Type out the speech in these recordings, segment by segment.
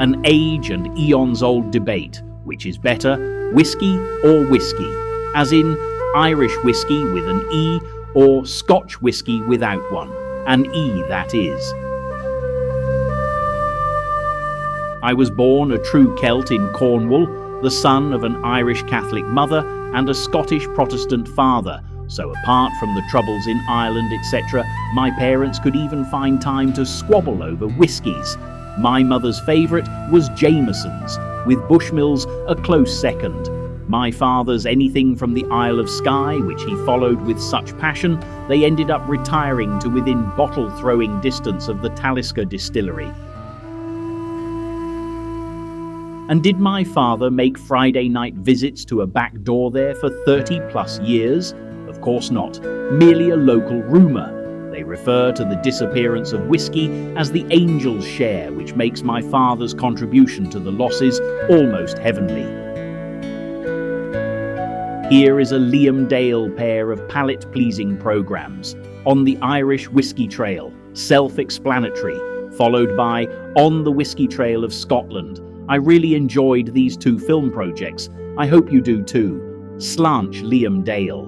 An age and eons-old debate, which is better, whiskey or whiskey, as in Irish whiskey with an E or Scotch whiskey without one, an E that is. I was born a true Celt in Cornwall, the son of an Irish Catholic mother and a Scottish Protestant father, so apart from the troubles in Ireland, etc., my parents could even find time to squabble over whiskies. My mother's favourite was Jameson's, with Bushmills a close second. My father's anything from the Isle of Skye, which he followed with such passion, they ended up retiring to within bottle-throwing distance of the Talisker distillery. And did my father make Friday night visits to a back door there for 30 plus years? Of course not, merely a local rumour. They refer to the disappearance of whiskey as the angel's share, which makes my father's contribution to the losses almost heavenly. Here is a Liam Dale pair of palate-pleasing programmes. On the Irish Whiskey Trail, self-explanatory, followed by On the Whiskey Trail of Scotland. I really enjoyed these two film projects. I hope you do too. Sláinte Liam Dale.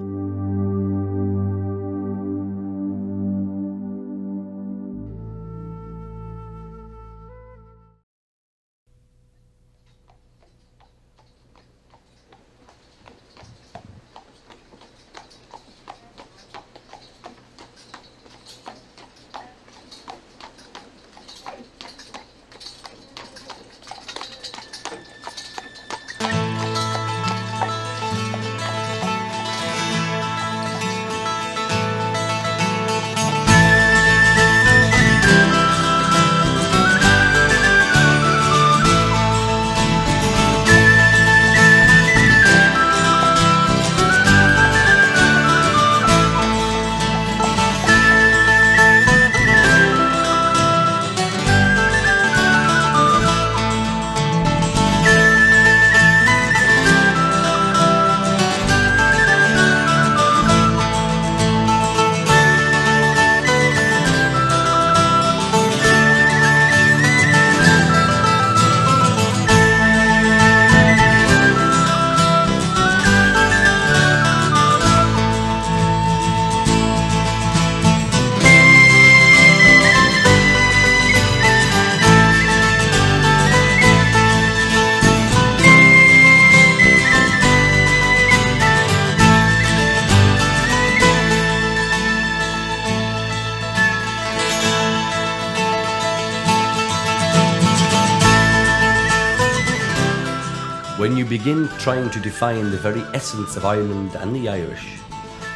When you begin trying to define the very essence of Ireland and the Irish,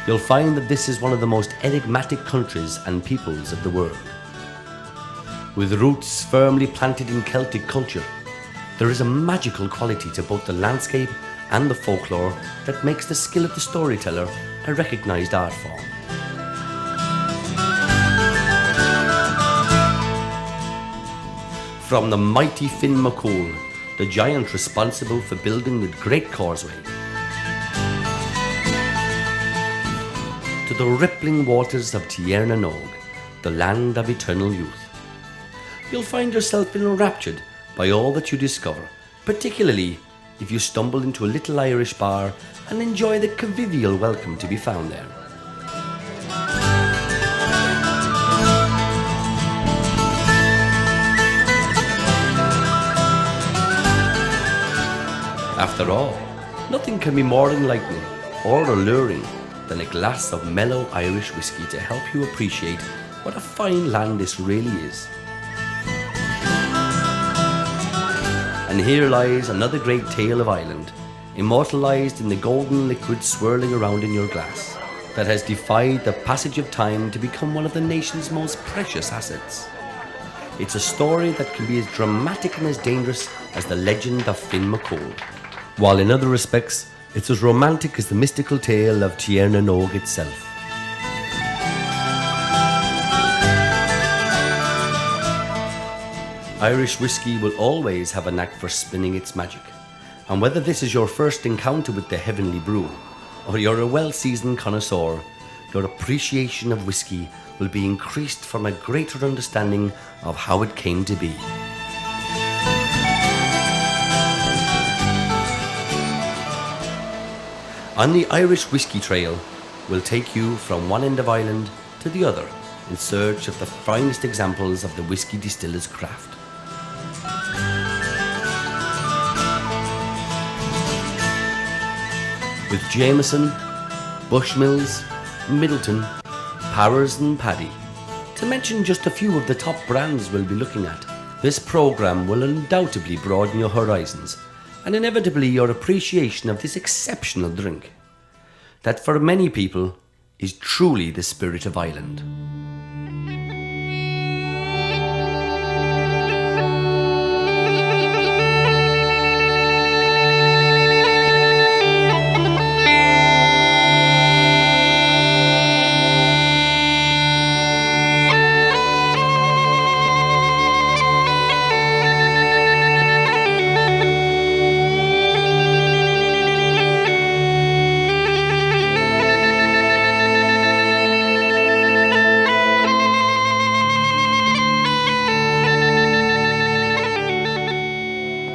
you'll find that this is one of the most enigmatic countries and peoples of the world. With roots firmly planted in Celtic culture, there is a magical quality to both the landscape and the folklore that makes the skill of the storyteller a recognised art form. From the mighty Finn McCool, the giant responsible for building the Great Causeway, to the rippling waters of Tierna Nog, the land of eternal youth, you'll find yourself enraptured by all that you discover, particularly if you stumble into a little Irish bar and enjoy the convivial welcome to be found there. After all, nothing can be more enlightening or alluring than a glass of mellow Irish whiskey to help you appreciate what a fine land this really is. And here lies another great tale of Ireland, immortalised in the golden liquid swirling around in your glass, that has defied the passage of time to become one of the nation's most precious assets. It's a story that can be as dramatic and as dangerous as the legend of Finn McCool, while in other respects, it's as romantic as the mystical tale of Tierna Nog itself. Irish whiskey will always have a knack for spinning its magic, and whether this is your first encounter with the heavenly brew, or you're a well-seasoned connoisseur, your appreciation of whiskey will be increased from a greater understanding of how it came to be. On the Irish Whiskey Trail, we'll take you from one end of Ireland to the other in search of the finest examples of the whiskey distiller's craft. With Jameson, Bushmills, Middleton, Powers and Paddy, to mention just a few of the top brands we'll be looking at, this programme will undoubtedly broaden your horizons and inevitably your appreciation of this exceptional drink, that for many people is truly the spirit of Ireland.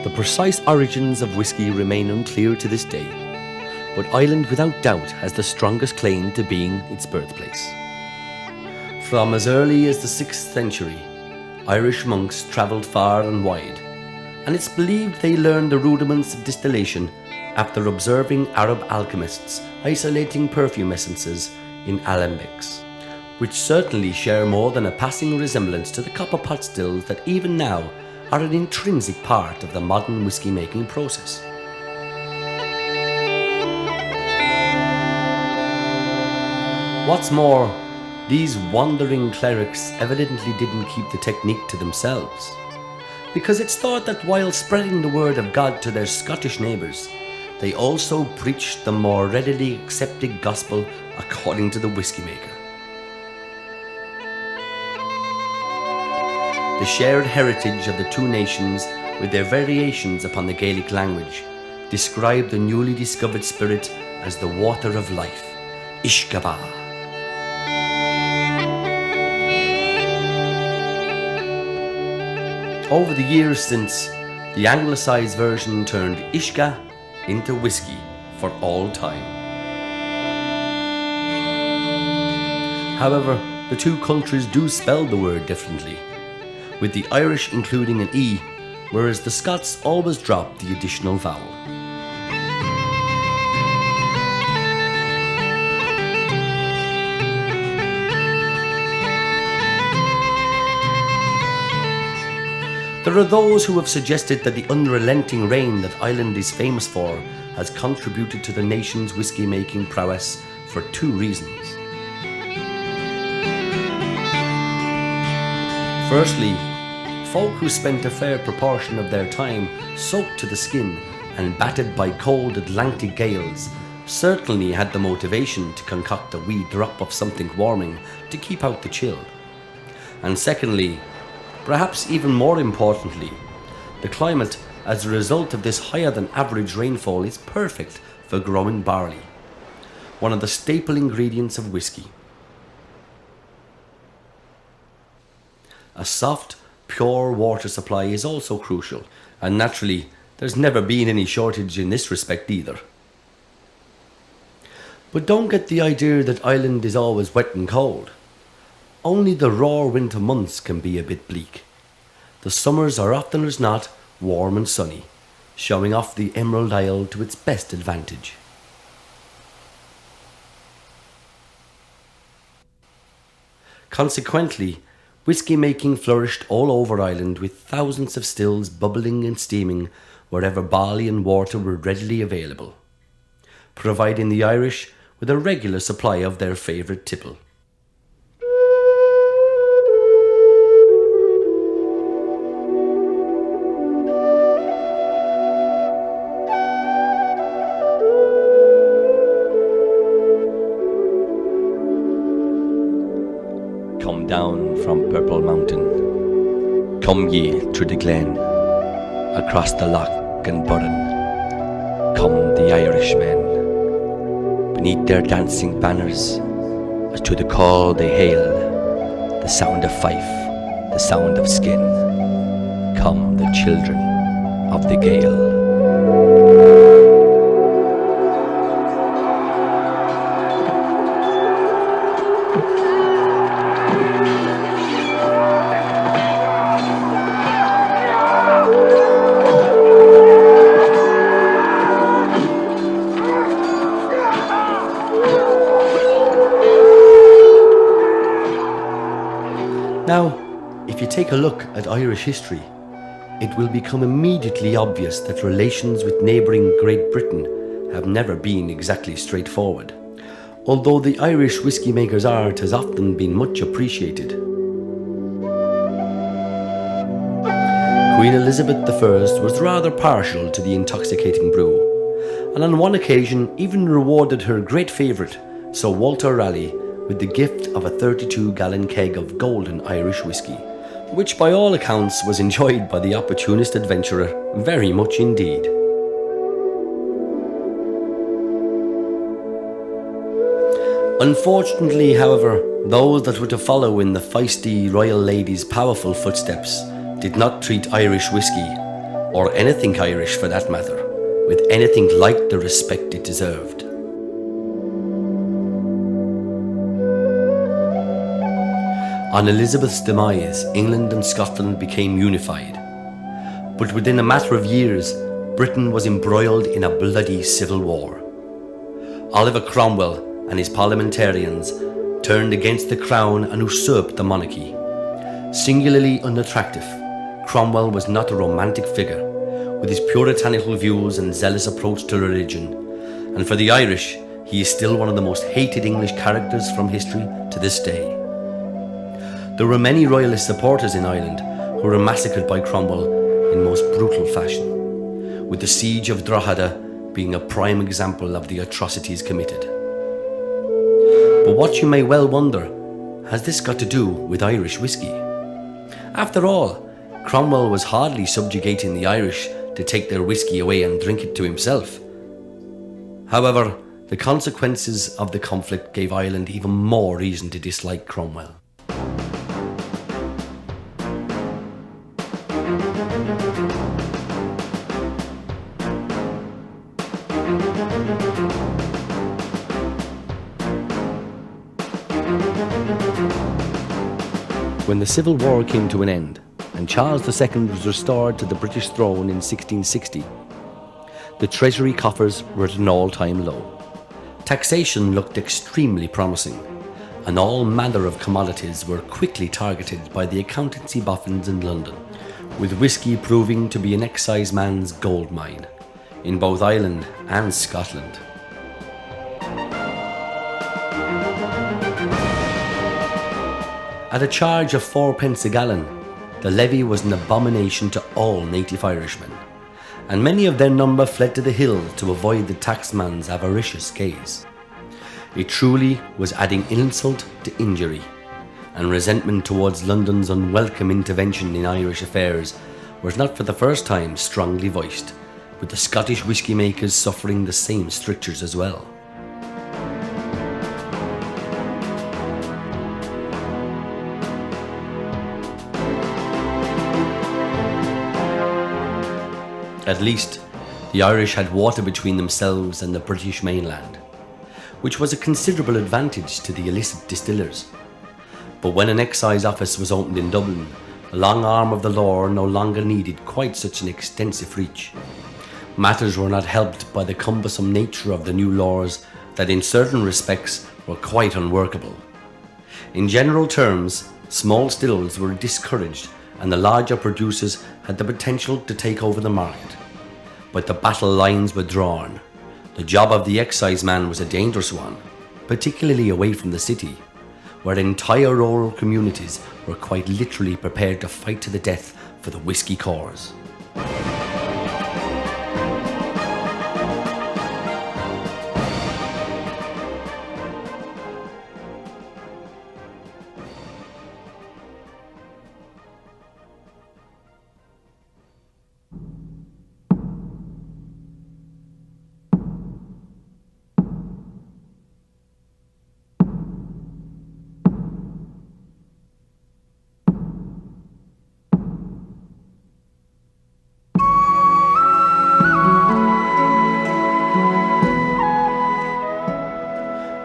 The precise origins of whiskey remain unclear to this day, but Ireland without doubt has the strongest claim to being its birthplace. From as early as the 6th century, Irish monks travelled far and wide, and it's believed they learned the rudiments of distillation after observing Arab alchemists isolating perfume essences in alembics, which certainly share more than a passing resemblance to the copper pot stills that even now are an intrinsic part of the modern whiskey making process. What's more, these wandering clerics evidently didn't keep the technique to themselves, because it's thought that while spreading the word of God to their Scottish neighbours, they also preached the more readily accepted gospel according to the whiskey maker. The shared heritage of the two nations, with their variations upon the Gaelic language, describe the newly discovered spirit as the water of life, Ishkaba. Over the years since, the anglicised version turned Ishka into whiskey for all time. However, the two cultures do spell the word differently, with the Irish including an E, whereas the Scots always drop the additional vowel. There are those who have suggested that the unrelenting rain that Ireland is famous for has contributed to the nation's whiskey-making prowess for two reasons. Firstly, folk who spent a fair proportion of their time soaked to the skin and battered by cold Atlantic gales certainly had the motivation to concoct a wee drop of something warming to keep out the chill. And secondly, perhaps even more importantly, the climate as a result of this higher than average rainfall is perfect for growing barley, one of the staple ingredients of whiskey. A soft, pure water supply is also crucial, and naturally, there's never been any shortage in this respect either. But don't get the idea that Ireland is always wet and cold. Only the raw winter months can be a bit bleak. The summers are often as not warm and sunny, showing off the Emerald Isle to its best advantage. Consequently, whiskey making flourished all over Ireland, with thousands of stills bubbling and steaming wherever barley and water were readily available, providing the Irish with a regular supply of their favourite tipple. Come down from Purple Mountain, come ye through the glen, across the loch and burren, come the Irishmen. Beneath their dancing banners, as to the call they hail, the sound of fife, the sound of skin, come the children of the Gael. Now, if you take a look at Irish history, it will become immediately obvious that relations with neighbouring Great Britain have never been exactly straightforward, although the Irish whisky maker's art has often been much appreciated. Queen Elizabeth I was rather partial to the intoxicating brew, and on one occasion even rewarded her great favourite, Sir Walter Raleigh, with the gift of a 32-gallon keg of golden Irish whisky, which by all accounts was enjoyed by the opportunist adventurer very much indeed. Unfortunately, however, those that were to follow in the feisty royal lady's powerful footsteps did not treat Irish whisky, or anything Irish for that matter, with anything like the respect it deserved. On Elizabeth's demise, England and Scotland became unified. But within a matter of years, Britain was embroiled in a bloody civil war. Oliver Cromwell and his parliamentarians turned against the crown and usurped the monarchy. Singularly unattractive, Cromwell was not a romantic figure, with his puritanical views and zealous approach to religion, and for the Irish, he is still one of the most hated English characters from history to this day. There were many royalist supporters in Ireland who were massacred by Cromwell in most brutal fashion, with the siege of Drogheda being a prime example of the atrocities committed. But what you may well wonder, has this got to do with Irish whisky? After all, Cromwell was hardly subjugating the Irish to take their whisky away and drink it to himself. However, the consequences of the conflict gave Ireland even more reason to dislike Cromwell. When the Civil War came to an end and Charles II was restored to the British throne in 1660, the treasury coffers were at an all-time low. Taxation looked extremely promising, and all manner of commodities were quickly targeted by the accountancy boffins in London, with whisky proving to be an exciseman's gold mine in both Ireland and Scotland. At a charge of 4p a gallon, the levy was an abomination to all native Irishmen, and many of their number fled to the hill to avoid the taxman's avaricious gaze. It truly was adding insult to injury, and resentment towards London's unwelcome intervention in Irish affairs was not for the first time strongly voiced, with the Scottish whisky makers suffering the same strictures as well. At least, the Irish had water between themselves and the British mainland, which was a considerable advantage to the illicit distillers. But when an excise office was opened in Dublin, the long arm of the law no longer needed quite such an extensive reach. Matters were not helped by the cumbersome nature of the new laws that in certain respects were quite unworkable. In general terms, small stills were discouraged and the larger producers had the potential to take over the market. But the battle lines were drawn. The job of the exciseman was a dangerous one, particularly away from the city, where entire rural communities were quite literally prepared to fight to the death for the whisky cause.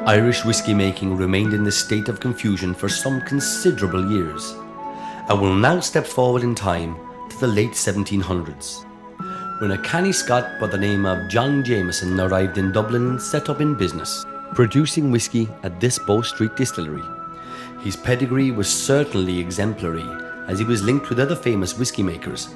Irish whisky making remained in this state of confusion for some considerable years. I will now step forward in time to the late 1700s, when a canny Scot by the name of John Jameson arrived in Dublin and set up in business, producing whisky at this Bow Street distillery. His pedigree was certainly exemplary, as he was linked with other famous whisky makers,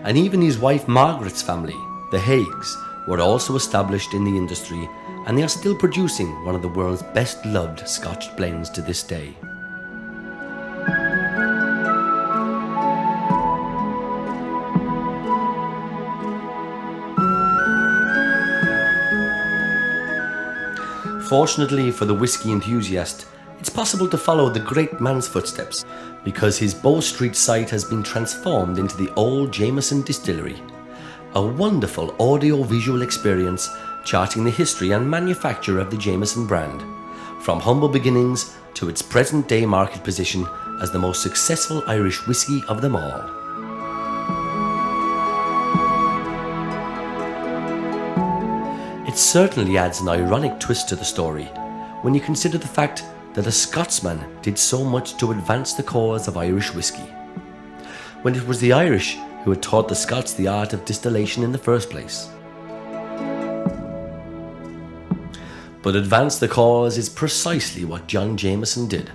and even his wife Margaret's family, the Haigs, were also established in the industry, and they are still producing one of the world's best loved Scotch blends to this day. Fortunately for the whisky enthusiast, it's possible to follow the great man's footsteps, because his Bow Street site has been transformed into the old Jameson Distillery, a wonderful audio-visual experience charting the history and manufacture of the Jameson brand, from humble beginnings to its present-day market position as the most successful Irish whisky of them all. It certainly adds an ironic twist to the story when you consider the fact that a Scotsman did so much to advance the cause of Irish whisky, when it was the Irish who had taught the Scots the art of distillation in the first place. But advance the cause is precisely what John Jameson did,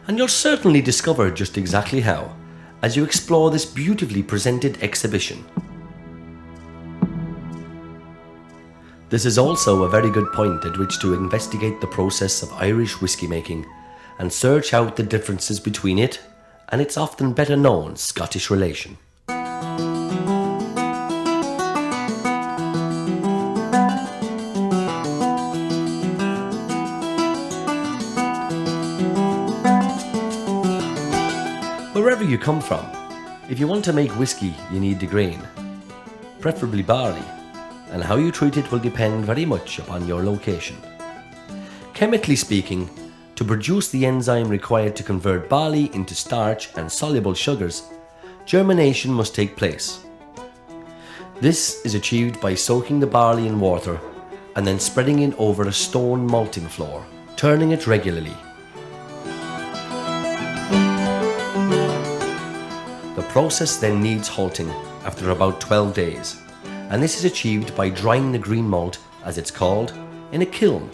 and you'll certainly discover just exactly how as you explore this beautifully presented exhibition. This is also a very good point at which to investigate the process of Irish whisky making and search out the differences between it and its often better known Scottish relation. Wherever you come from, if you want to make whisky, you need the grain, preferably barley, and how you treat it will depend very much upon your location. Chemically speaking, to produce the enzyme required to convert barley into starch and soluble sugars, germination must take place. This is achieved by soaking the barley in water and then spreading it over a stone malting floor, turning it regularly. The process then needs halting after about 12 days, and this is achieved by drying the green malt, as it's called, in a kiln.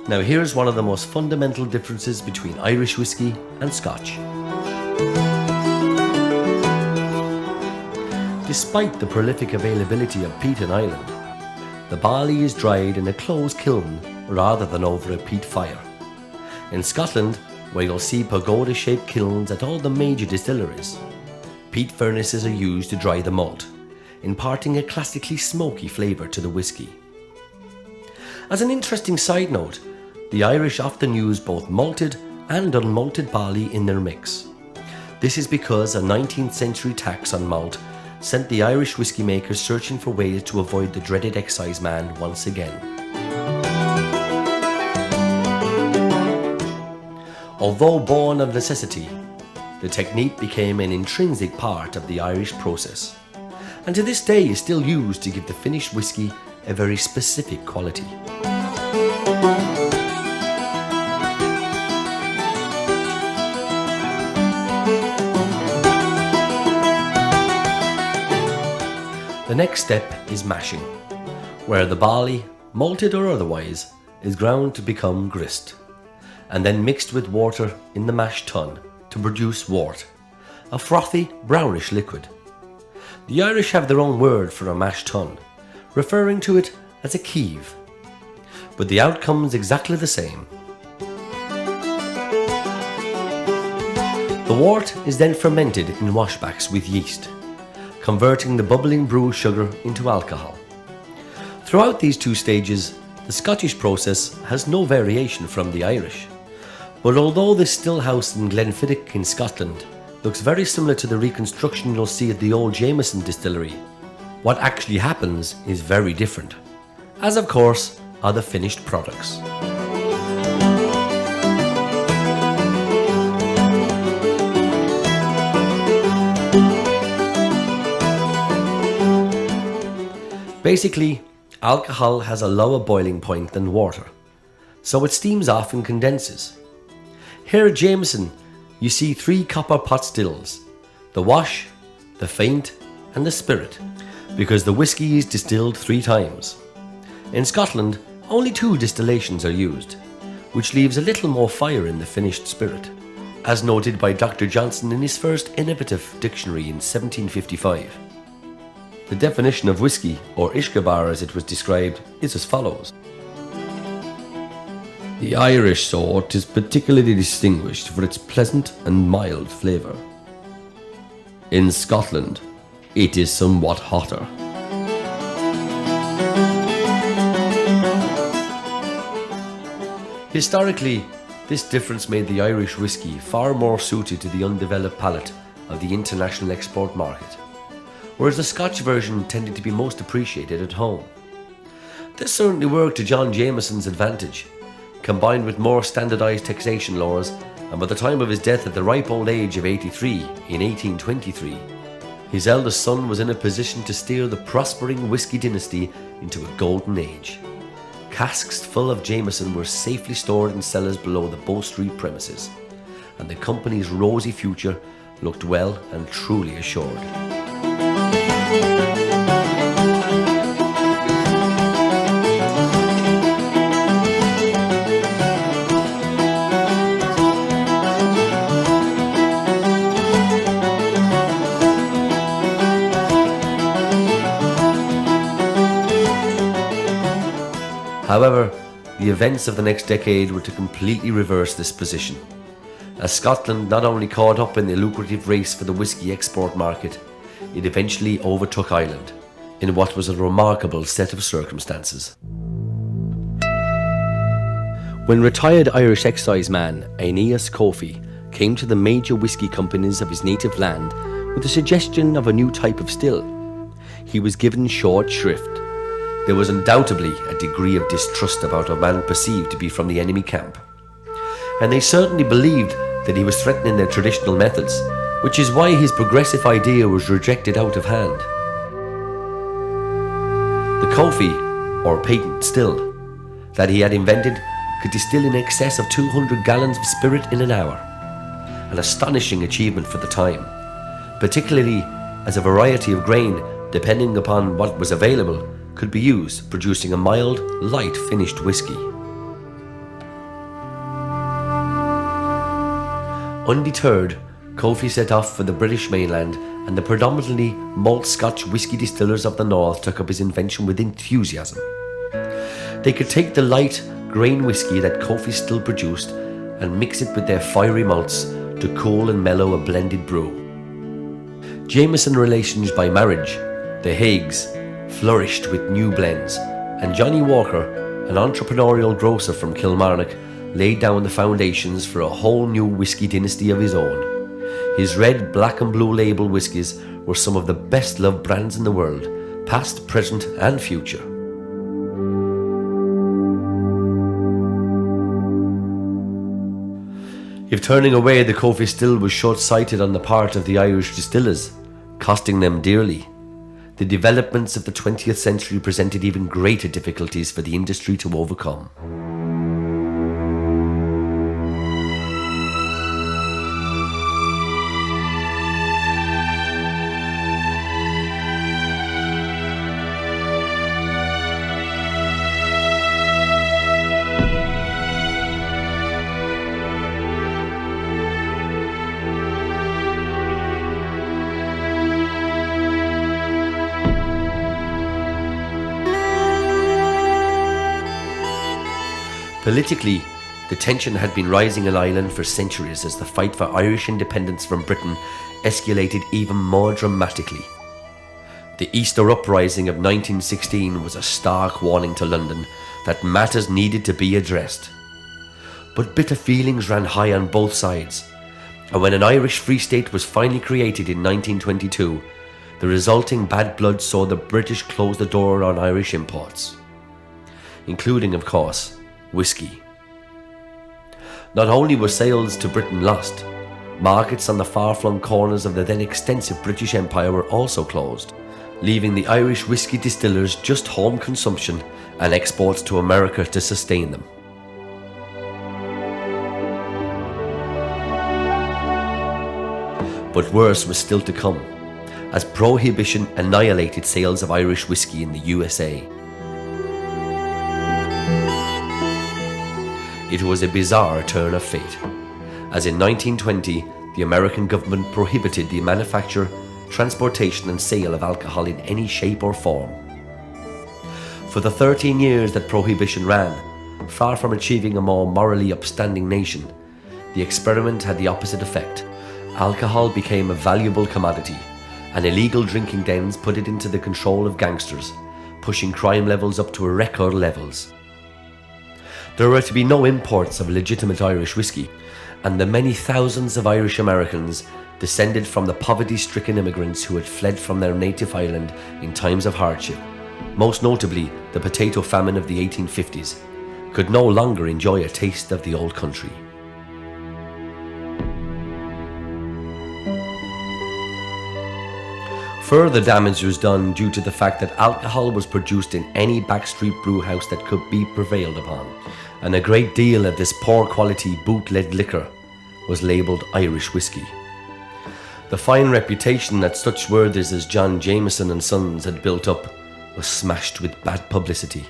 Now here's one of the most fundamental differences between Irish whisky and Scotch. Despite the prolific availability of peat in Ireland, the barley is dried in a closed kiln rather than over a peat fire. In Scotland, where you'll see pagoda-shaped kilns at all the major distilleries, peat furnaces are used to dry the malt, imparting a classically smoky flavour to the whisky. As an interesting side note, the Irish often use both malted and unmalted barley in their mix. This is because a 19th century tax on malt sent the Irish whisky makers searching for ways to avoid the dreaded excise man once again. Although born of necessity, the technique became an intrinsic part of the Irish process, and to this day is still used to give the finished whisky a very specific quality. The next step is mashing, where the barley, malted or otherwise, is ground to become grist, and then mixed with water in the mash tun to produce wort, a frothy, brownish liquid. The Irish have their own word for a mash tun, referring to it as a keeve, but the outcome is exactly the same. The wort is then fermented in washbacks with yeast, converting the bubbling brew sugar into alcohol. Throughout these two stages, the Scottish process has no variation from the Irish, but although this still house in Glenfiddich in Scotland looks very similar to the reconstruction you'll see at the old Jameson distillery, what actually happens is very different, as of course are the finished products. Basically, alcohol has a lower boiling point than water, so it steams off and condenses. Here at Jameson, you see 3 copper pot stills: the wash, the feint and the spirit, because the whisky is distilled 3 times. In Scotland, only 2 distillations are used, which leaves a little more fire in the finished spirit. as noted by Dr. Johnson in his first innovative dictionary in 1755. The definition of whisky, or ishkabar as it was described, is as follows. The Irish sort is particularly distinguished for its pleasant and mild flavour. In Scotland, it is somewhat hotter. Historically, this difference made the Irish whisky far more suited to the undeveloped palate of the international export market, whereas the Scotch version tended to be most appreciated at home. This certainly worked to John Jameson's advantage, combined with more standardised taxation laws, and by the time of his death at the ripe old age of 83 in 1823, his eldest son was in a position to steer the prospering whisky dynasty into a golden age. Casks full of Jameson were safely stored in cellars below the Bow Street premises, and the company's rosy future looked well and truly assured. However, the events of the next decade were to completely reverse this position, as Scotland not only caught up in the lucrative race for the whisky export market, it eventually overtook Ireland, in what was a remarkable set of circumstances. When retired Irish exciseman Aeneas Coffey came to the major whisky companies of his native land with the suggestion of a new type of still, he was given short shrift. There was undoubtedly a degree of distrust about a man perceived to be from the enemy camp, and they certainly believed that he was threatening their traditional methods, which is why his progressive idea was rejected out of hand. The Coffey, or patent still, that he had invented could distill in excess of 200 gallons of spirit in an hour, an astonishing achievement for the time, particularly as a variety of grain, depending upon what was available, could be used, producing a mild, light finished whisky. Undeterred, Coffey set off for the British mainland, and the predominantly malt Scotch whisky distillers of the north took up his invention with enthusiasm. They could take the light grain whisky that Coffey still produced and mix it with their fiery malts to cool and mellow a blended brew. Jameson relations by marriage, the Haigs, flourished with new blends, and Johnny Walker, an entrepreneurial grocer from Kilmarnock, laid down the foundations for a whole new whisky dynasty of his own. His red, black and blue label whiskies were some of the best loved brands in the world, past, present and future. If turning away the Coffey still was short-sighted on the part of the Irish distillers, costing them dearly, the developments of the 20th century presented even greater difficulties for the industry to overcome. Politically, the tension had been rising in Ireland for centuries as the fight for Irish independence from Britain escalated even more dramatically. The Easter Uprising of 1916 was a stark warning to London that matters needed to be addressed. But bitter feelings ran high on both sides, and when an Irish Free State was finally created in 1922, the resulting bad blood saw the British close the door on Irish imports, including, of course, whisky. Not only were sales to Britain lost, markets on the far-flung corners of the then extensive British Empire were also closed, leaving the Irish whisky distillers just home consumption and exports to America to sustain them. But worse was still to come, as prohibition annihilated sales of Irish whisky in the USA. It was a bizarre turn of fate, as in 1920 the American government prohibited the manufacture, transportation and sale of alcohol in any shape or form. For the 13 years that prohibition ran, far from achieving a more morally upstanding nation, the experiment had the opposite effect. Alcohol became a valuable commodity, and illegal drinking dens put it into the control of gangsters, pushing crime levels up to record levels. There were to be no imports of legitimate Irish whiskey, and the many thousands of Irish Americans descended from the poverty-stricken immigrants who had fled from their native island in times of hardship, most notably the potato famine of the 1850s, could no longer enjoy a taste of the old country. Further damage was done due to the fact that alcohol was produced in any backstreet brewhouse that could be prevailed upon, and a great deal of this poor quality bootleg liquor was labelled Irish whiskey. The fine reputation that such worthies as John Jameson and Sons had built up was smashed with bad publicity.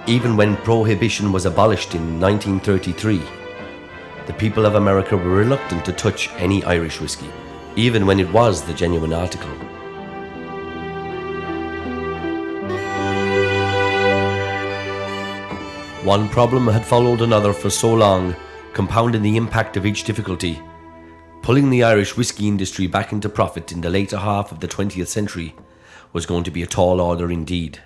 Even when prohibition was abolished in 1933, the people of America were reluctant to touch any Irish whiskey, even when it was the genuine article. One problem had followed another for so long, compounding the impact of each difficulty. Pulling the Irish whiskey industry back into profit in the later half of the 20th century was going to be a tall order indeed.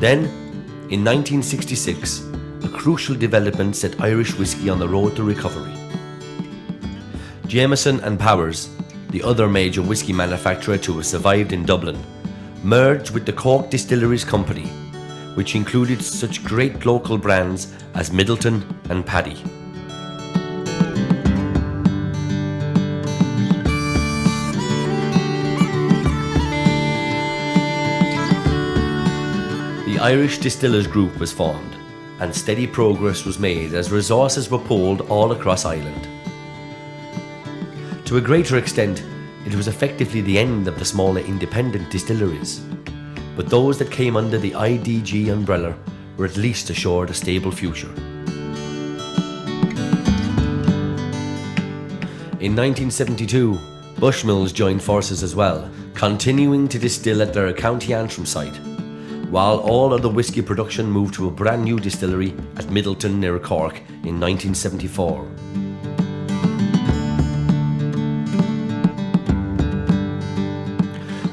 Then, in 1966, a crucial development set Irish whiskey on the road to recovery. Jameson and Powers, the other major whiskey manufacturer to have survived in Dublin, merged with the Cork Distilleries Company, which included such great local brands as Middleton and Paddy. The Irish Distillers Group was formed, and steady progress was made as resources were pooled all across Ireland. To a greater extent, it was effectively the end of the smaller independent distilleries, but those that came under the IDG umbrella were at least assured a stable future. In 1972, Bushmills joined forces as well, continuing to distill at their County Antrim site, while all other whiskey production moved to a brand new distillery at Middleton near Cork in 1974.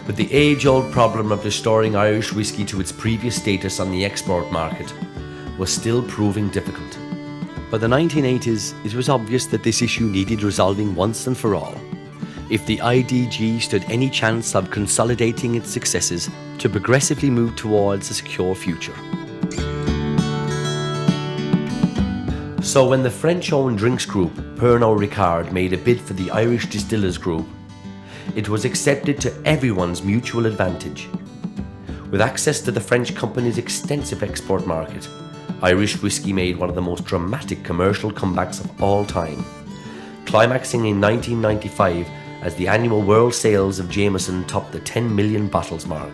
But the age-old problem of restoring Irish whiskey to its previous status on the export market was still proving difficult. By the 1980s, it was obvious that this issue needed resolving once and for all, if the IDG stood any chance of consolidating its successes to progressively move towards a secure future. So when the French-owned drinks group Pernod Ricard made a bid for the Irish Distillers Group, it was accepted to everyone's mutual advantage. With access to the French company's extensive export market, Irish whiskey made one of the most dramatic commercial comebacks of all time, climaxing in 1995 as the annual world sales of Jameson topped the 10 million bottles mark.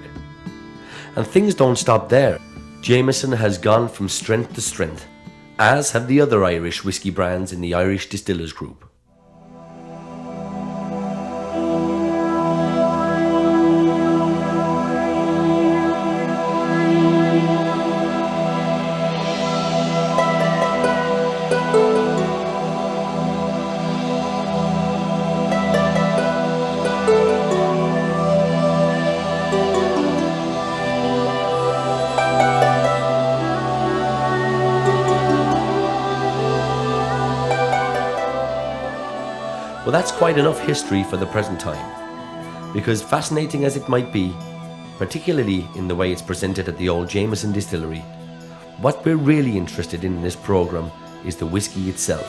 And things don't stop there. Jameson has gone from strength to strength, as have the other Irish whiskey brands in the Irish Distillers Group. Well, that's quite enough history for the present time, because fascinating as it might be, particularly in the way it's presented at the old Jameson distillery, what we're really interested in this programme is the whiskey itself.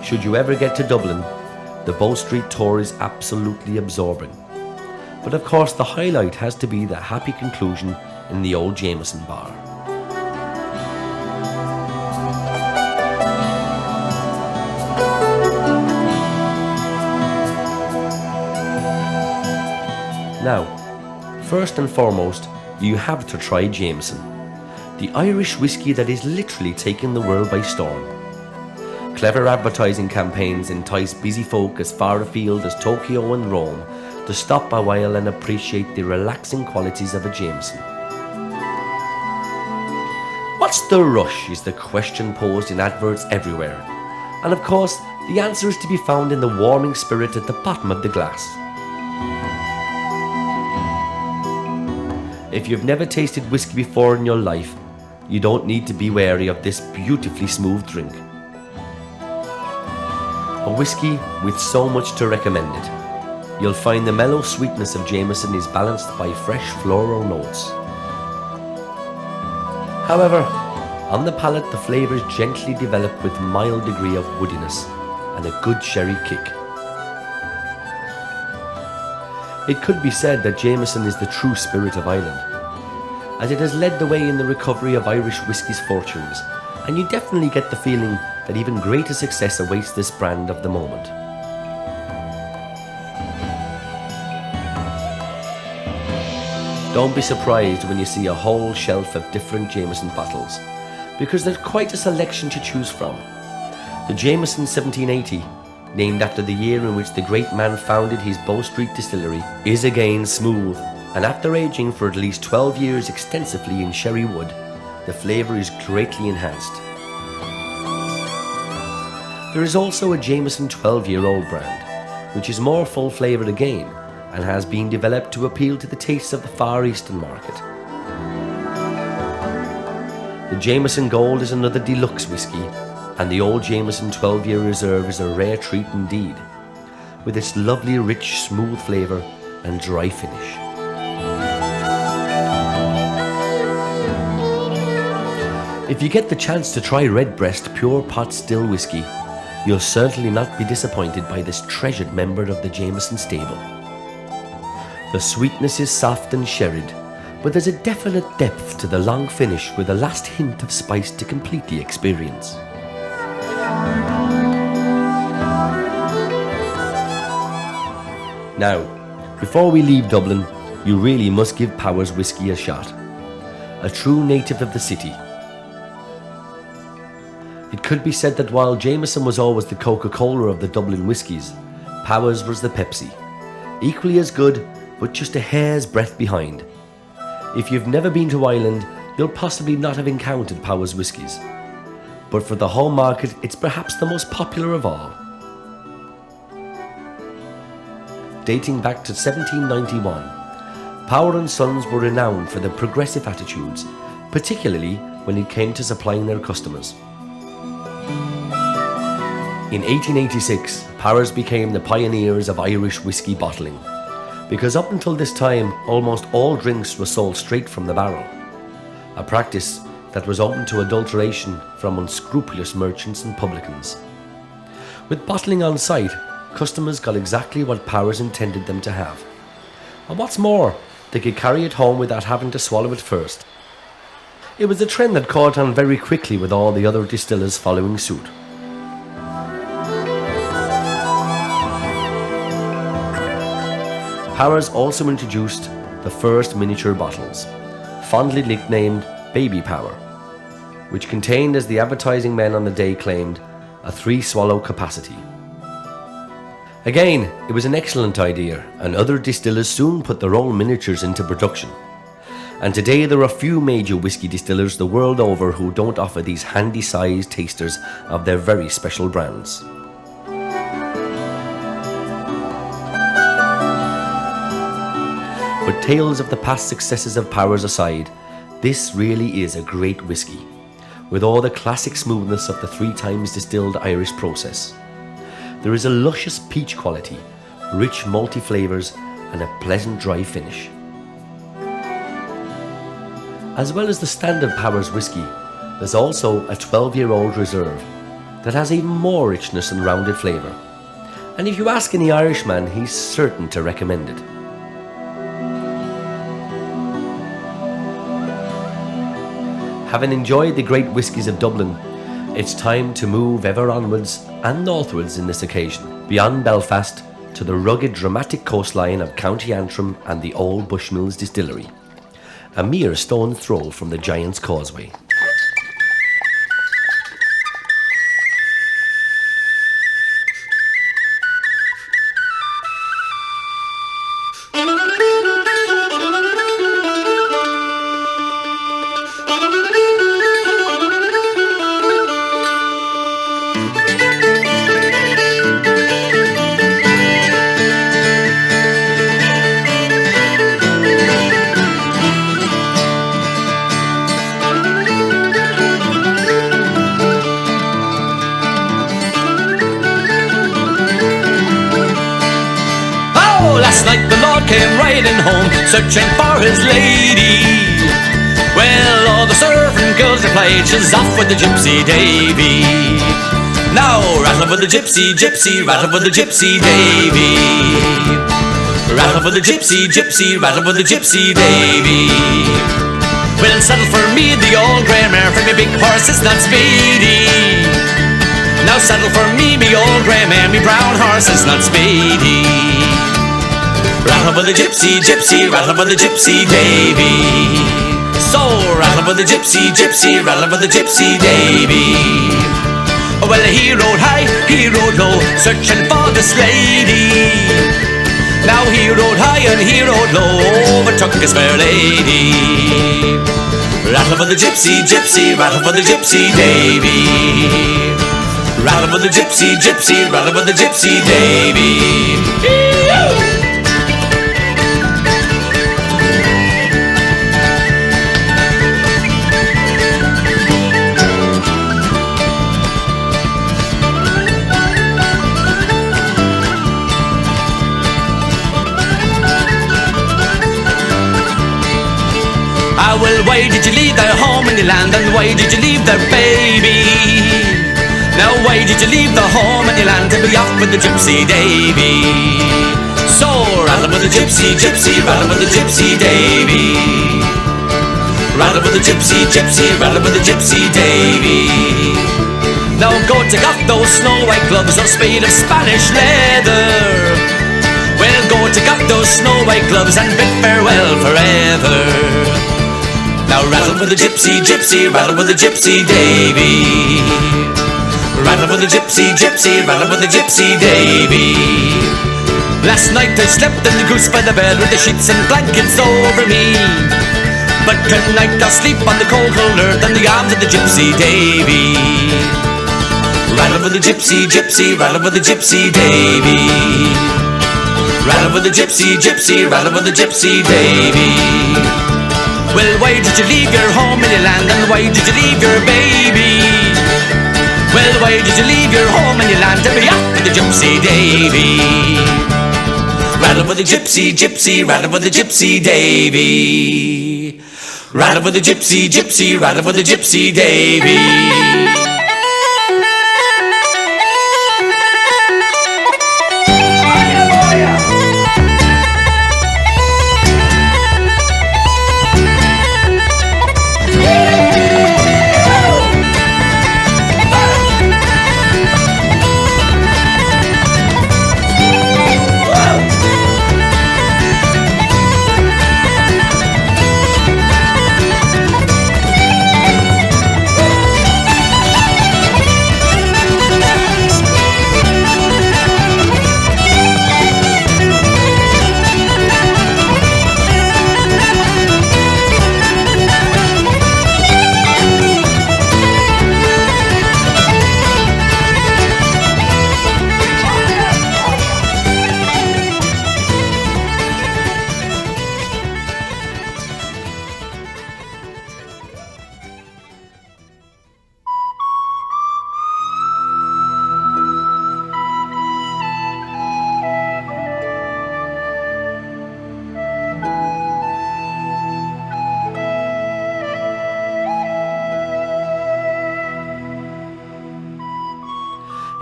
Should you ever get to Dublin, the Bow Street tour is absolutely absorbing. But of course the highlight has to be the happy conclusion in the old Jameson bar. Now, first and foremost, you have to try Jameson, the Irish whiskey that is literally taking the world by storm. Clever advertising campaigns entice busy folk as far afield as Tokyo and Rome to stop a while and appreciate the relaxing qualities of a Jameson. What's the rush is the question posed in adverts everywhere, and of course the answer is to be found in the warming spirit at the bottom of the glass. If you've never tasted whiskey before in your life, you don't need to be wary of this beautifully smooth drink. A whiskey with so much to recommend it. You'll find the mellow sweetness of Jameson is balanced by fresh floral notes. However, on the palate the flavours gently develop with a mild degree of woodiness and a good sherry kick. It could be said that Jameson is the true spirit of Ireland, as it has led the way in the recovery of Irish whiskey's fortunes, and you definitely get the feeling that even greater success awaits this brand of the moment. Don't be surprised when you see a whole shelf of different Jameson bottles, because there's quite a selection to choose from. The Jameson 1780, named after the year in which the great man founded his Bow Street distillery, is again smooth, and after aging for at least 12 years extensively in sherry wood, the flavour is greatly enhanced. There is also a Jameson 12-year-old brand, which is more full flavoured again, and has been developed to appeal to the tastes of the Far Eastern market. The Jameson Gold is another deluxe whiskey, and the old Jameson 12-year reserve is a rare treat indeed, with its lovely rich smooth flavour and dry finish. If you get the chance to try Redbreast Pure Pot Still Whiskey, you'll certainly not be disappointed by this treasured member of the Jameson stable. The sweetness is soft and sherried, but there's a definite depth to the long finish with a last hint of spice to complete the experience. Now, before we leave Dublin, you really must give Powers Whiskey a shot. A true native of the city. It could be said that while Jameson was always the Coca-Cola of the Dublin whiskies, Powers was the Pepsi. Equally as good, but just a hair's breadth behind. If you've never been to Ireland, you'll possibly not have encountered Powers whiskies. But for the home market, it's perhaps the most popular of all. Dating back to 1791, Power & Sons were renowned for their progressive attitudes, particularly when it came to supplying their customers. In 1886, Powers became the pioneers of Irish whiskey bottling, because up until this time, almost all drinks were sold straight from the barrel, a practice that was open to adulteration from unscrupulous merchants and publicans. With bottling on site, customers got exactly what Powers intended them to have. And what's more, they could carry it home without having to swallow it first. It was a trend that caught on very quickly, with all the other distillers following suit. Powers also introduced the first miniature bottles, fondly nicknamed Baby Power, which contained, as the advertising men on the day claimed, a 3-swallow capacity. Again, it was an excellent idea, and other distillers soon put their own miniatures into production. And today there are few major whiskey distillers the world over who don't offer these handy-sized tasters of their very special brands. But tales of the past successes of Powers aside, this really is a great whiskey, with all the classic smoothness of the 3 times distilled Irish process. There is a luscious peach quality, rich malty flavours, and a pleasant dry finish. As well as the standard Powers whiskey, there's also a 12-year-old reserve that has even more richness and rounded flavour, and if you ask any Irishman, he's certain to recommend it. Having enjoyed the great whiskies of Dublin, it's time to move ever onwards and northwards in this occasion, beyond Belfast to the rugged, dramatic coastline of County Antrim and the old Bushmills distillery, a mere stone's throw from the Giant's Causeway. Last night the Lord came riding home, searching for his lady. Well, all the servant girls replied, she's off with the gypsy Davy. Now rattle for the gypsy, gypsy, rattle for the gypsy Davy. Rattle for the gypsy, gypsy, rattle for the gypsy Davy. Well, settle for me the old grey mare, for me big horse is not speedy. Now settle for me old grey mare, me brown horse is not speedy. Rattle for the gypsy, gypsy, rattle for the gypsy Davy. So rattle for the gypsy, gypsy, rattle for the gypsy Davy. Well, he rode high, he rode low, searching for this lady. Now he rode high and he rode low, overtook his fair lady. Rattle for the gypsy, gypsy, rattle for the gypsy Davy. Rattle for the gypsy, gypsy, rattle for the gypsy Davy. Well, why did you leave their home in the land, and why did you leave their baby? Now why did you leave the home in the land to be off with the gypsy Davy? So rattle for the gypsy, gypsy, rattle for the gypsy Davy. Rattle for the gypsy, gypsy, rattle for the gypsy Davy. Now go take off those snow white gloves, those spade of Spanish leather. Well, go take off those snow white gloves and bid farewell forever. Now rattle for the gypsy, gypsy, rattle for the gypsy Davy. Rattle for the gypsy, gypsy, rattle for the gypsy Davy. Last night I slept in the goose by the bed with the sheets and blankets over me. But tonight I'll sleep on the cold earth and the arms of the gypsy Davy. Rattle for the gypsy, gypsy, rattle for the gypsy Davy. Rattle for the gypsy, gypsy, rattle for the gypsy Davy. Well, why did you leave your home in the land, and why did you leave your baby? Well, why did you leave your home in the land to be off with the gypsy Davy? Rattle for the gypsy, gypsy, rattle for the gypsy Davy. Rattle for the gypsy, gypsy, rattle for the gypsy Davy.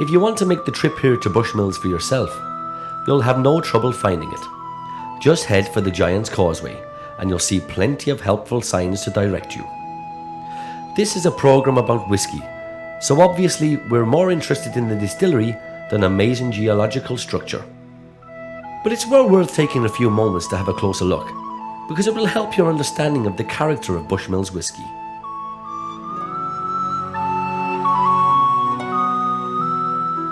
If you want to make the trip here to Bushmills for yourself, you'll have no trouble finding it. Just head for the Giant's Causeway and you'll see plenty of helpful signs to direct you. This is a program about whiskey, so obviously we're more interested in the distillery than amazing geological structure. But it's well worth taking a few moments to have a closer look, because it will help your understanding of the character of Bushmills whiskey.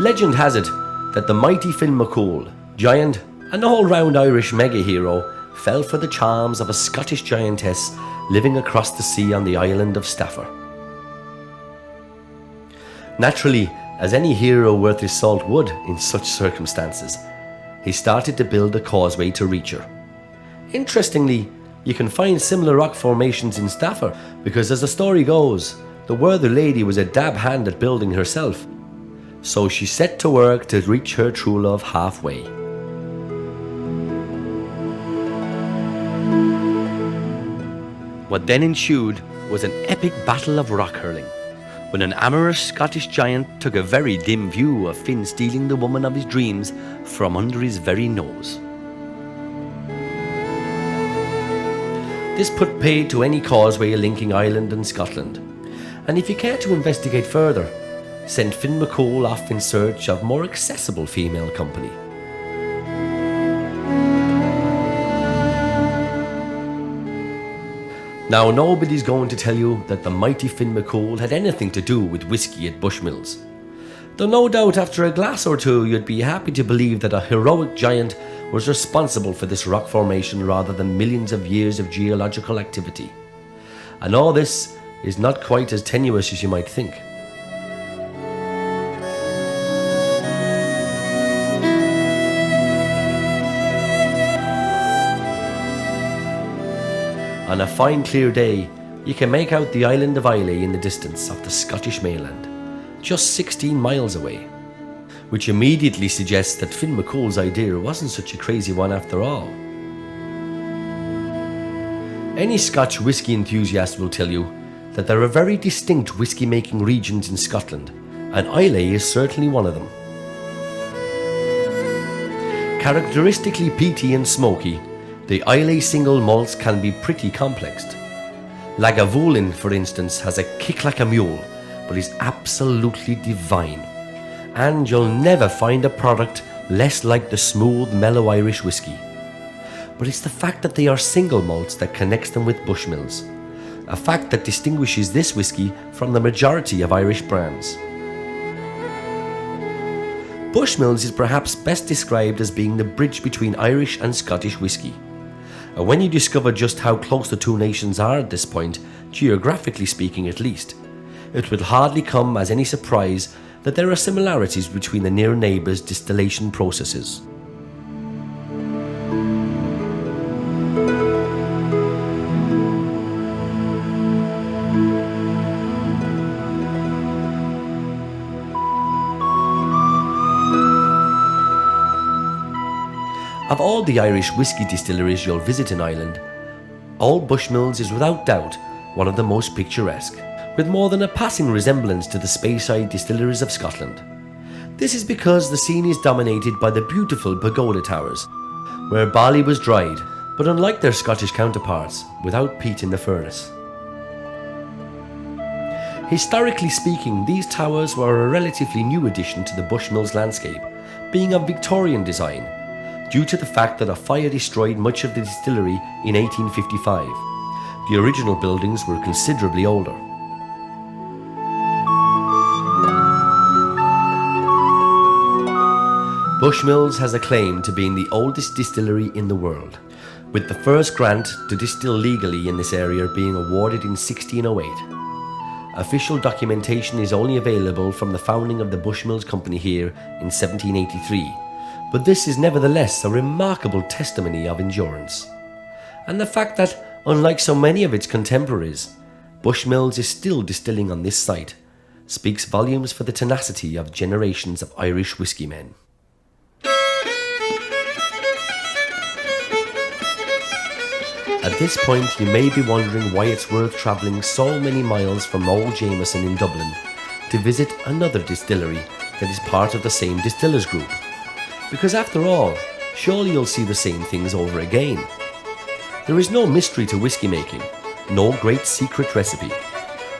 Legend has it that the mighty Finn McCool, giant, an all-round Irish mega-hero, fell for the charms of a Scottish giantess living across the sea on the island of Stafford. Naturally, as any hero worth his salt would in such circumstances, he started to build a causeway to reach her. Interestingly, you can find similar rock formations in Stafford, because as the story goes, the worthy lady was a dab hand at building herself. So she set to work to reach her true love halfway. What then ensued was an epic battle of rock hurling, when an amorous Scottish giant took a very dim view of Finn stealing the woman of his dreams from under his very nose. This put paid to any causeway linking Ireland and Scotland, and if you care to investigate further, sent Finn McCool off in search of more accessible female company. Now, nobody's going to tell you that the mighty Finn McCool had anything to do with whiskey at Bushmills. Though no doubt after a glass or two you'd be happy to believe that a heroic giant was responsible for this rock formation rather than millions of years of geological activity. And all this is not quite as tenuous as you might think. On a fine clear day, you can make out the island of Islay in the distance off the Scottish mainland, just 16 miles away, which immediately suggests that Finn McCool's idea wasn't such a crazy one after all. Any Scotch whisky enthusiast will tell you that there are very distinct whisky making regions in Scotland, and Islay is certainly one of them. Characteristically peaty and smoky, the Islay single malts can be pretty complex. Lagavulin, for instance, has a kick like a mule, but is absolutely divine. And you'll never find a product less like the smooth, mellow Irish whiskey. But it's the fact that they are single malts that connects them with Bushmills, a fact that distinguishes this whiskey from the majority of Irish brands. Bushmills is perhaps best described as being the bridge between Irish and Scottish whiskey. And when you discover just how close the two nations are at this point, geographically speaking at least, it will hardly come as any surprise that there are similarities between the near neighbours' distillation processes. Of all the Irish whisky distilleries you'll visit in Ireland, Old Bushmills is without doubt one of the most picturesque, with more than a passing resemblance to the Speyside distilleries of Scotland. This is because the scene is dominated by the beautiful pagoda towers, where barley was dried, but unlike their Scottish counterparts, without peat in the furnace. Historically speaking, these towers were a relatively new addition to the Bushmills landscape, being of Victorian design, due to the fact that a fire destroyed much of the distillery in 1855. The original buildings were considerably older. Bushmills has a claim to being the oldest distillery in the world, with the first grant to distill legally in this area being awarded in 1608. Official documentation is only available from the founding of the Bushmills Company here in 1783, but this is nevertheless a remarkable testimony of endurance. And the fact that, unlike so many of its contemporaries, Bushmills is still distilling on this site speaks volumes for the tenacity of generations of Irish whisky men. At this point, you may be wondering why it's worth travelling so many miles from Old Jameson in Dublin to visit another distillery that is part of the same distillers group. Because after all, surely you'll see the same things over again. There is no mystery to whiskey making, no great secret recipe.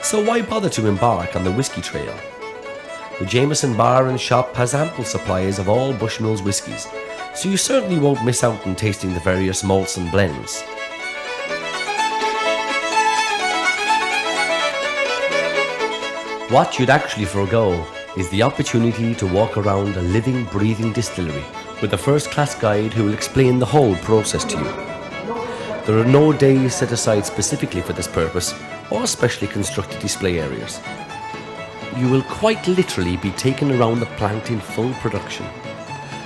So why bother to embark on the whiskey trail? The Jameson Bar and Shop has ample supplies of all Bushmills whiskies, so you certainly won't miss out on tasting the various malts and blends. What you'd actually forego is the opportunity to walk around a living, breathing distillery with a first-class guide who will explain the whole process to you. There are no days set aside specifically for this purpose or specially constructed display areas. You will quite literally be taken around the plant in full production.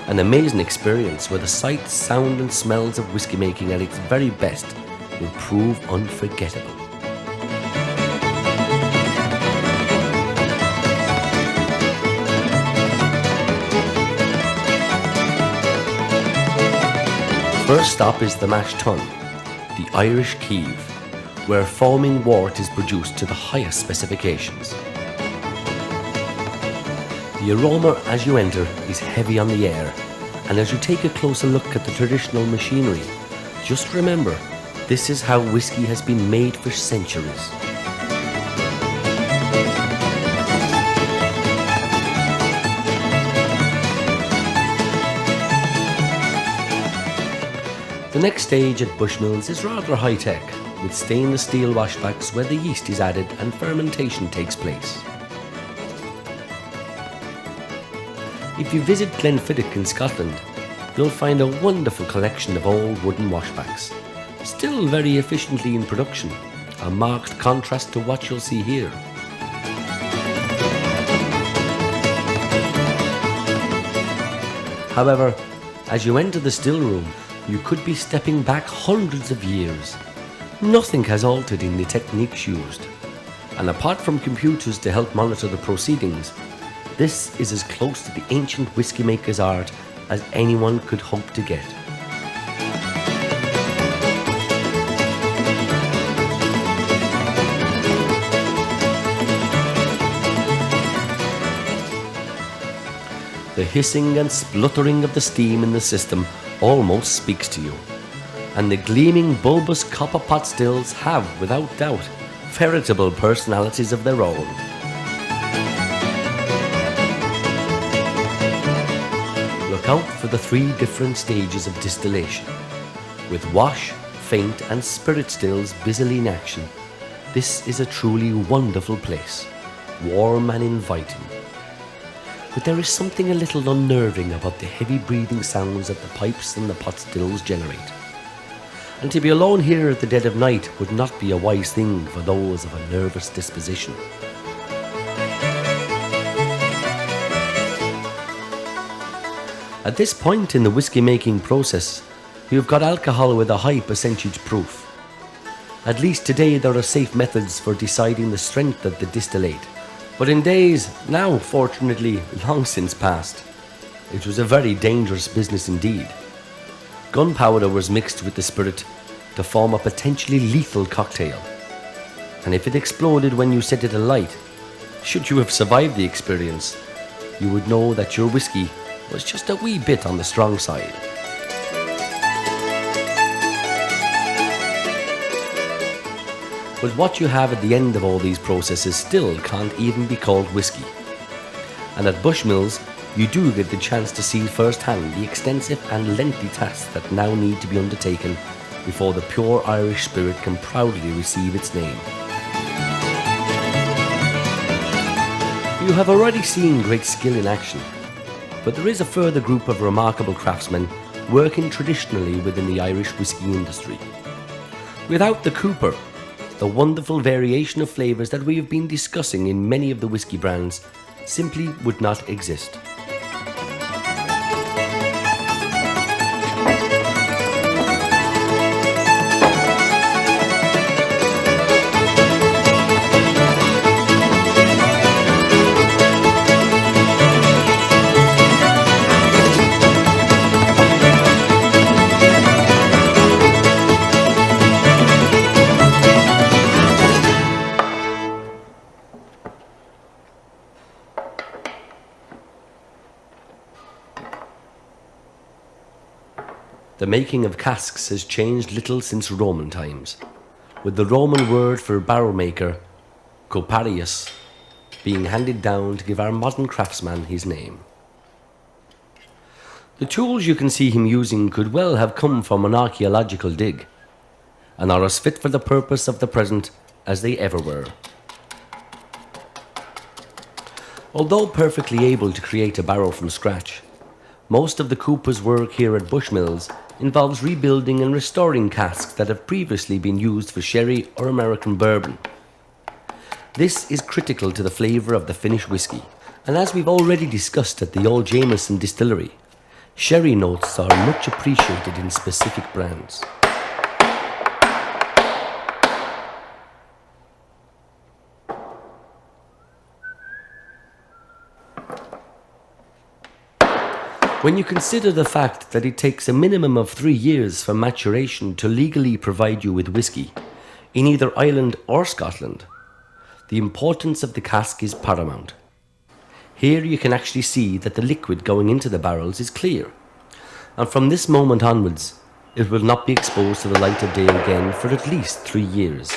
An amazing experience where the sights, sound and smells of whiskey making at its very best will prove unforgettable. First stop is the mash tun, the Irish Keeve, where foaming wort is produced to the highest specifications. The aroma as you enter is heavy on the air, and as you take a closer look at the traditional machinery, just remember, this is how whiskey has been made for centuries. The next stage at Bushmills is rather high-tech, with stainless steel washbacks where the yeast is added and fermentation takes place. If you visit Glenfiddich in Scotland, you'll find a wonderful collection of old wooden washbacks, still very efficiently in production, a marked contrast to what you'll see here. However, as you enter the still room, you could be stepping back hundreds of years. Nothing has altered in the techniques used, and apart from computers to help monitor the proceedings, this is as close to the ancient whiskey maker's art as anyone could hope to get. The hissing and spluttering of the steam in the system almost speaks to you, and the gleaming bulbous copper pot stills have, without doubt, veritable personalities of their own. Look out for the 3 different stages of distillation. With wash, faint and spirit stills busily in action, this is a truly wonderful place, warm and inviting. But there is something a little unnerving about the heavy breathing sounds that the pipes and the pot stills generate. And to be alone here at the dead of night would not be a wise thing for those of a nervous disposition. At this point in the whiskey making process, you've got alcohol with a high percentage proof. At least today there are safe methods for deciding the strength of the distillate. But in days, now fortunately long since past, it was a very dangerous business indeed. Gunpowder was mixed with the spirit to form a potentially lethal cocktail. And if it exploded when you set it alight, should you have survived the experience, you would know that your whiskey was just a wee bit on the strong side. But what you have at the end of all these processes still can't even be called whiskey. And at Bushmills, you do get the chance to see firsthand the extensive and lengthy tasks that now need to be undertaken before the pure Irish spirit can proudly receive its name. You have already seen great skill in action, but there is a further group of remarkable craftsmen working traditionally within the Irish whiskey industry. Without the cooper, the wonderful variation of flavours that we have been discussing in many of the whiskey brands simply would not exist. The making of casks has changed little since Roman times, with the Roman word for barrel maker, cooperages, being handed down to give our modern craftsman his name. The tools you can see him using could well have come from an archaeological dig, and are as fit for the purpose of the present as they ever were. Although perfectly able to create a barrel from scratch, most of the cooper's work here at Bushmills involves rebuilding and restoring casks that have previously been used for sherry or American bourbon. This is critical to the flavour of the finished whisky, and as we've already discussed at the Old Jameson distillery, sherry notes are much appreciated in specific brands. When you consider the fact that it takes a minimum of 3 years for maturation to legally provide you with whisky, in either Ireland or Scotland, the importance of the cask is paramount. Here you can actually see that the liquid going into the barrels is clear, and from this moment onwards, it will not be exposed to the light of day again for at least 3 years.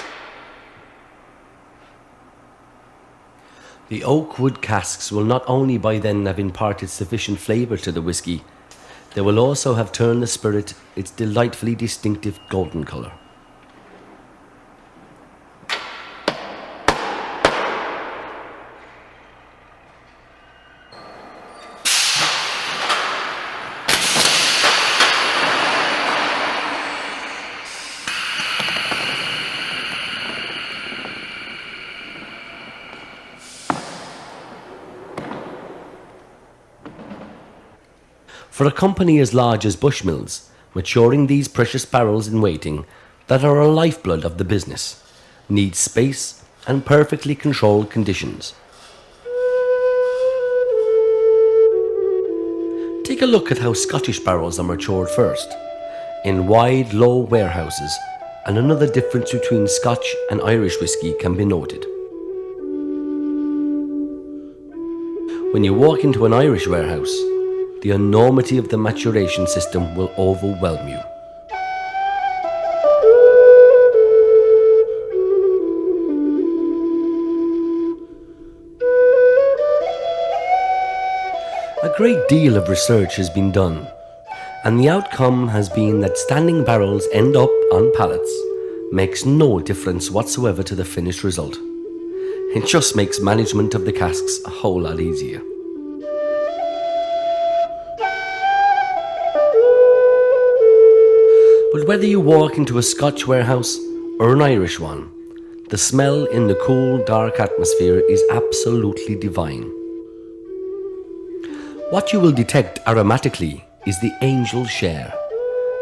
The oak wood casks will not only by then have imparted sufficient flavour to the whisky, they will also have turned the spirit its delightfully distinctive golden colour. For a company as large as Bushmills, maturing these precious barrels in waiting that are a lifeblood of the business needs space and perfectly controlled conditions. Take a look at how Scottish barrels are matured first, in wide, low warehouses, and another difference between Scotch and Irish whisky can be noted. When you walk into an Irish warehouse, the enormity of the maturation system will overwhelm you. A great deal of research has been done, and the outcome has been that standing barrels end up on pallets makes no difference whatsoever to the finished result. It just makes management of the casks a whole lot easier. But whether you walk into a Scotch warehouse or an Irish one, the smell in the cool, dark atmosphere is absolutely divine. What you will detect aromatically is the angel share,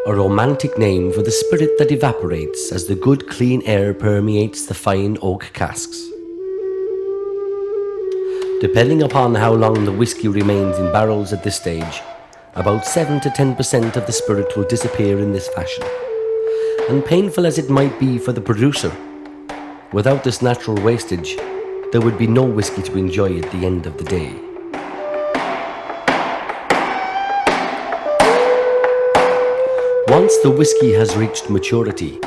a romantic name for the spirit that evaporates as the good clean air permeates the fine oak casks. Depending upon how long the whisky remains in barrels at this stage, about 7 to 10% of the spirit will disappear in this fashion. And painful as it might be for the producer, without this natural wastage, there would be no whisky to enjoy at the end of the day. Once the whisky has reached maturity,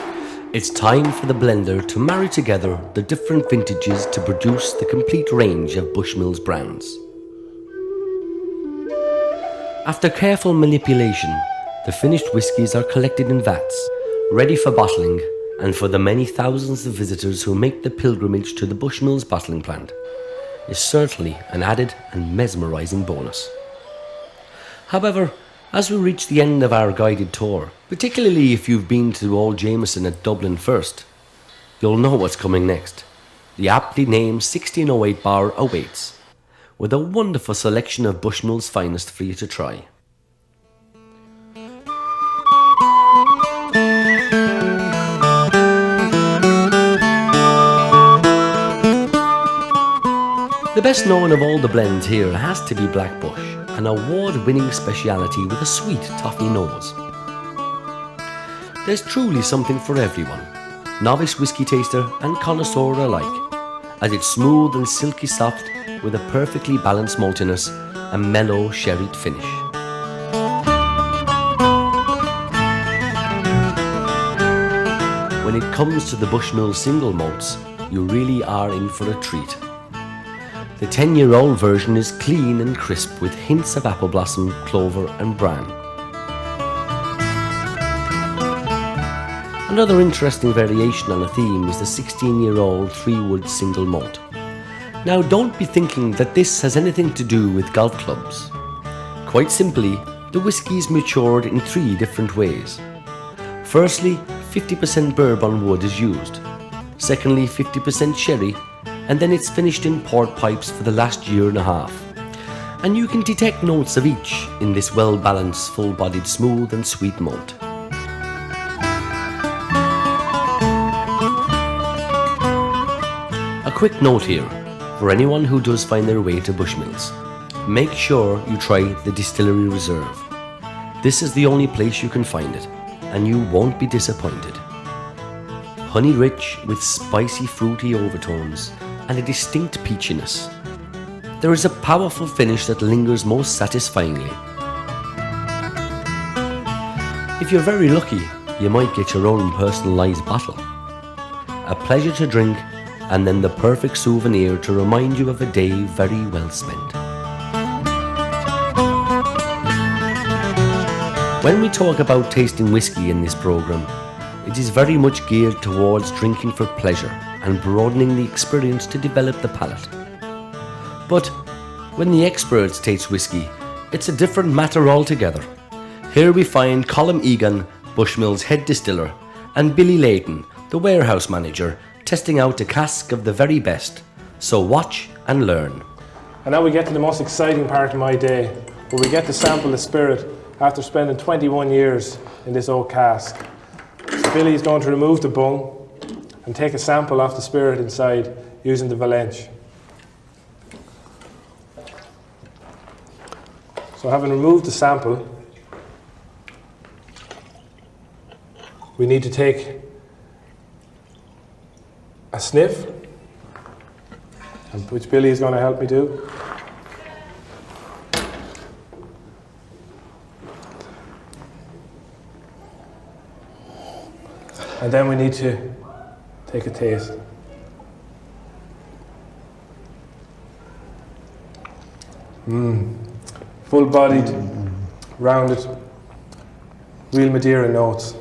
it's time for the blender to marry together the different vintages to produce the complete range of Bushmills brands. After careful manipulation, the finished whiskies are collected in vats, ready for bottling, and for the many thousands of visitors who make the pilgrimage to the Bushmills bottling plant, is certainly an added and mesmerising bonus. However, as we reach the end of our guided tour, particularly if you've been to Old Jameson at Dublin first, you'll know what's coming next. The aptly named 1608 bar awaits, with a wonderful selection of Bushmills' finest for you to try. The best known of all the blends here has to be Black Bush, an award-winning speciality with a sweet toffee nose. There's truly something for everyone, novice whisky taster and connoisseur alike, as it's smooth and silky soft with a perfectly balanced maltiness and mellow sherried finish. when it comes to the Bushmill single malts, you really are in for a treat. The 10-year-old version is clean and crisp with hints of apple blossom, clover and bran. Another interesting variation on a theme is the 16-year-old 3-wood single malt. Now don't be thinking that this has anything to do with golf clubs. Quite simply, the whiskey is matured in 3 different ways. Firstly, 50% bourbon wood is used. Secondly, 50% sherry, and then it's finished in port pipes for the last year and a half. And you can detect notes of each in this well-balanced, full-bodied, smooth and sweet malt. A quick note here, for anyone who does find their way to Bushmills. Make sure you try the Distillery Reserve. This is the only place you can find it, and you won't be disappointed. Honey rich with spicy fruity overtones and a distinct peachiness. There is a powerful finish that lingers most satisfyingly. If you're very lucky, you might get your own personalised bottle. A pleasure to drink, and then the perfect souvenir to remind you of a day very well spent. When we talk about tasting whiskey in this programme, it is very much geared towards drinking for pleasure and broadening the experience to develop the palate. But when the experts taste whiskey, it's a different matter altogether. Here we find Colm Egan, Bushmill's head distiller, and Billy Layton, the warehouse manager, testing out a cask of the very best. So watch and learn. And now we get to the most exciting part of my day, where we get to sample the spirit after spending 21 years in this old cask. So Billy is going to remove the bung and take a sample off the spirit inside using the Valenche. So having removed the sample, we need to take a sniff, which Billy is going to help me do. And then we need to take a taste. Full-bodied, rounded, real Madeira notes.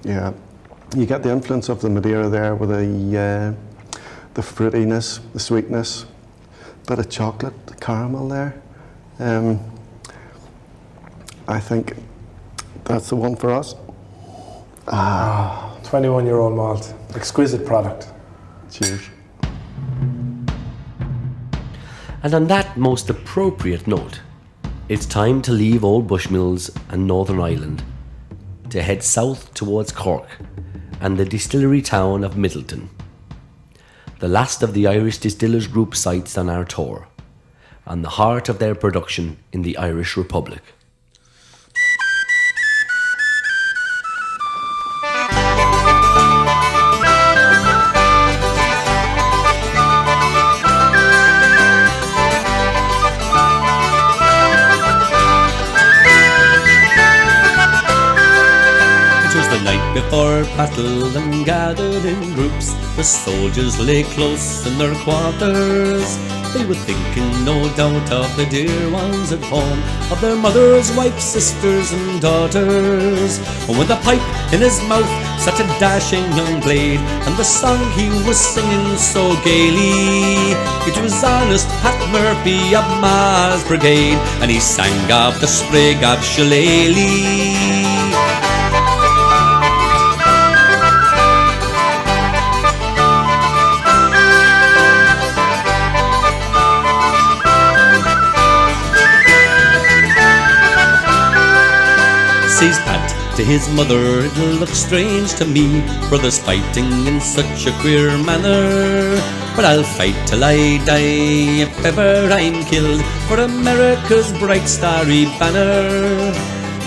Yeah, you get the influence of the Madeira there with the fruitiness, the sweetness, bit of chocolate, the caramel there. I think that's the one for us. 21-year-old malt, exquisite product. Cheers. And on that most appropriate note, it's time to leave old Bushmills and Northern Ireland to head south towards Cork and the distillery town of Midleton, the last of the Irish Distillers Group sites on our tour, and the heart of their production in the Irish Republic. Before battle and gathered in groups, the soldiers lay close in their quarters. They were thinking no doubt of the dear ones at home, of their mothers, wives, sisters and daughters. And with a pipe in his mouth sat a dashing young blade, and the song he was singing so gaily, it was honest Pat Murphy of Ma's brigade, and he sang of the sprig of Shillelagh. Says Pat to his mother, it'll look strange to me, brothers fighting in such a queer manner. But I'll fight till I die, if ever I'm killed, for America's bright starry banner.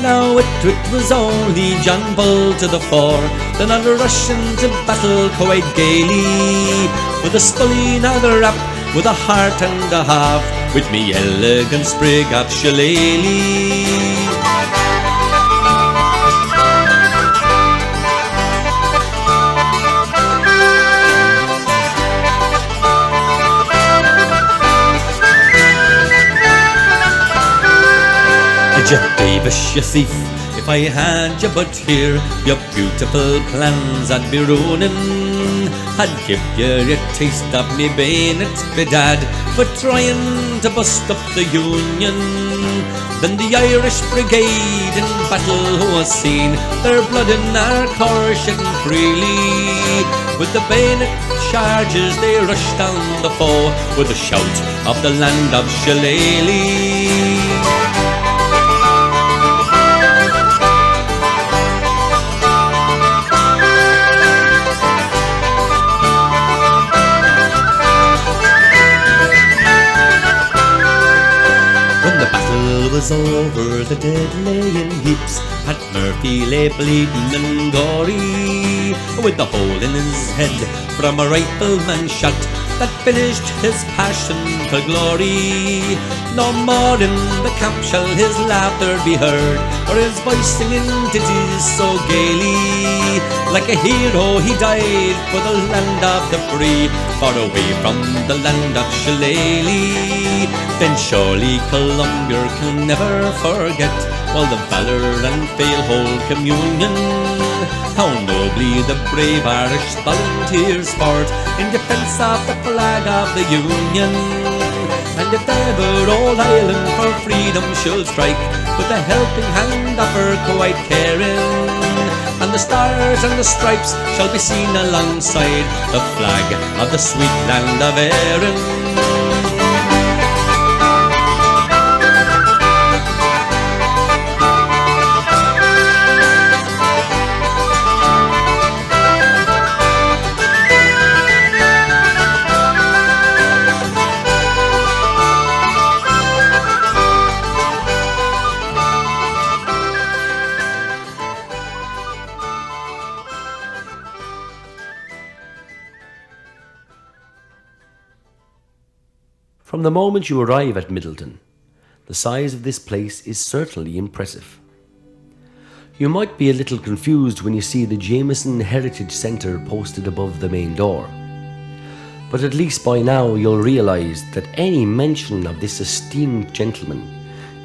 Now it was only John Bull to the fore, then I'll rush into battle quite gaily, with a spulleen and a rap, with a heart and a half, with me elegant sprig of Shillelagh. vicious thief. If I had you but here, your beautiful plans I'd be ruining. I'd give you a taste of me bayonet, bedad, for trying to bust up the Union. Then the Irish Brigade in battle was seen, their blood in our colours shedding freely. With the bayonet charges they rushed down the foe, with a shout of the land of Shillelagh. Was over, the dead lay in heaps. Pat Murphy lay bleeding and gory, with the hole in his head from a rifleman's shot that finished his passion for glory. No more in the camp shall his laughter be heard, or his voice singing ditties so gaily. Like a hero he died for the land of the free, far away from the land of Shillelagh. Then surely Columbia can never forget all the valour and fail hold communion. How nobly the brave Irish volunteers fought in defence of the flag of the Union. And if ever old Ireland for freedom should strike, with a helping hand of her quite caring, and the stars and the stripes shall be seen alongside the flag of the sweet land of Erin. From the moment you arrive at Middleton, the size of this place is certainly impressive. You might be a little confused when you see the Jameson Heritage Centre posted above the main door, but at least by now you'll realise that any mention of this esteemed gentleman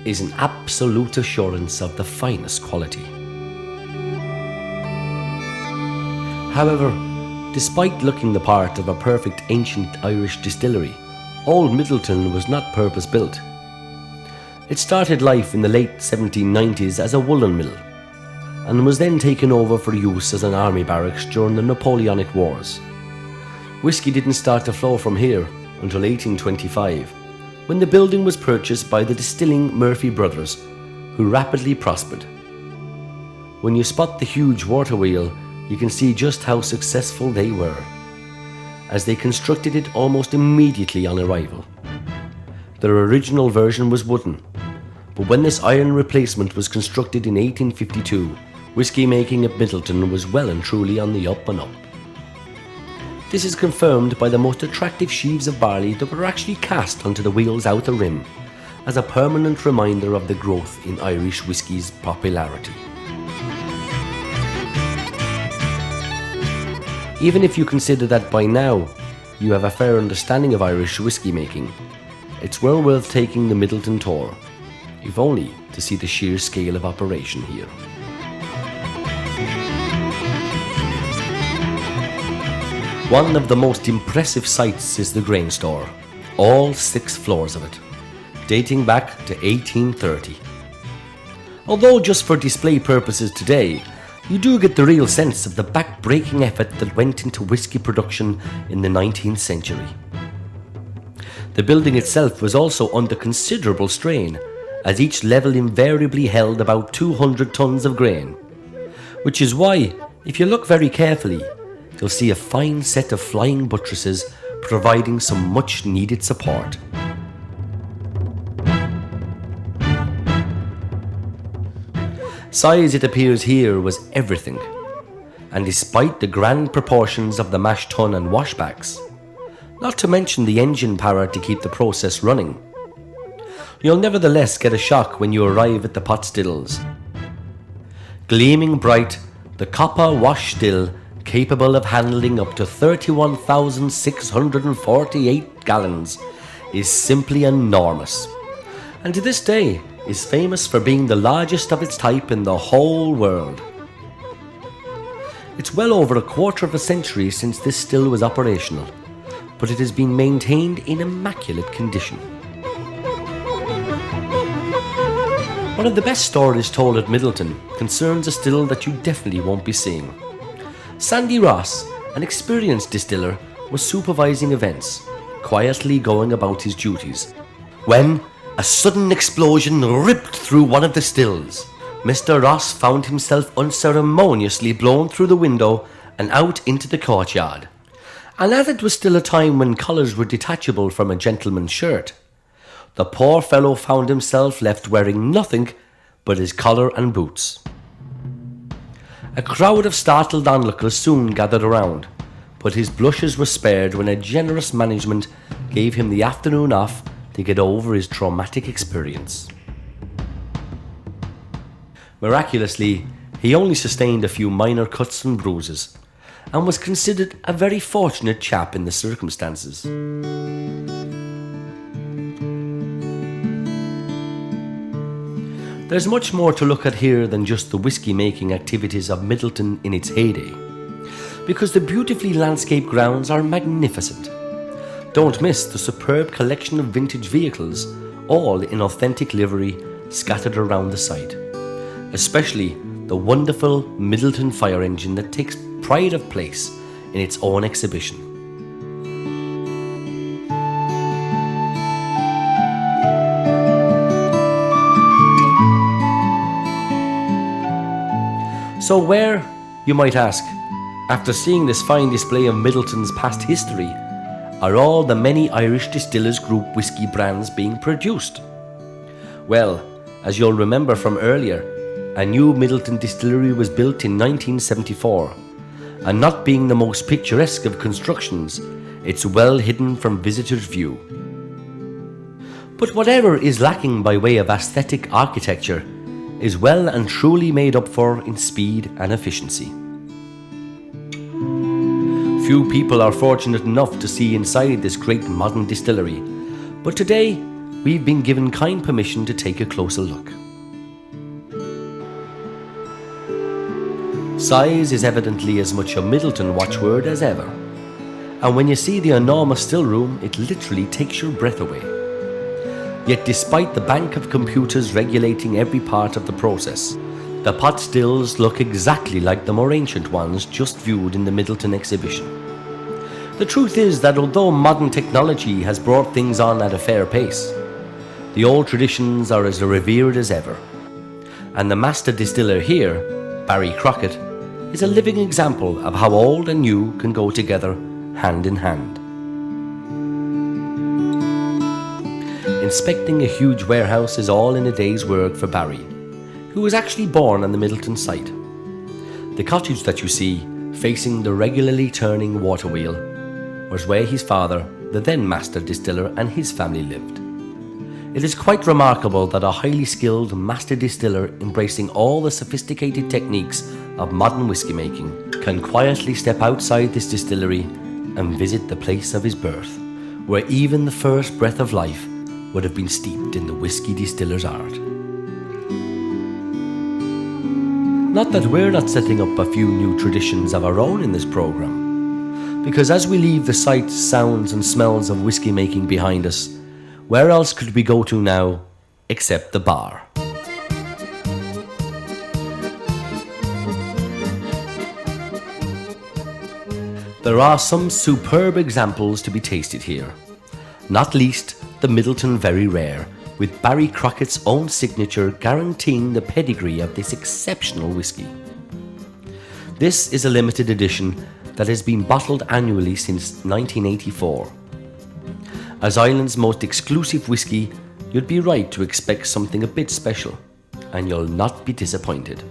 is an absolute assurance of the finest quality. However, despite looking the part of a perfect ancient Irish distillery, Old Middleton was not purpose-built. It started life in the late 1790s as a woolen mill, and was then taken over for use as an army barracks during the Napoleonic Wars. Whiskey didn't start to flow from here until 1825, when the building was purchased by the distilling Murphy brothers, who rapidly prospered. When you spot the huge water wheel, you can see just how successful they were, as they constructed it almost immediately on arrival. Their original version was wooden, but when this iron replacement was constructed in 1852, whiskey making at Middleton was well and truly on the up and up. This is confirmed by the most attractive sheaves of barley that were actually cast onto the wheel's outer rim, as a permanent reminder of the growth in Irish whiskey's popularity. Even if you consider that by now you have a fair understanding of Irish whiskey making, it's well worth taking the Middleton tour, if only to see the sheer scale of operation here. One of the most impressive sights is the grain store, all 6 floors of it, dating back to 1830. Although just for display purposes today, you do get the real sense of the back-breaking effort that went into whiskey production in the 19th century. The building itself was also under considerable strain, as each level invariably held about 200 tons of grain, which is why, if you look very carefully, you'll see a fine set of flying buttresses providing some much-needed support. Size, it appears here, was everything, and despite the grand proportions of the mash tun and washbacks, not to mention the engine power to keep the process running, you'll nevertheless get a shock when you arrive at the pot stills. Gleaming bright, the copper wash still, capable of handling up to 31,648 gallons, is simply enormous, and to this day is famous for being the largest of its type in the whole world. It's well over a quarter of a century since this still was operational, but it has been maintained in immaculate condition. One of the best stories told at Middleton concerns a still that you definitely won't be seeing. Sandy Ross, an experienced distiller, was supervising events, quietly going about his duties, when a sudden explosion ripped through one of the stills. Mr. Ross found himself unceremoniously blown through the window and out into the courtyard. And as it was still a time when collars were detachable from a gentleman's shirt, the poor fellow found himself left wearing nothing but his collar and boots. A crowd of startled onlookers soon gathered around, but his blushes were spared when a generous management gave him the afternoon off to get over his traumatic experience. Miraculously, he only sustained a few minor cuts and bruises, and was considered a very fortunate chap in the circumstances. There's much more to look at here than just the whisky-making activities of Middleton in its heyday, because the beautifully landscaped grounds are magnificent. Don't miss the superb collection of vintage vehicles, all in authentic livery, scattered around the site. Especially the wonderful Middleton fire engine that takes pride of place in its own exhibition. So where, you might ask, after seeing this fine display of Middleton's past history, are all the many Irish Distillers Group whisky brands being produced? Well, as you'll remember from earlier, a new Middleton distillery was built in 1974, and not being the most picturesque of constructions, it's well hidden from visitors' view. But whatever is lacking by way of aesthetic architecture is well and truly made up for in speed and efficiency. Few people are fortunate enough to see inside this great modern distillery, but today we've been given kind permission to take a closer look. Size is evidently as much a Middleton watchword as ever, and when you see the enormous still room, it literally takes your breath away. Yet despite the bank of computers regulating every part of the process, the pot stills look exactly like the more ancient ones just viewed in the Middleton exhibition. The truth is that although modern technology has brought things on at a fair pace, the old traditions are as revered as ever. And the master distiller here, Barry Crockett, is a living example of how old and new can go together hand in hand. Inspecting a huge warehouse is all in a day's work for Barry, who was actually born on the Middleton site. The cottage that you see, facing the regularly turning water wheel, was where his father, the then master distiller, and his family lived. It is quite remarkable that a highly skilled master distiller embracing all the sophisticated techniques of modern whisky making can quietly step outside this distillery and visit the place of his birth, where even the first breath of life would have been steeped in the whisky distiller's art. Not that we're not setting up a few new traditions of our own in this programme, because as we leave the sights, sounds and smells of whisky making behind us, where else could we go to now except the bar? There are some superb examples to be tasted here, not least the Middleton Very Rare, with Barry Crockett's own signature guaranteeing the pedigree of this exceptional whisky. This is a limited edition that has been bottled annually since 1984. As Ireland's most exclusive whisky, you'd be right to expect something a bit special, and you'll not be disappointed.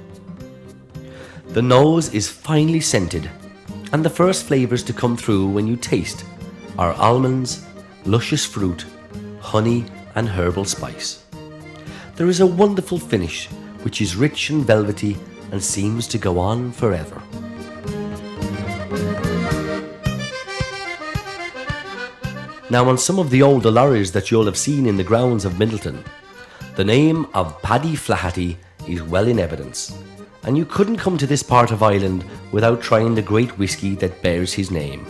The nose is finely scented, and the first flavours to come through when you taste are almonds, luscious fruit, honey and herbal spice. There is a wonderful finish which is rich and velvety and seems to go on forever. Now, on some of the older lorries that you'll have seen in the grounds of Middleton, The name of Paddy Flaherty is well in evidence, and you couldn't come to this part of Ireland without trying the great whisky that bears his name.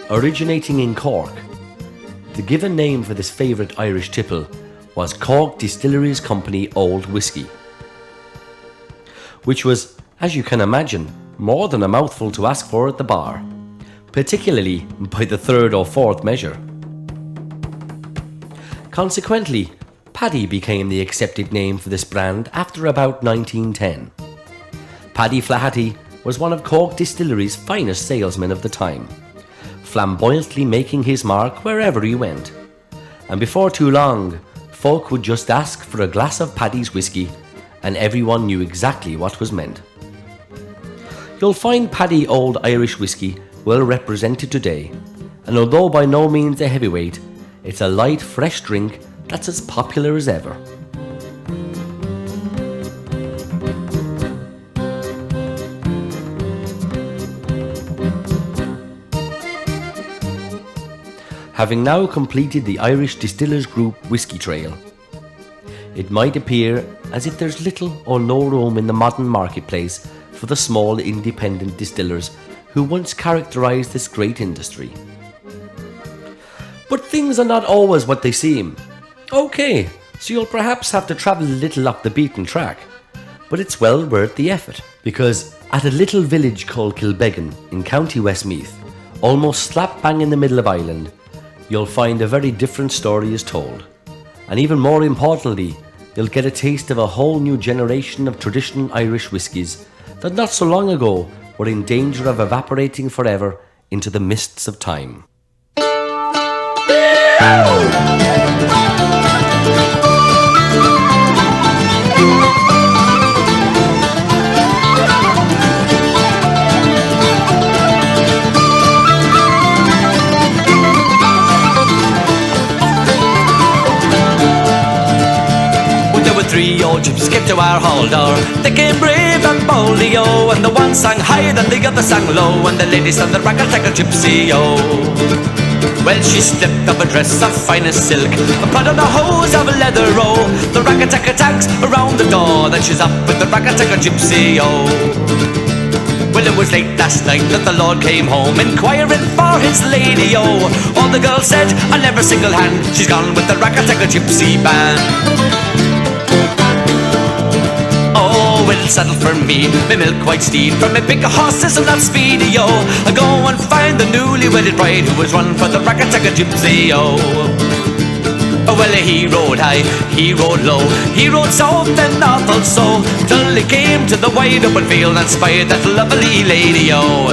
Originating in Cork, the given name for this favourite Irish tipple was Cork Distilleries Company Old Whisky, which was, as you can imagine, more than a mouthful to ask for at the bar, particularly by the third or fourth measure. Consequently, Paddy became the accepted name for this brand after about 1910. Paddy Flaherty was one of Cork Distillery's finest salesmen of the time, flamboyantly making his mark wherever he went. And before too long, folk would just ask for a glass of Paddy's whisky, and everyone knew exactly what was meant. You'll find Paddy Old Irish Whisky well represented today, and although by no means a heavyweight, it's a light, fresh drink that's as popular as ever. Having now completed the Irish Distillers Group Whisky Trail, it might appear as if there's little or no room in the modern marketplace for the small independent distillers who once characterised this great industry. But things are not always what they seem. Okay, so you'll perhaps have to travel a little off the beaten track, but it's well worth the effort, because at a little village called Kilbeggan in County Westmeath, almost slap bang in the middle of Ireland, you'll find a very different story is told. And even more importantly, you'll get a taste of a whole new generation of traditional Irish whiskies that not so long ago were in danger of evaporating forever into the mists of time. Three old gypsies came to our hall door. They came brave and boldly, oh, and the one sang higher than the other sang low, and the lady sang the ragga-tagga gypsy, oh. Well, she slipped off a dress of finest silk and put on a hose of leather, oh. The ragga-tagga tags around the door, then she's up with the ragga-tagga gypsy, oh. Well, it was late last night that the Lord came home, inquiring for his lady, oh. All the girls said on every single hand, she's gone with the ragga-tagga gypsy band. Oh, it'll settle for me, my milk-white steed, for my big horses and not speedy, yo. I go and find the newly wedded bride who was run for the ragga-tagga gypsy, yo. Oh, well, he rode high, he rode low, he rode south and north also, till he came to the wide open field and spied that lovely lady, yo.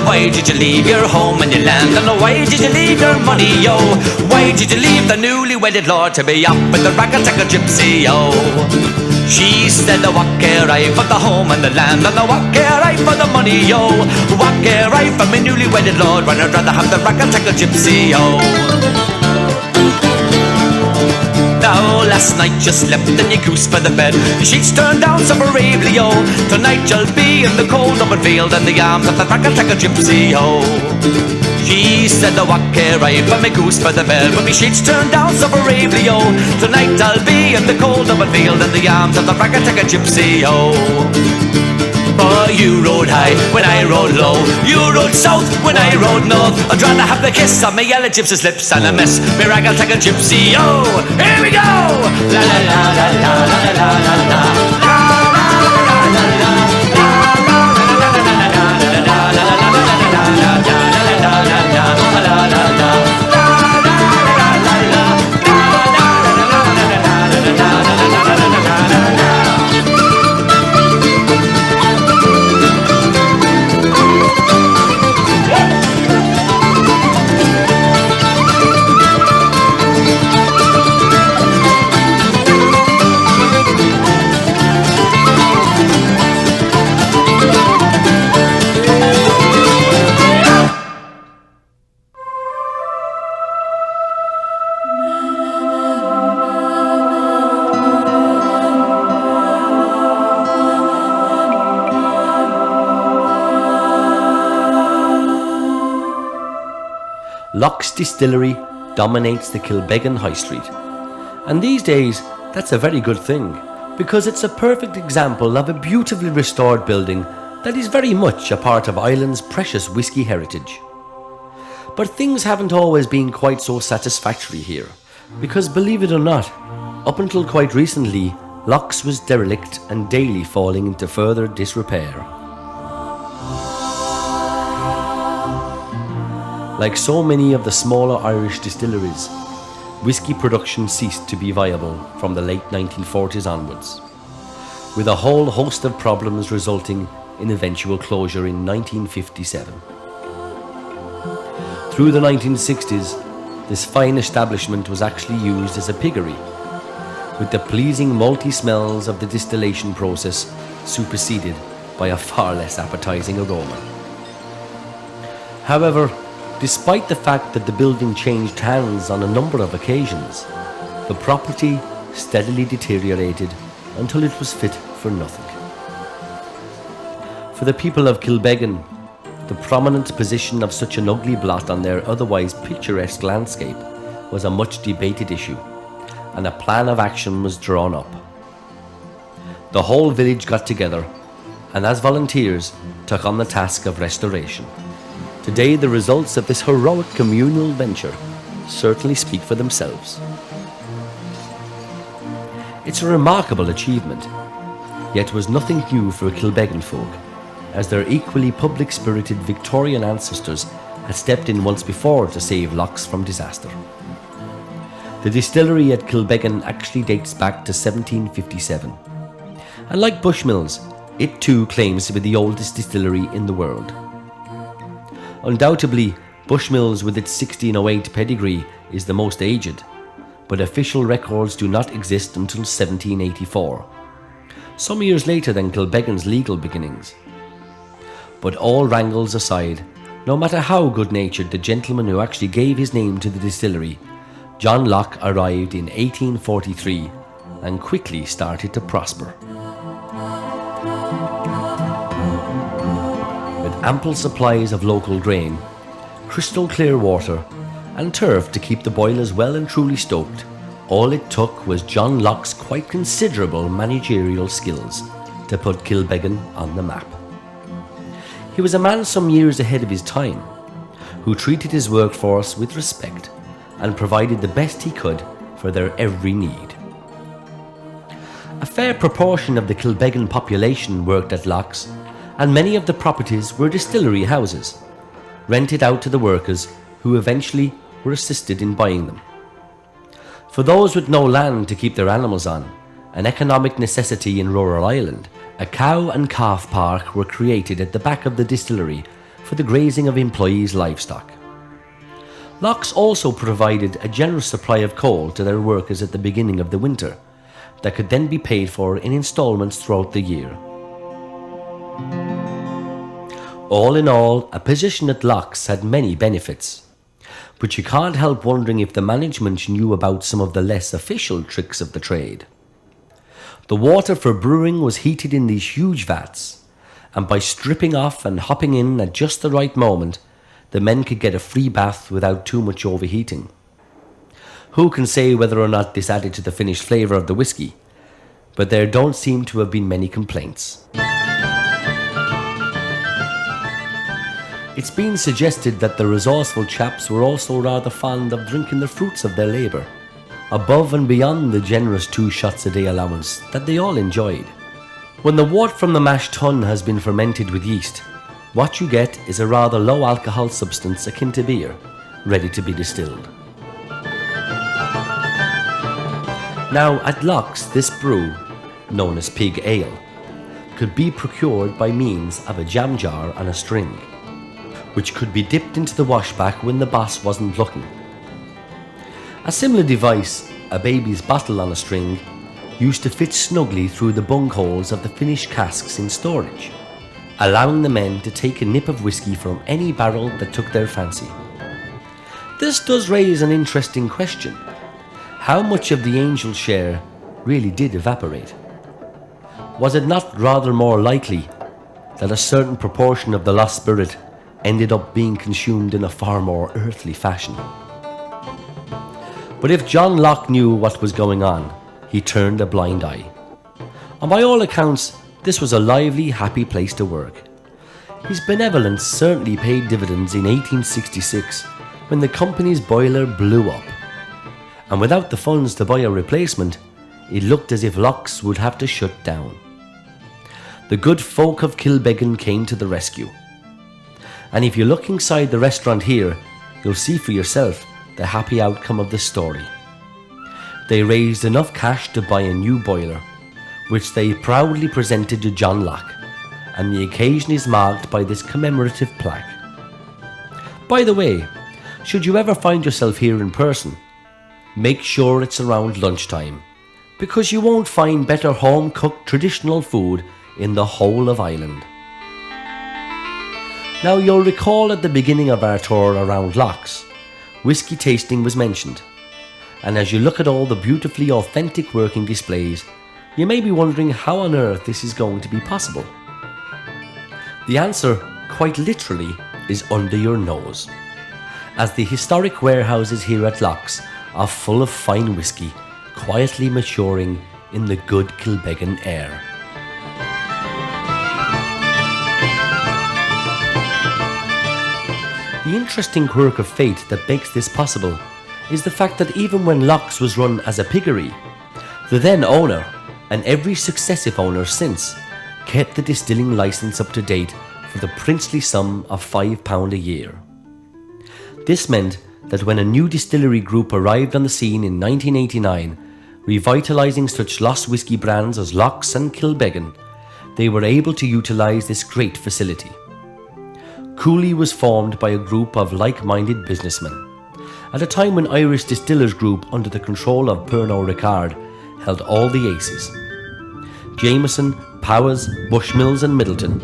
Why did you leave your home and your land? And why did you leave your money, yo? Why did you leave the newly wedded lord to be up with the ragga-tagga gypsy, yo? She said, what care I for the home and the land, and what care I for the money, yo? What care I for my newly wedded lord, when I'd rather have the ragga-tagga gypsy, yo? Now, last night you slept and you goose by the bed, the sheets turned down so bravely, yo. Tonight you'll be in the cold open field in the arms of the ragga-tagga gypsy, yo. She said, what care I for my goose by the bed, when my sheets turned down so bravely, yo. Tonight I'll be in the cold open field in the arms of the ragga-tagga gypsy, yo. Boy, you rode high when I rode low, you rode south when I rode north. I'd rather have the kiss on my yellow gypsy's lips and a miss me ragga-tagga gypsy, yo. Here we go! La la la la la la la la la la la la la. Loch's distillery dominates the Kilbeggan High Street. And these days, that's a very good thing, because it's a perfect example of a beautifully restored building that is very much a part of Ireland's precious whisky heritage. But things haven't always been quite so satisfactory here, because believe it or not, up until quite recently, Loch's was derelict and daily falling into further disrepair. Like so many of the smaller Irish distilleries, whisky production ceased to be viable from the late 1940s onwards, with a whole host of problems resulting in eventual closure in 1957. Through the 1960s, this fine establishment was actually used as a piggery, with the pleasing malty smells of the distillation process superseded by a far less appetizing aroma. However, despite the fact that the building changed hands on a number of occasions, the property steadily deteriorated until it was fit for nothing. For the people of Kilbeggan, the prominent position of such an ugly blot on their otherwise picturesque landscape was a much debated issue, and a plan of action was drawn up. The whole village got together and as volunteers took on the task of restoration. Today, the results of this heroic communal venture certainly speak for themselves. It's a remarkable achievement, yet was nothing new for Kilbeggan folk, as their equally public-spirited Victorian ancestors had stepped in once before to save Lochs from disaster. The distillery at Kilbeggan actually dates back to 1757, and like Bushmills, it too claims to be the oldest distillery in the world. Undoubtedly, Bushmills with its 1608 pedigree is the most aged, but official records do not exist until 1784, some years later than Kilbeggan's legal beginnings. But all wrangles aside, no matter how good-natured the gentleman who actually gave his name to the distillery, John Loch arrived in 1843 and quickly started to prosper. With ample supplies of local grain, crystal clear water, and turf to keep the boilers well and truly stoked, all it took was John Loch's quite considerable managerial skills to put Kilbeggan on the map. He was a man some years ahead of his time, who treated his workforce with respect and provided the best he could for their every need. A fair proportion of the Kilbeggan population worked at Lochs, and many of the properties were distillery houses, rented out to the workers who eventually were assisted in buying them. For those with no land to keep their animals on, an economic necessity in rural Ireland, a cow and calf park were created at the back of the distillery for the grazing of employees' livestock. Lochs also provided a generous supply of coal to their workers at the beginning of the winter that could then be paid for in instalments throughout the year. All in all, a position at Lochs had many benefits, but you can't help wondering if the management knew about some of the less official tricks of the trade. The water for brewing was heated in these huge vats, and by stripping off and hopping in at just the right moment, the men could get a free bath without too much overheating. Who can say whether or not this added to the finished flavour of the whisky, but there don't seem to have been many complaints. It's been suggested that the resourceful chaps were also rather fond of drinking the fruits of their labour, above and beyond the generous 2 shots a day allowance that they all enjoyed. When the wort from the mash tun has been fermented with yeast, what you get is a rather low alcohol substance akin to beer, ready to be distilled. Now at Lochs, this brew, known as pig ale, could be procured by means of a jam jar on a string, which could be dipped into the washback when the boss wasn't looking. A similar device, a baby's bottle on a string, used to fit snugly through the bung holes of the finished casks in storage, allowing the men to take a nip of whisky from any barrel that took their fancy. This does raise an interesting question. How much of the angel share really did evaporate? Was it not rather more likely that a certain proportion of the lost spirit ended up being consumed in a far more earthly fashion. But if John Locke knew what was going on, he turned a blind eye. And by all accounts, this was a lively, happy place to work. His benevolence certainly paid dividends in 1866 when the company's boiler blew up. And without the funds to buy a replacement, it looked as if Locke's would have to shut down. The good folk of Kilbeggan came to the rescue. And if you look inside the restaurant here, you'll see for yourself the happy outcome of the story. They raised enough cash to buy a new boiler, which they proudly presented to John Locke, and the occasion is marked by this commemorative plaque. By the way, should you ever find yourself here in person, make sure it's around lunchtime, because you won't find better home-cooked traditional food in the whole of Ireland. Now you'll recall at the beginning of our tour around Locke's, whisky tasting was mentioned, and as you look at all the beautifully authentic working displays, you may be wondering how on earth this is going to be possible. The answer, quite literally, is under your nose, as the historic warehouses here at Locke's are full of fine whisky, quietly maturing in the good Kilbeggan air. The interesting quirk of fate that makes this possible is the fact that even when Locke's was run as a piggery, the then owner, and every successive owner since, kept the distilling licence up to date for the princely sum of £5 a year. This meant that when a new distillery group arrived on the scene in 1989, revitalising such lost whisky brands as Locke's and Kilbeggan, they were able to utilise this great facility. Cooley was formed by a group of like-minded businessmen, at a time when Irish Distillers Group under the control of Pernod Ricard held all the aces. Jameson, Powers, Bushmills and Middleton.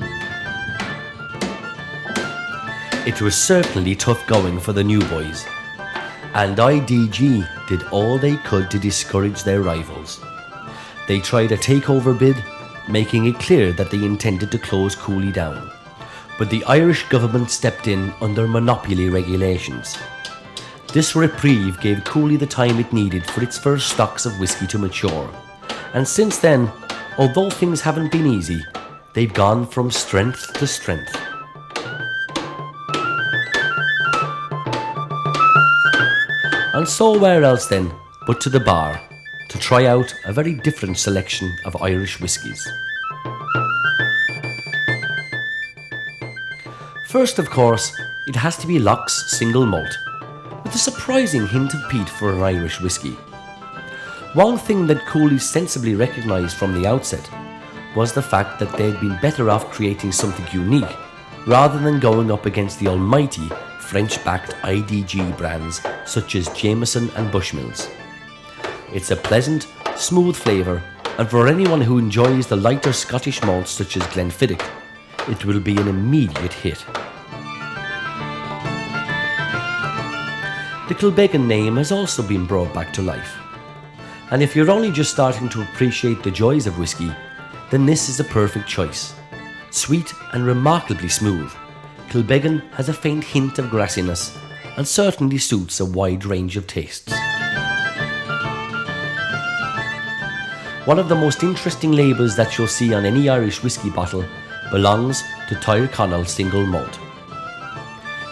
It was certainly tough going for the new boys, and IDG did all they could to discourage their rivals. They tried a takeover bid, making it clear that they intended to close Cooley down, but the Irish government stepped in under monopoly regulations. This reprieve gave Cooley the time it needed for its first stocks of whisky to mature, and since then, although things haven't been easy, they've gone from strength to strength. And so where else then but to the bar to try out a very different selection of Irish whiskies. First, of course, it has to be Locke's single malt, with a surprising hint of peat for an Irish whisky. One thing that Cooley sensibly recognised from the outset was the fact that they'd been better off creating something unique rather than going up against the almighty French-backed IDG brands such as Jameson and Bushmills. It's a pleasant, smooth flavour, and for anyone who enjoys the lighter Scottish malts such as Glenfiddich, it will be an immediate hit. The Kilbeggan name has also been brought back to life, and if you're only just starting to appreciate the joys of whisky, then this is a perfect choice. Sweet and remarkably smooth, Kilbeggan has a faint hint of grassiness and certainly suits a wide range of tastes. One of the most interesting labels that you'll see on any Irish whisky bottle belongs to Tyrconnell Single Malt.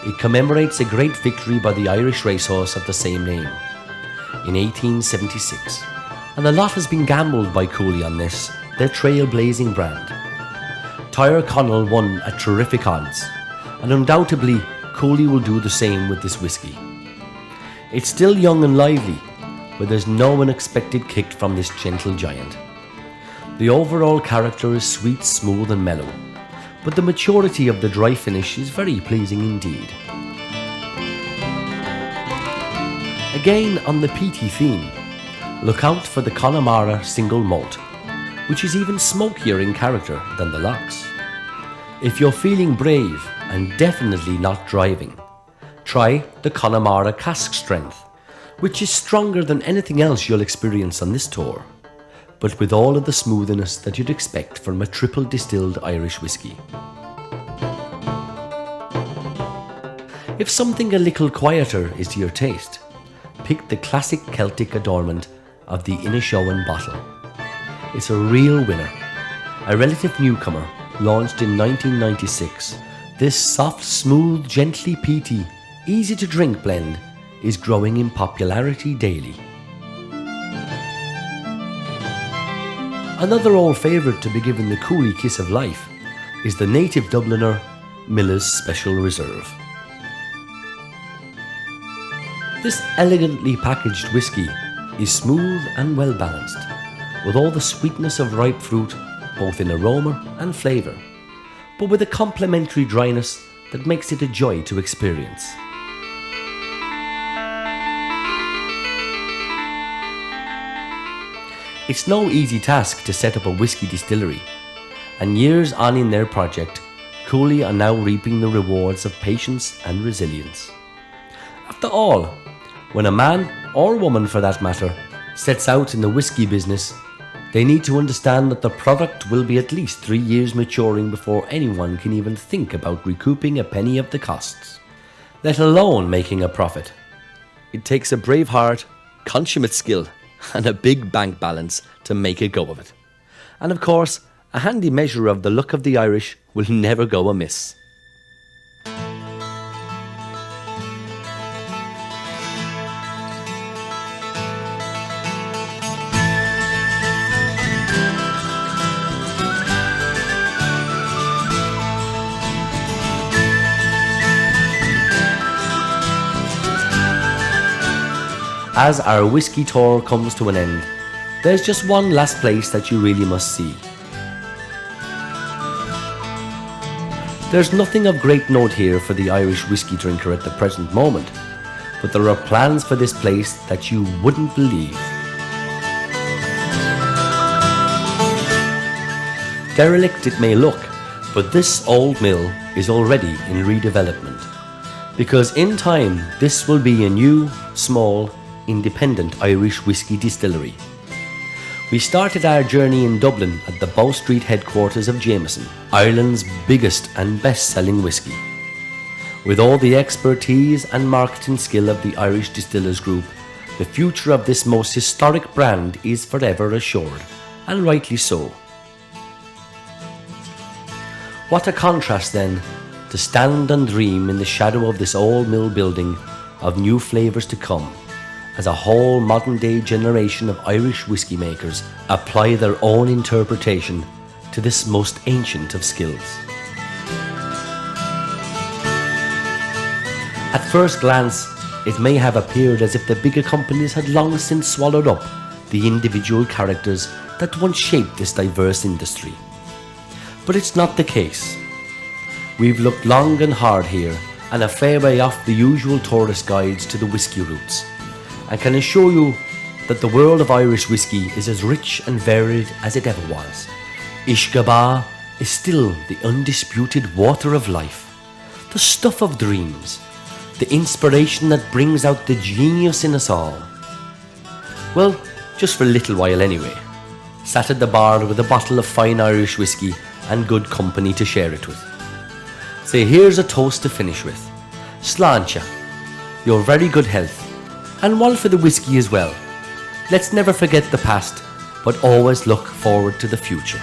It commemorates a great victory by the Irish racehorse of the same name in 1876, and a lot has been gambled by Cooley on this, their trailblazing brand. Tyrconnell won at terrific odds, and undoubtedly Cooley will do the same with this whisky. It's still young and lively, but there's no unexpected kick from this gentle giant. The overall character is sweet, smooth and mellow, but the maturity of the dry finish is very pleasing indeed. Again on the peaty theme, look out for the Connemara Single Malt, which is even smokier in character than the Locke's. If you're feeling brave and definitely not driving, try the Connemara Cask Strength, which is stronger than anything else you'll experience on this tour, but with all of the smoothness that you'd expect from a triple distilled Irish whisky. If something a little quieter is to your taste, pick the classic Celtic adornment of the Inishowen bottle. It's a real winner. A relative newcomer, launched in 1996, this soft, smooth, gently peaty, easy to drink blend is growing in popularity daily. Another old favourite to be given the coolie kiss of life is the native Dubliner Miller's Special Reserve. This elegantly packaged whisky is smooth and well balanced, with all the sweetness of ripe fruit both in aroma and flavour, but with a complementary dryness that makes it a joy to experience. It's no easy task to set up a whisky distillery, and years on in their project, Cooley are now reaping the rewards of patience and resilience. After all, when a man, or woman for that matter, sets out in the whisky business, they need to understand that the product will be at least 3 years maturing before anyone can even think about recouping a penny of the costs, let alone making a profit. It takes a brave heart, consummate skill, and a big bank balance to make a go of it. And of course, a handy measure of the luck of the Irish will never go amiss. As our whisky tour comes to an end, there's just one last place that you really must see. There's nothing of great note here for the Irish whisky drinker at the present moment, but there are plans for this place that you wouldn't believe. Derelict it may look, but this old mill is already in redevelopment, because in time this will be a new, small, independent Irish whisky distillery. We started our journey in Dublin at the Bow Street headquarters of Jameson, Ireland's biggest and best-selling whisky. With all the expertise and marketing skill of the Irish Distillers Group, the future of this most historic brand is forever assured, and rightly so. What a contrast then, to stand and dream in the shadow of this old mill building of new flavours to come, as a whole modern-day generation of Irish whisky makers apply their own interpretation to this most ancient of skills. At first glance, it may have appeared as if the bigger companies had long since swallowed up the individual characters that once shaped this diverse industry. But it's not the case. We've looked long and hard here, and a fair way off the usual tourist guides to the whisky routes, and can assure you that the world of Irish whisky is as rich and varied as it ever was. Ishgabah is still the undisputed water of life, the stuff of dreams, the inspiration that brings out the genius in us all. Well, just for a little while anyway. Sat at the bar with a bottle of fine Irish whisky and good company to share it with. So here's a toast to finish with. Sláinte, your very good health, and one for the whisky as well. Let's never forget the past, but always look forward to the future.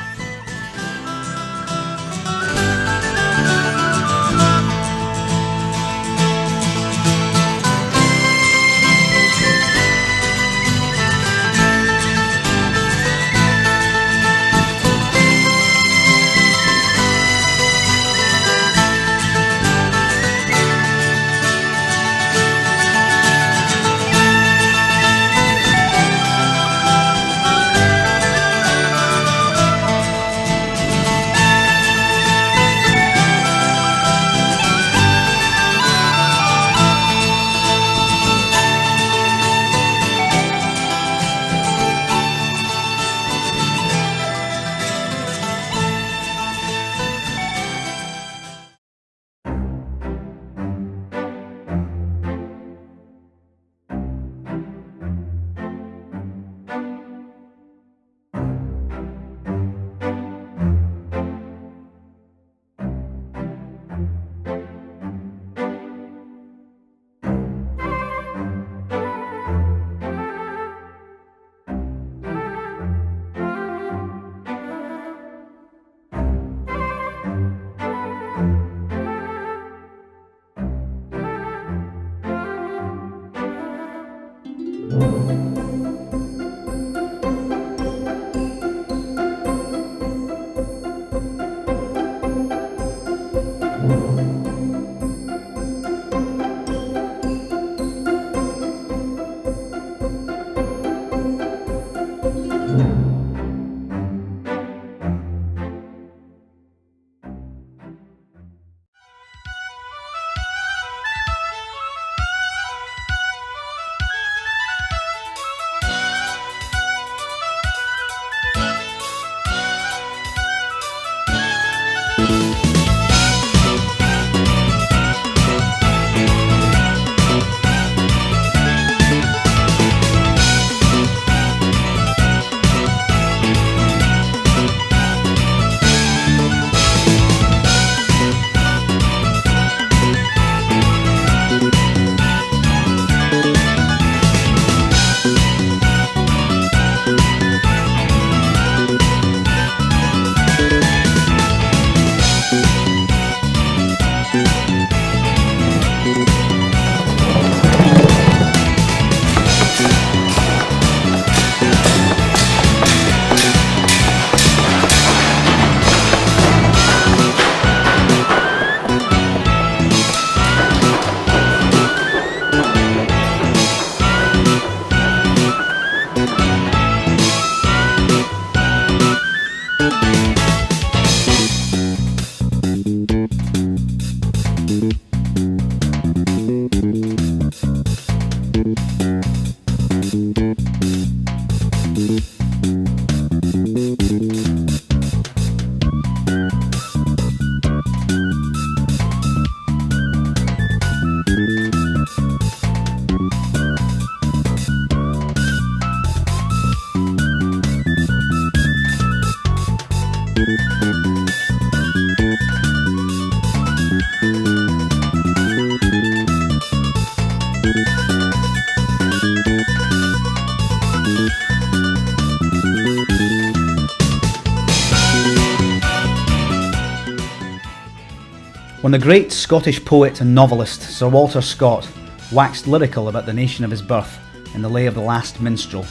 When the great Scottish poet and novelist Sir Walter Scott waxed lyrical about the nation of his birth in the Lay of the Last Minstrel,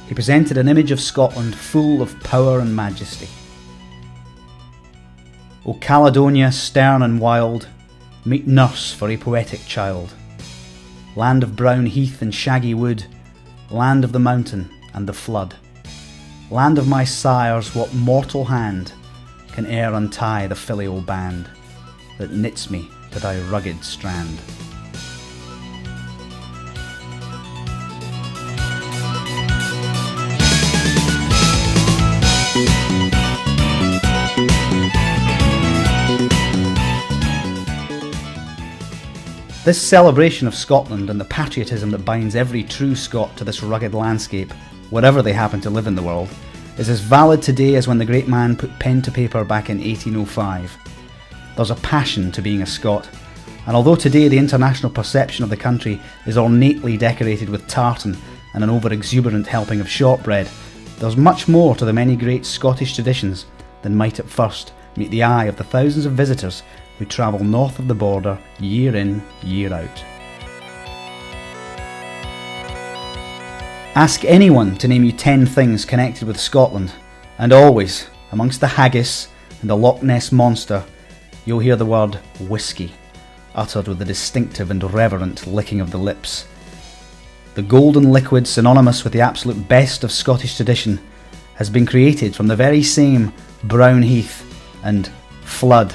he presented an image of Scotland full of power and majesty. O Caledonia, stern and wild, meet nurse for a poetic child. Land of brown heath and shaggy wood, land of the mountain and the flood. Land of my sires, what mortal hand can e'er untie the filial band that knits me to thy rugged strand? This celebration of Scotland and the patriotism that binds every true Scot to this rugged landscape, wherever they happen to live in the world, is as valid today as when the great man put pen to paper back in 1805. There's a passion to being a Scot, and although today the international perception of the country is ornately decorated with tartan and an over-exuberant helping of shortbread, there's much more to the many great Scottish traditions than might at first meet the eye of the thousands of visitors who travel north of the border year in, year out. Ask anyone to name you 10 things connected with Scotland, and always, amongst the haggis and the Loch Ness Monster, you'll hear the word whiskey, uttered with a distinctive and reverent licking of the lips. The golden liquid synonymous with the absolute best of Scottish tradition has been created from the very same brown heath and flood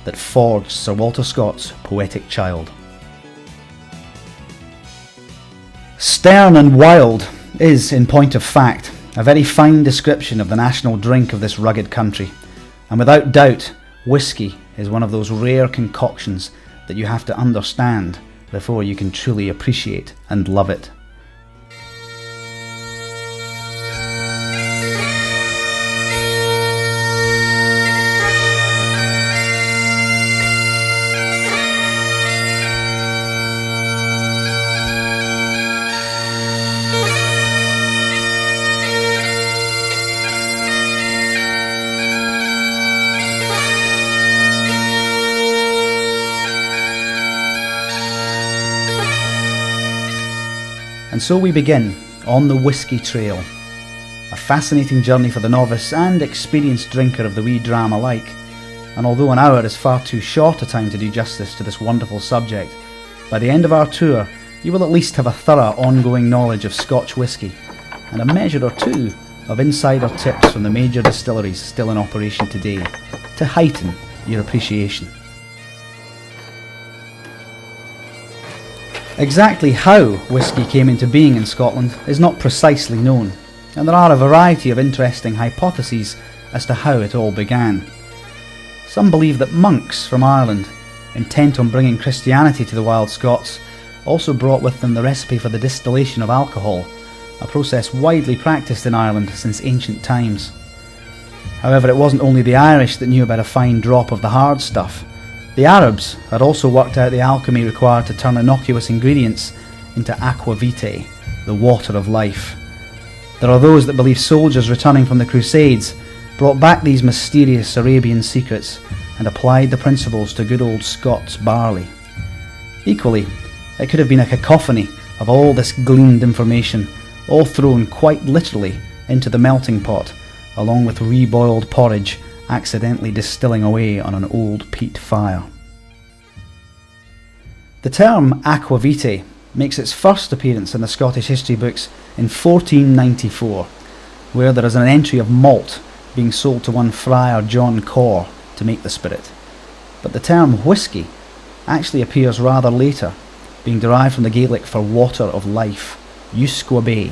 that forged Sir Walter Scott's poetic child. Stern and wild is, in point of fact, a very fine description of the national drink of this rugged country, and without doubt, whiskey is one of those rare concoctions that you have to understand before you can truly appreciate and love it. And so we begin on the Whisky Trail. A fascinating journey for the novice and experienced drinker of the wee dram alike. And although an hour is far too short a time to do justice to this wonderful subject, by the end of our tour you will at least have a thorough ongoing knowledge of Scotch whisky and a measure or two of insider tips from the major distilleries still in operation today to heighten your appreciation. Exactly how whisky came into being in Scotland is not precisely known, and there are a variety of interesting hypotheses as to how it all began. Some believe that monks from Ireland, intent on bringing Christianity to the wild Scots, also brought with them the recipe for the distillation of alcohol, a process widely practiced in Ireland since ancient times. However, it wasn't only the Irish that knew about a fine drop of the hard stuff. The Arabs had also worked out the alchemy required to turn innocuous ingredients into aqua vitae, the water of life. There are those that believe soldiers returning from the Crusades brought back these mysterious Arabian secrets and applied the principles to good old Scots barley. Equally, it could have been a cacophony of all this gleaned information, all thrown quite literally into the melting pot, along with reboiled porridge accidentally distilling away on an old peat fire. The term aqua vitae makes its first appearance in the Scottish history books in 1494, where there is an entry of malt being sold to one Friar John Corr to make the spirit. But the term whisky actually appears rather later, being derived from the Gaelic for water of life, Uisque Bay.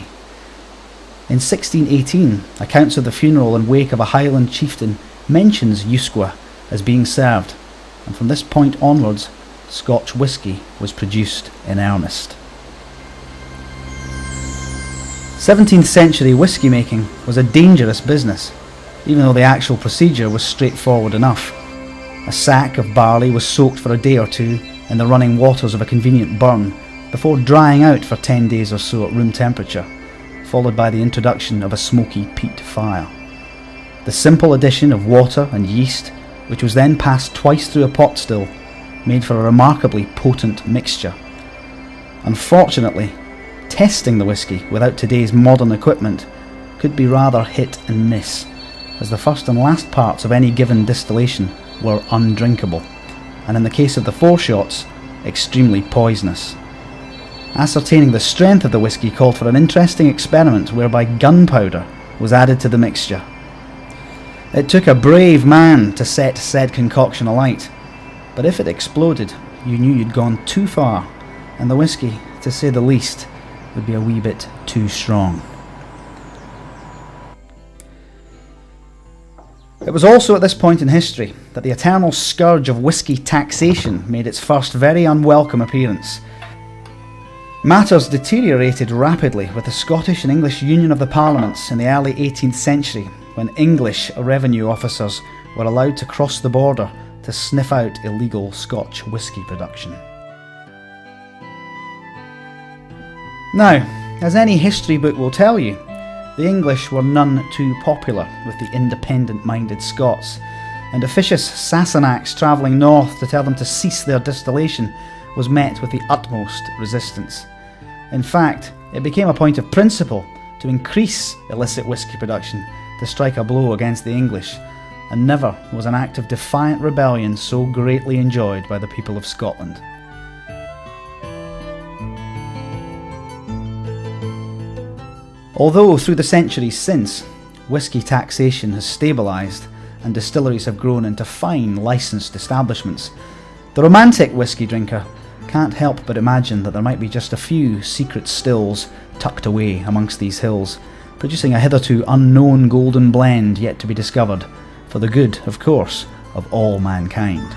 In 1618, accounts of the funeral and wake of a Highland chieftain mentions Uisque as being served, and from this point onwards, Scotch whisky was produced in earnest. 17th century whisky making was a dangerous business, even though the actual procedure was straightforward enough. A sack of barley was soaked for a day or two in the running waters of a convenient burn before drying out for 10 days or so at room temperature, followed by the introduction of a smoky peat fire. The simple addition of water and yeast, which was then passed twice through a pot still, made for a remarkably potent mixture. Unfortunately, testing the whisky without today's modern equipment could be rather hit and miss, as the first and last parts of any given distillation were undrinkable, and in the case of the foreshots, extremely poisonous. Ascertaining the strength of the whisky called for an interesting experiment whereby gunpowder was added to the mixture. It took a brave man to set said concoction alight, but if it exploded, you knew you'd gone too far, and the whisky, to say the least, would be a wee bit too strong. It was also at this point in history that the eternal scourge of whisky taxation made its first very unwelcome appearance. Matters deteriorated rapidly with the Scottish and English Union of the Parliaments in the early 18th century, when English revenue officers were allowed to cross the border to sniff out illegal Scotch whisky production. Now, as any history book will tell you, the English were none too popular with the independent-minded Scots, and officious Sassenachs travelling north to tell them to cease their distillation was met with the utmost resistance. In fact, it became a point of principle to increase illicit whisky production to strike a blow against the English, and never was an act of defiant rebellion so greatly enjoyed by the people of Scotland. Although through the centuries since, whisky taxation has stabilised and distilleries have grown into fine licensed establishments, the romantic whisky drinker can't help but imagine that there might be just a few secret stills tucked away amongst these hills, producing a hitherto unknown golden blend yet to be discovered, for the good, of course, of all mankind.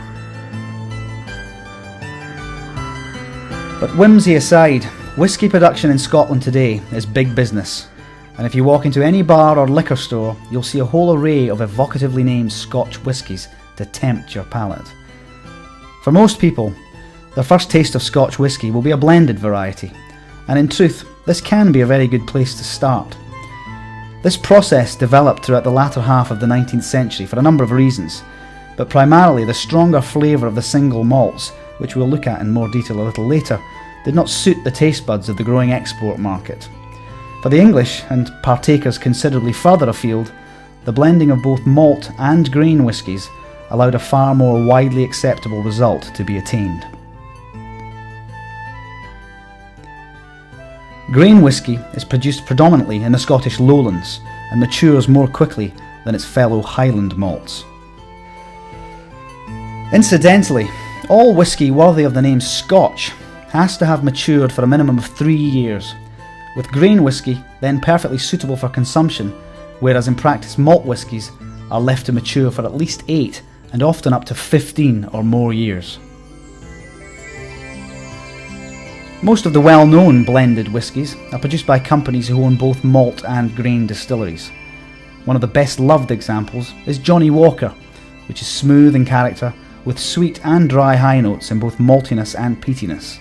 But whimsy aside, whisky production in Scotland today is big business, and if you walk into any bar or liquor store, you'll see a whole array of evocatively named Scotch whiskies to tempt your palate. For most people, their first taste of Scotch whisky will be a blended variety, and in truth, this can be a very good place to start. This process developed throughout the latter half of the 19th century for a number of reasons, but primarily the stronger flavour of the single malts, which we'll look at in more detail a little later, did not suit the taste buds of the growing export market. For the English, and partakers considerably further afield, the blending of both malt and grain whiskies allowed a far more widely acceptable result to be attained. Grain whisky is produced predominantly in the Scottish lowlands and matures more quickly than its fellow Highland malts. Incidentally, all whisky worthy of the name Scotch has to have matured for a minimum of 3 years, with grain whisky then perfectly suitable for consumption, whereas in practice malt whiskies are left to mature for at least 8 and often up to 15 or more years. Most of the well-known blended whiskies are produced by companies who own both malt and grain distilleries. One of the best loved examples is Johnnie Walker, which is smooth in character with sweet and dry high notes in both maltiness and peatiness.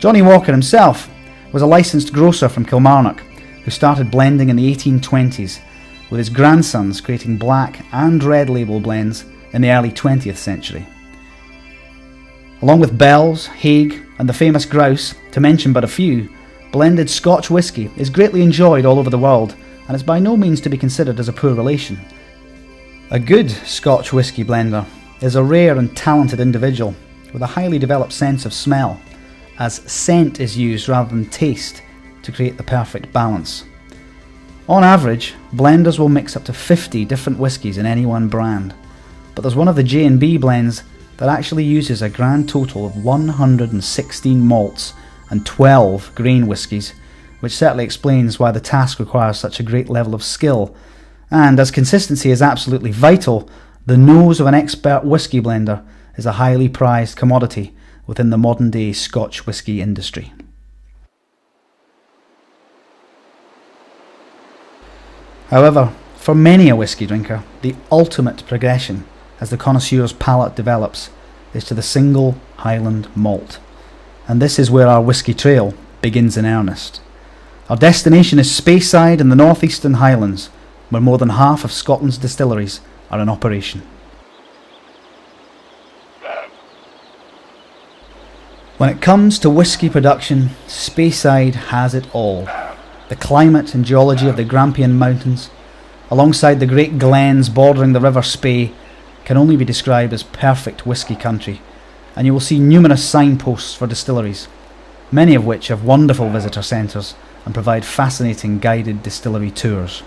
Johnnie Walker himself was a licensed grocer from Kilmarnock who started blending in the 1820s, with his grandsons creating black and red label blends in the early 20th century. Along with Bell's, Haig and the famous Grouse, to mention but a few, blended Scotch whisky is greatly enjoyed all over the world and is by no means to be considered as a poor relation. A good Scotch whisky blender is a rare and talented individual with a highly developed sense of smell, as scent is used rather than taste to create the perfect balance. On average, blenders will mix up to 50 different whiskies in any one brand, but there's one of the J&B blends that actually uses a grand total of 116 malts and 12 grain whiskies, which certainly explains why the task requires such a great level of skill. And as consistency is absolutely vital, the nose of an expert whisky blender is a highly prized commodity within the modern day Scotch whisky industry. However, for many a whisky drinker, the ultimate progression as the connoisseur's palate develops is to the single Highland malt. And this is where our whisky trail begins in earnest. Our destination is Speyside in the northeastern Highlands, where more than half of Scotland's distilleries are in operation. When it comes to whisky production, Speyside has it all. The climate and geology of the Grampian Mountains, alongside the great glens bordering the River Spey, can only be described as perfect whisky country, and you will see numerous signposts for distilleries, many of which have wonderful visitor centres and provide fascinating guided distillery tours.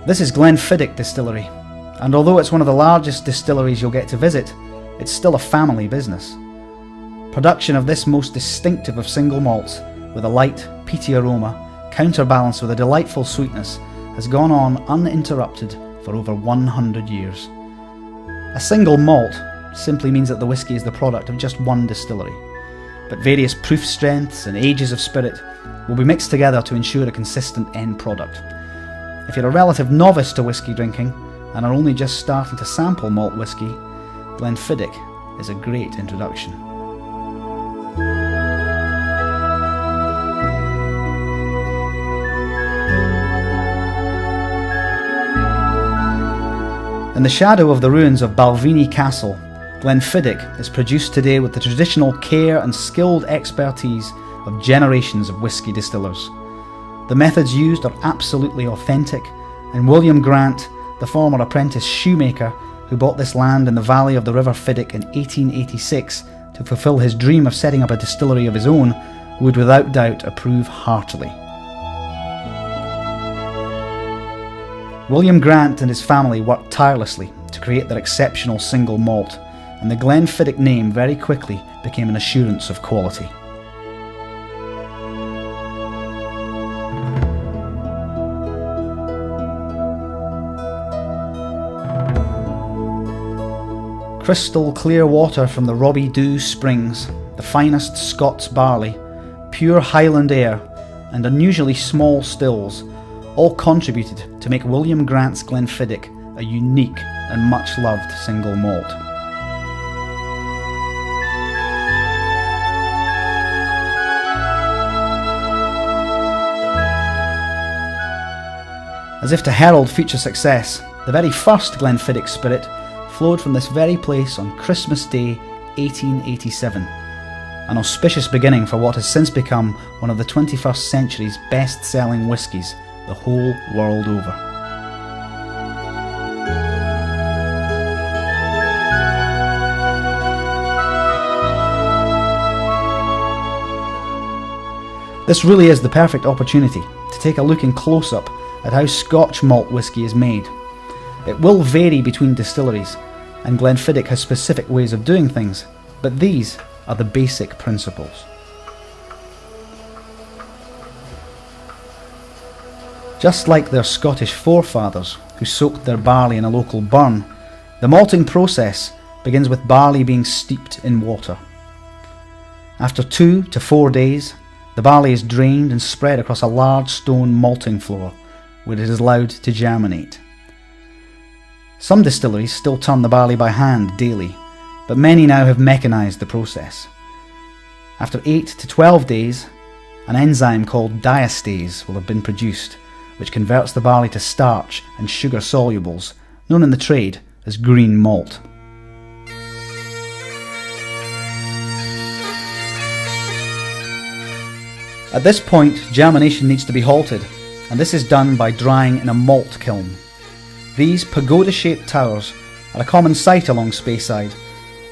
This is Glenfiddich Distillery, and although it's one of the largest distilleries you'll get to visit, it's still a family business. Production of this most distinctive of single malts, with a light, peaty aroma, counterbalanced with a delightful sweetness, has gone on uninterrupted for over 100 years. A single malt simply means that the whisky is the product of just one distillery, but various proof strengths and ages of spirit will be mixed together to ensure a consistent end product. If you're a relative novice to whisky drinking and are only just starting to sample malt whisky, Glenfiddich is a great introduction. In the shadow of the ruins of Balvenie Castle, Glenfiddich is produced today with the traditional care and skilled expertise of generations of whisky distillers. The methods used are absolutely authentic, and William Grant, the former apprentice shoemaker who bought this land in the valley of the River Fiddick in 1886 to fulfil his dream of setting up a distillery of his own, would without doubt approve heartily. William Grant and his family worked tirelessly to create their exceptional single malt, and the Glenfiddich name very quickly became an assurance of quality. Crystal clear water from the Robbie Dhu springs, the finest Scots barley, pure Highland air, and unusually small stills all contributed to make William Grant's Glenfiddich a unique and much loved single malt. As if to herald future success, the very first Glenfiddich spirit flowed from this very place on Christmas Day 1887, an auspicious beginning for what has since become one of the 21st century's best-selling whiskies the whole world over. This really is the perfect opportunity to take a look in close-up at how Scotch malt whisky is made. It will vary between distilleries, and Glenfiddich has specific ways of doing things, but these are the basic principles. Just like their Scottish forefathers who soaked their barley in a local burn, the malting process begins with barley being steeped in water. After 2 to 4 days, the barley is drained and spread across a large stone malting floor, where it is allowed to germinate. Some distilleries still turn the barley by hand daily, but many now have mechanised the process. After 8 to 12 days, an enzyme called diastase will have been produced, which converts the barley to starch and sugar solubles, known in the trade as green malt. At this point, germination needs to be halted, and this is done by drying in a malt kiln. These pagoda-shaped towers are a common sight along Speyside,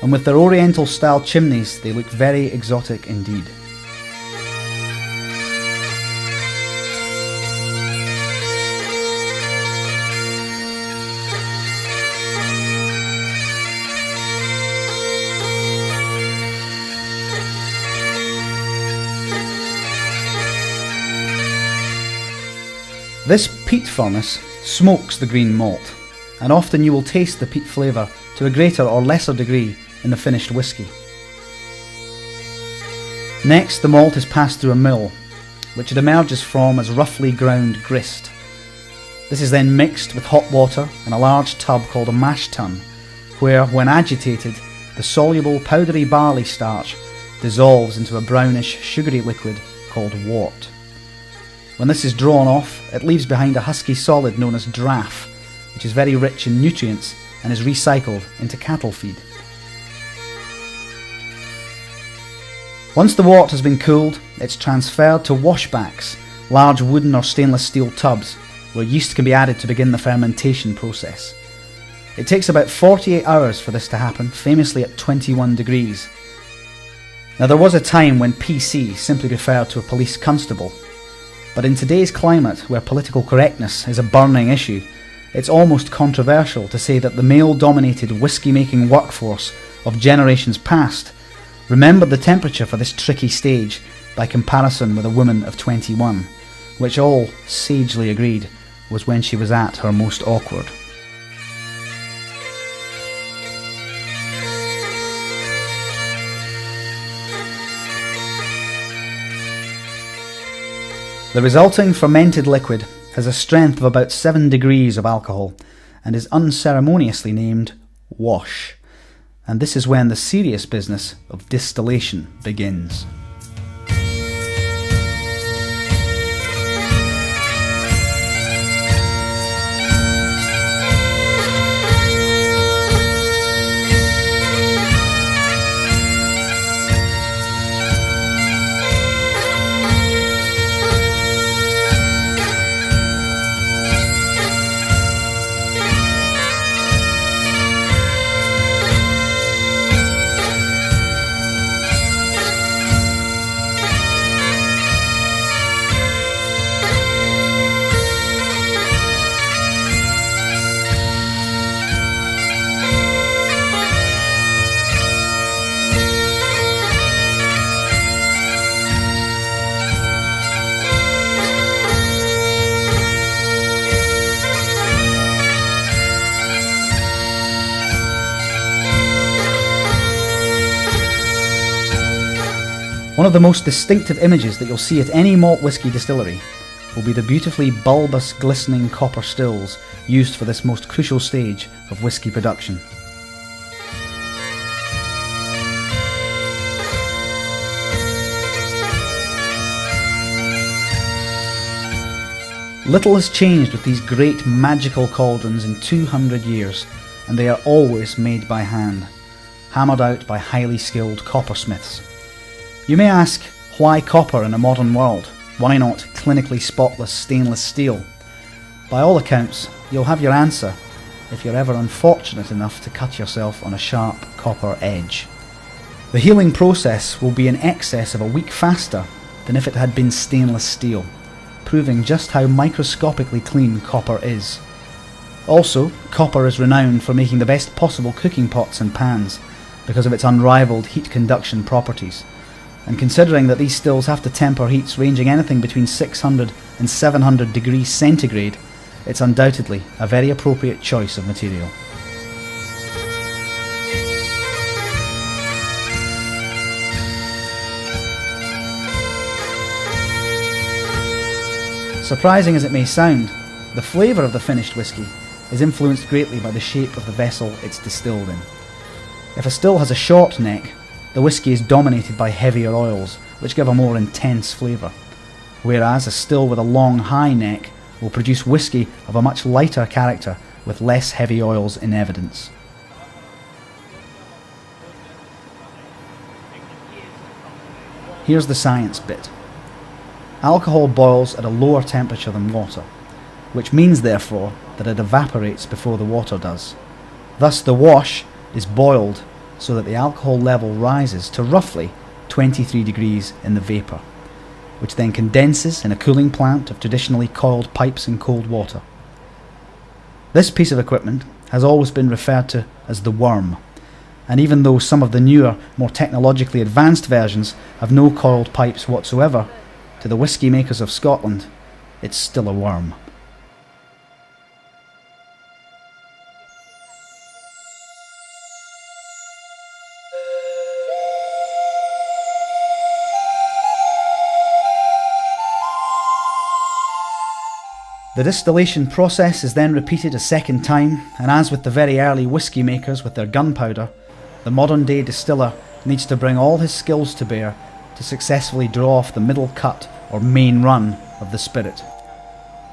and with their Oriental-style chimneys, they look very exotic indeed. This peat furnace smokes the green malt, and often you will taste the peat flavour to a greater or lesser degree in the finished whisky. Next, the malt is passed through a mill, which it emerges from as roughly ground grist. This is then mixed with hot water in a large tub called a mash tun, where, when agitated, the soluble powdery barley starch dissolves into a brownish sugary liquid called wort. When this is drawn off, it leaves behind a husky solid known as draff, which is very rich in nutrients and is recycled into cattle feed. Once the wort has been cooled, it's transferred to washbacks, large wooden or stainless steel tubs, where yeast can be added to begin the fermentation process. It takes about 48 hours for this to happen, famously at 21 degrees. Now, there was a time when PC simply referred to a police constable, but in today's climate, where political correctness is a burning issue, it's almost controversial to say that the male-dominated whisky-making workforce of generations past remembered the temperature for this tricky stage by comparison with a woman of 21, which all sagely agreed was when she was at her most awkward. The resulting fermented liquid has a strength of about 7 degrees of alcohol and is unceremoniously named wash. And this is when the serious business of distillation begins. One of the most distinctive images that you'll see at any malt whisky distillery will be the beautifully bulbous, glistening copper stills used for this most crucial stage of whisky production. Little has changed with these great magical cauldrons in 200 years, and they are always made by hand, hammered out by highly skilled coppersmiths. You may ask, why copper in a modern world? Why not clinically spotless stainless steel? By all accounts, you'll have your answer if you're ever unfortunate enough to cut yourself on a sharp copper edge. The healing process will be in excess of a week faster than if it had been stainless steel, proving just how microscopically clean copper is. Also, copper is renowned for making the best possible cooking pots and pans because of its unrivaled heat conduction properties. And considering that these stills have to temper heats ranging anything between 600 and 700 degrees centigrade, it's undoubtedly a very appropriate choice of material. Surprising as it may sound, the flavour of the finished whisky is influenced greatly by the shape of the vessel it's distilled in. If a still has a short neck, the whisky is dominated by heavier oils, which give a more intense flavour, whereas a still with a long high neck will produce whisky of a much lighter character with less heavy oils in evidence. Here's the science bit. Alcohol boils at a lower temperature than water, which means therefore that it evaporates before the water does. Thus the wash is boiled so that the alcohol level rises to roughly 23 degrees in the vapour, which then condenses in a cooling plant of traditionally coiled pipes in cold water. This piece of equipment has always been referred to as the worm, and even though some of the newer, more technologically advanced versions have no coiled pipes whatsoever, to the whisky makers of Scotland, it's still a worm. The distillation process is then repeated a second time, and as with the very early whisky makers with their gunpowder, the modern day distiller needs to bring all his skills to bear to successfully draw off the middle cut or main run of the spirit.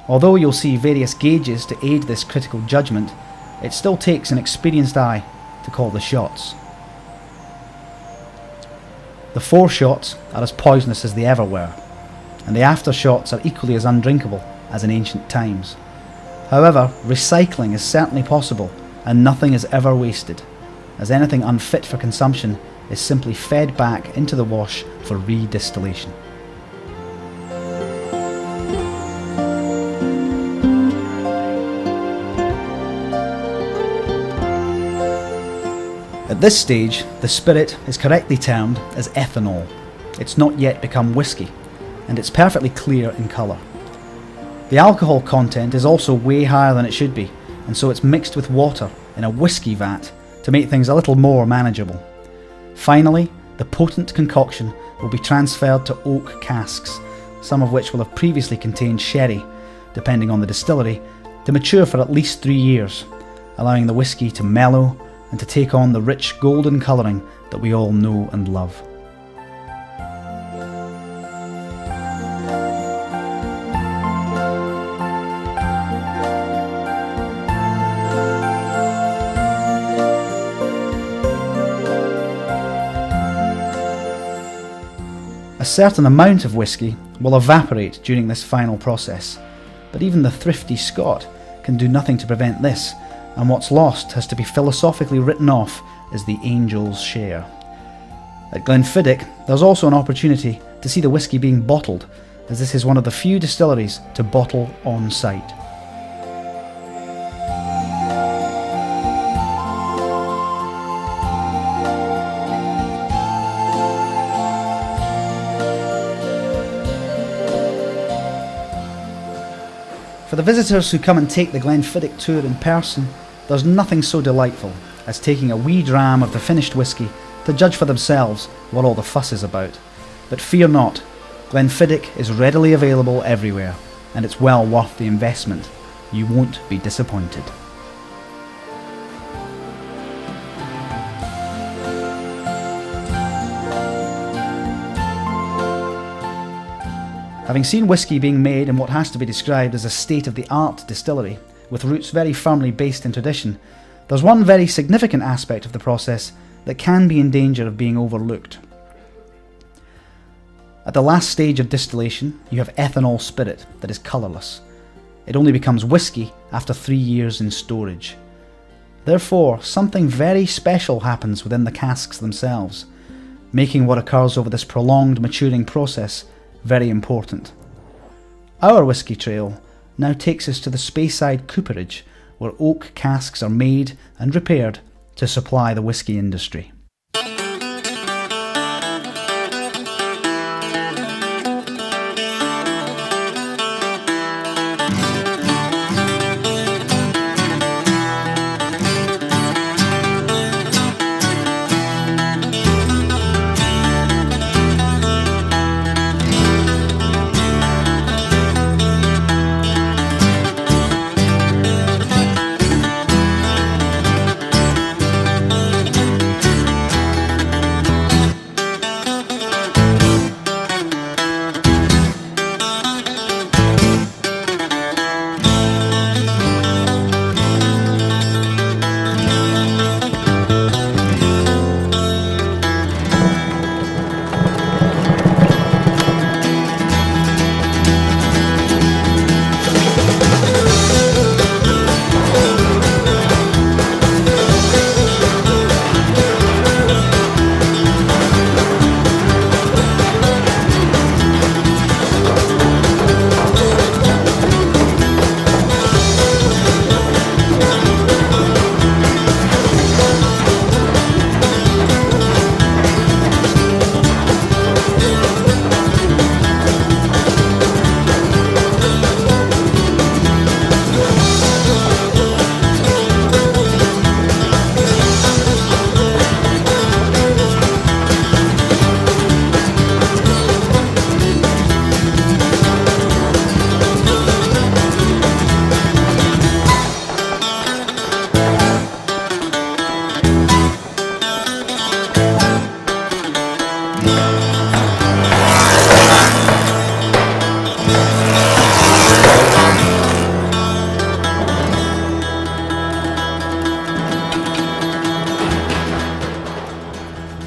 Although you'll see various gauges to aid this critical judgment, it still takes an experienced eye to call the shots. The foreshots are as poisonous as they ever were, and the aftershots are equally as undrinkable as in ancient times. However, recycling is certainly possible, and nothing is ever wasted, as anything unfit for consumption is simply fed back into the wash for redistillation. At this stage, the spirit is correctly termed as ethanol. It's not yet become whisky, and it's perfectly clear in colour. The alcohol content is also way higher than it should be, and so it's mixed with water in a whisky vat to make things a little more manageable. Finally, the potent concoction will be transferred to oak casks, some of which will have previously contained sherry, depending on the distillery, to mature for at least 3 years, allowing the whisky to mellow and to take on the rich golden colouring that we all know and love. A certain amount of whisky will evaporate during this final process, but even the thrifty Scot can do nothing to prevent this, and what's lost has to be philosophically written off as the angel's share. At Glenfiddich, there's also an opportunity to see the whisky being bottled, as this is one of the few distilleries to bottle on site. For the visitors who come and take the Glenfiddich tour in person, there's nothing so delightful as taking a wee dram of the finished whisky to judge for themselves what all the fuss is about. But fear not, Glenfiddich is readily available everywhere, and it's well worth the investment. You won't be disappointed. Having seen whisky being made in what has to be described as a state-of-the-art distillery, with roots very firmly based in tradition, there's one very significant aspect of the process that can be in danger of being overlooked. At the last stage of distillation, you have ethanol spirit that is colourless. It only becomes whisky after 3 years in storage. Therefore, something very special happens within the casks themselves, making what occurs over this prolonged maturing process very important. Our whisky trail now takes us to the Speyside cooperage, where oak casks are made and repaired to supply the whisky industry.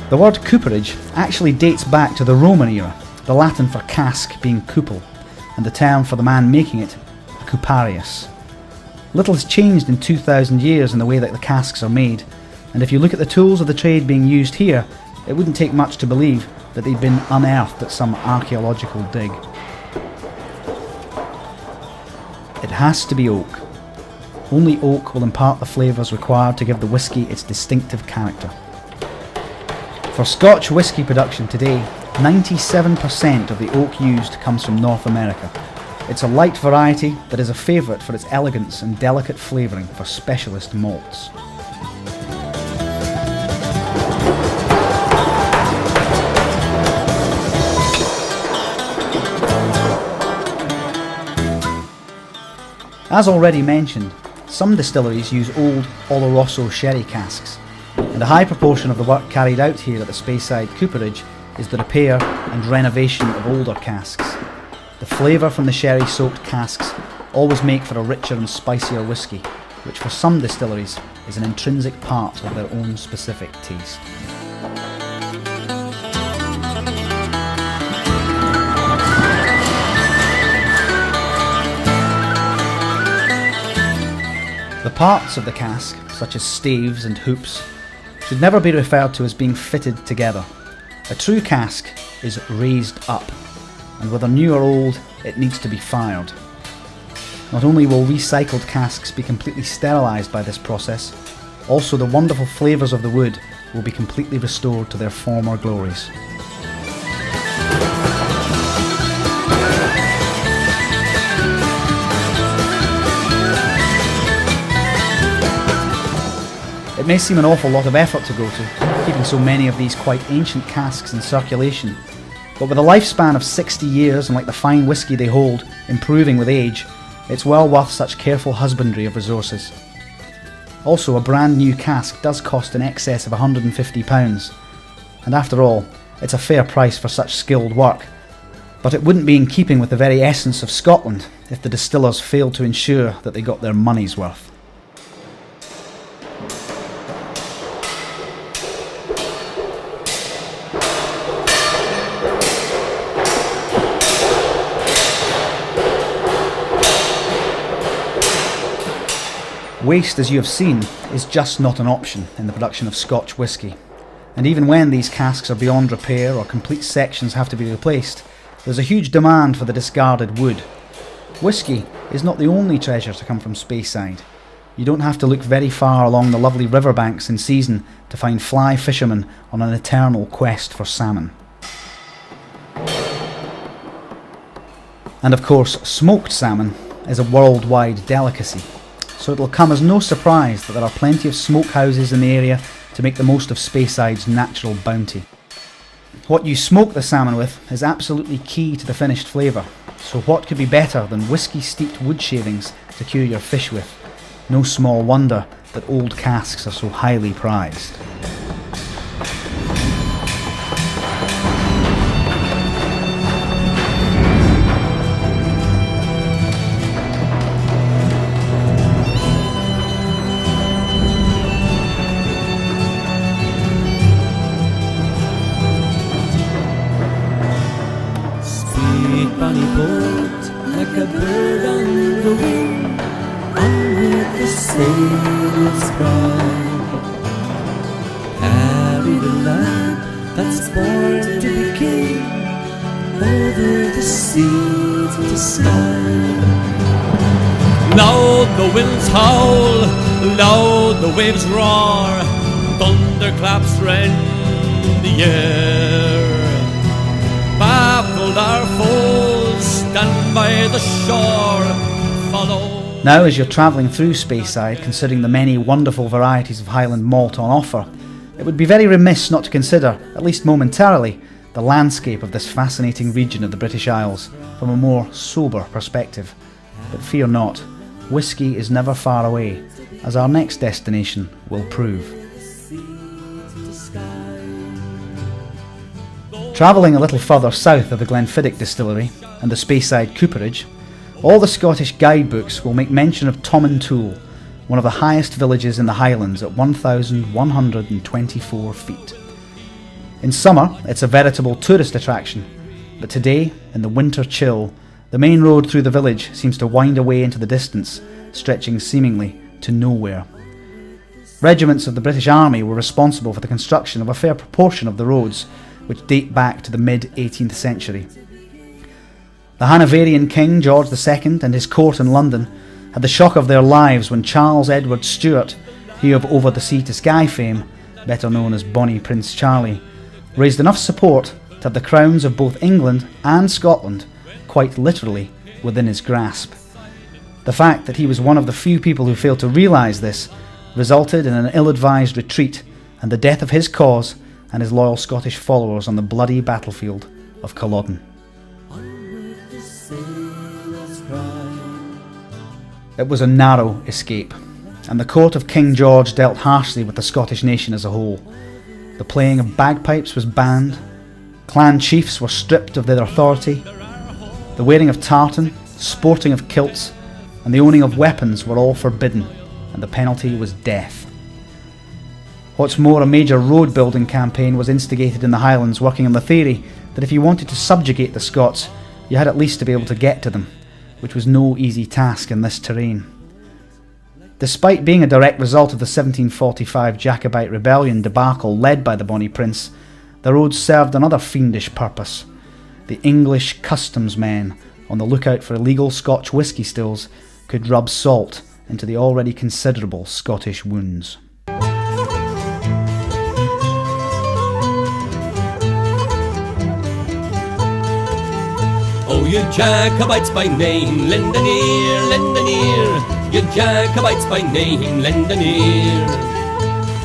The word cooperage actually dates back to the Roman era, the Latin for cask being cupel, and the term for the man making it, a cuparius. Little has changed in 2,000 years in the way that the casks are made, and if you look at the tools of the trade being used here, it wouldn't take much to believe that they'd been unearthed at some archaeological dig. It has to be oak. Only oak will impart the flavours required to give the whisky its distinctive character. For Scotch whisky production today, 97% of the oak used comes from North America. It's a light variety that is a favourite for its elegance and delicate flavouring for specialist malts. As already mentioned, some distilleries use old Oloroso sherry casks, and a high proportion of the work carried out here at the Speyside cooperage is the repair and renovation of older casks. The flavour from the sherry-soaked casks always make for a richer and spicier whisky, which for some distilleries is an intrinsic part of their own specific taste. The parts of the cask, such as staves and hoops, should never be referred to as being fitted together. A true cask is raised up, and whether new or old, it needs to be fired. Not only will recycled casks be completely sterilised by this process, also the wonderful flavours of the wood will be completely restored to their former glories. It may seem an awful lot of effort to go to, keeping so many of these quite ancient casks in circulation, But with a lifespan of 60 years and like the fine whisky they hold, improving with age, it's well worth such careful husbandry of resources. Also, a brand new cask does cost in excess of £150, and after all, it's a fair price for such skilled work. But it wouldn't be in keeping with the very essence of Scotland if the distillers failed to ensure that they got their money's worth. Waste, as you have seen, is just not an option in the production of Scotch whisky. And even when these casks are beyond repair or complete sections have to be replaced, there's a huge demand for the discarded wood. Whisky is not the only treasure to come from Speyside. You don't have to look very far along the lovely riverbanks in season to find fly fishermen on an eternal quest for salmon. And of course, smoked salmon is a worldwide delicacy. So it'll come as no surprise that there are plenty of smokehouses in the area to make the most of Speyside's natural bounty. What you smoke the salmon with is absolutely key to the finished flavour, so what could be better than whisky-steeped wood shavings to cure your fish with? No small wonder that old casks are so highly prized. Like a bird on the wing, on with the sailor's pride. Carry the lamp that's born to be king, over the sea to sky. Loud the winds howl, loud the waves roar, thunderclaps rend the air. Baffled our foes, stand by the shore, follow. Now, as you're travelling through Speyside, considering the many wonderful varieties of Highland malt on offer, it would be very remiss not to consider, at least momentarily, the landscape of this fascinating region of the British Isles from a more sober perspective. But fear not, whisky is never far away, as our next destination will prove. Travelling a little further south of the Glenfiddich distillery and the Speyside cooperage, all the Scottish guidebooks will make mention of Tomintoul, one of the highest villages in the Highlands at 1,124 feet. In summer, it's a veritable tourist attraction, but today, in the winter chill, the main road through the village seems to wind away into the distance, stretching seemingly to nowhere. Regiments of the British Army were responsible for the construction of a fair proportion of the roads, which date back to the mid-18th century. The Hanoverian King George II and his court in London had the shock of their lives when Charles Edward Stuart, he of Over the Sea to Sky fame, better known as Bonnie Prince Charlie, raised enough support to have the crowns of both England and Scotland quite literally within his grasp. The fact that he was one of the few people who failed to realise this resulted in an ill-advised retreat and the death of his cause and his loyal Scottish followers on the bloody battlefield of Culloden. It was a narrow escape, and the court of King George dealt harshly with the Scottish nation as a whole. The playing of bagpipes was banned, clan chiefs were stripped of their authority, the wearing of tartan, sporting of kilts, and the owning of weapons were all forbidden, and the penalty was death. What's more, a major road building campaign was instigated in the Highlands, working on the theory that if you wanted to subjugate the Scots, you had at least to be able to get to them, which was no easy task in this terrain. Despite being a direct result of the 1745 Jacobite rebellion debacle led by the Bonnie Prince, the roads served another fiendish purpose. The English customs men, on the lookout for illegal Scotch whisky stills, could rub salt into the already considerable Scottish wounds. Oh, you Jacobites by name, lend an ear, lend an ear. You Jacobites by name, lend an ear.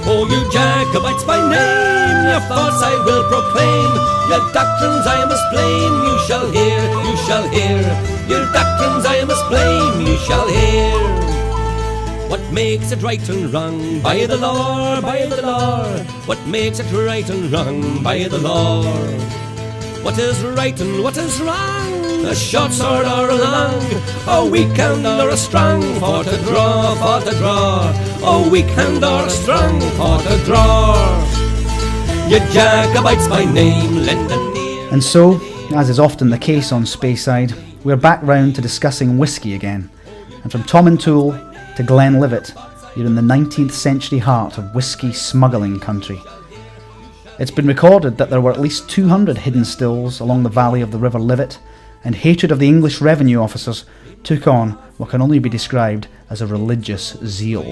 Oh, you Jacobites by name, your thoughts I will proclaim, your doctrines I must blame, you shall hear, you shall hear. Your doctrines I must blame, you shall hear. What makes it right and wrong? By the law, by the law. What makes it right and wrong? By the law. What is right and what is wrong? A short sword or a long, a weak hand or a strong, for to draw, for to draw. A weak hand or a strong, for to draw. You Jacobites by name, lend an ear. And so, as is often the case on Speyside, we're back round to discussing whisky again. And from Tom and Toole to Glenlivet, you're in the 19th century heart of whisky smuggling country. It's been recorded that there were at least 200 hidden stills along the valley of the River Livet, and hatred of the English revenue officers took on what can only be described as a religious zeal.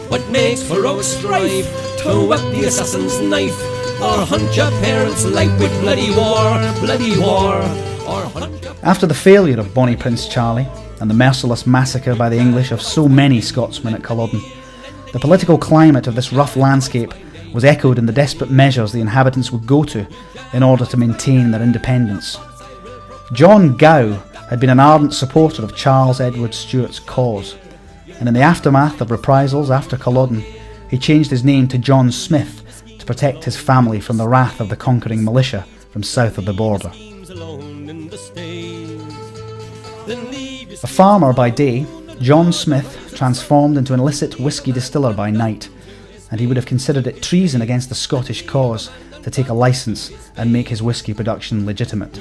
What makes for our strife? To whet the assassin's knife, or hunt your parents' life with bloody war, bloody war, or hunt your... After the failure of Bonnie Prince Charlie and the merciless massacre by the English of so many Scotsmen at Culloden, the political climate of this rough landscape was echoed in the desperate measures the inhabitants would go to in order to maintain their independence. John Gow had been an ardent supporter of Charles Edward Stuart's cause, and in the aftermath of reprisals after Culloden, he changed his name to John Smith to protect his family from the wrath of the conquering militia from south of the border. A farmer by day, John Smith transformed into an illicit whisky distiller by night, and he would have considered it treason against the Scottish cause to take a licence and make his whisky production legitimate.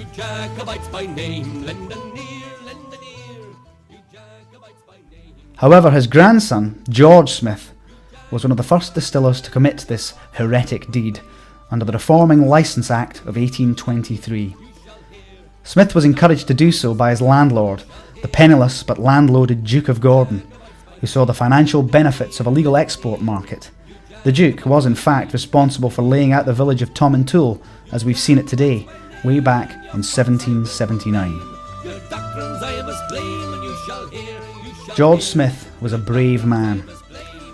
However, his grandson, George Smith, was one of the first distillers to commit this heretic deed under the Reforming Licence Act of 1823. Smith was encouraged to do so by his landlord, the penniless but landloaded Duke of Gordon, who saw the financial benefits of a legal export market. The Duke was in fact responsible for laying out the village of Tom and Toole as we've seen it today, way back in 1779. George Smith was a brave man,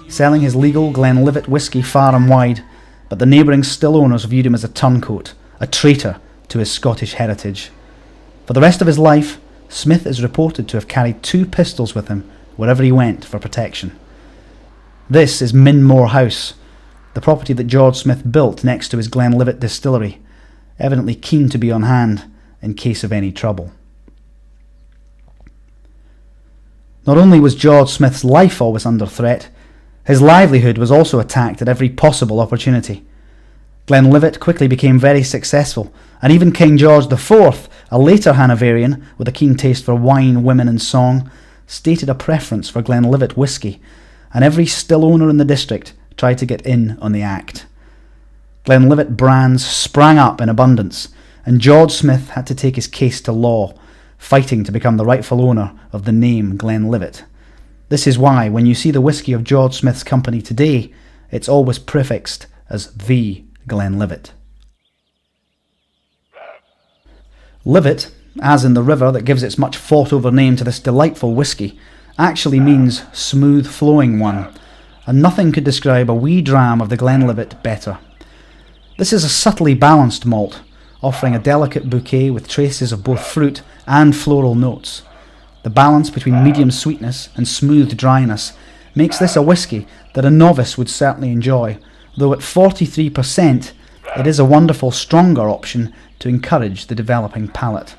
selling his legal Glenlivet whisky far and wide, but the neighbouring still owners viewed him as a turncoat, a traitor to his Scottish heritage. For the rest of his life, Smith is reported to have carried 2 pistols with him wherever he went for protection. This is Minmore House, the property that George Smith built next to his Glenlivet distillery, evidently keen to be on hand in case of any trouble. Not only was George Smith's life always under threat, his livelihood was also attacked at every possible opportunity. Glenlivet quickly became very successful, and even King George IV, a later Hanoverian with a keen taste for wine, women and song, stated a preference for Glenlivet whisky, and every still owner in the district tried to get in on the act. Glenlivet brands sprang up in abundance, and George Smith had to take his case to law, fighting to become the rightful owner of the name Glenlivet. This is why, when you see the whisky of George Smith's company today, it's always prefixed as the Glenlivet. Livet, as in the river that gives its much fought-over name to this delightful whisky, actually means smooth-flowing one, and nothing could describe a wee dram of the Glenlivet better. This is a subtly balanced malt, offering a delicate bouquet with traces of both fruit and floral notes. The balance between medium sweetness and smooth dryness makes this a whisky that a novice would certainly enjoy, though at 43%, it is a wonderful stronger option to encourage the developing palate.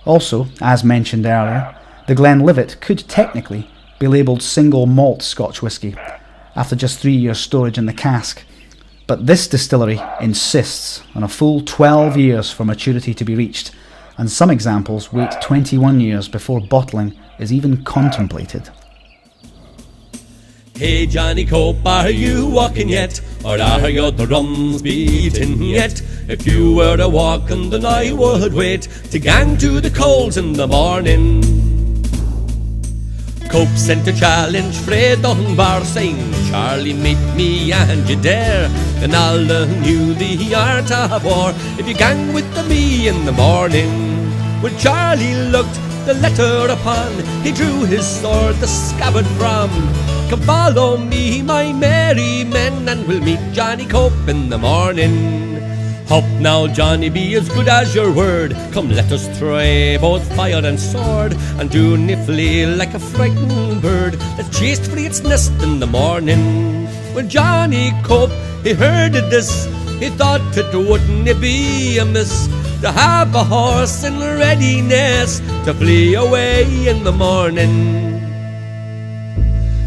Also, as mentioned earlier, the Glenlivet could technically be labelled single malt Scotch whisky, after just 3 years storage in the cask, but this distillery insists on a full 12 years for maturity to be reached, and some examples wait 21 years before bottling is even contemplated. Hey Johnny Cope, are you walking yet? Or are your drums beating yet? If you were a walking, then I would wait to gang to the coals in the morning. Cope sent a challenge frae Dunbar, saying, Charlie, meet me and you dare. Then all knew the art of war if you gang with me in the morning. When Charlie looked, the letter upon. He drew his sword, the scabbard from. Come follow me, my merry men, and we'll meet Johnny Cope in the morning. Up now, Johnny, be as good as your word. Come, let us try both fire and sword, and do nae flee like a frightened bird that's chased for its nest in the morning. When Johnny Cope, he heard of this, he thought it wouldn't be amiss to have a horse in readiness to flee away in the morning.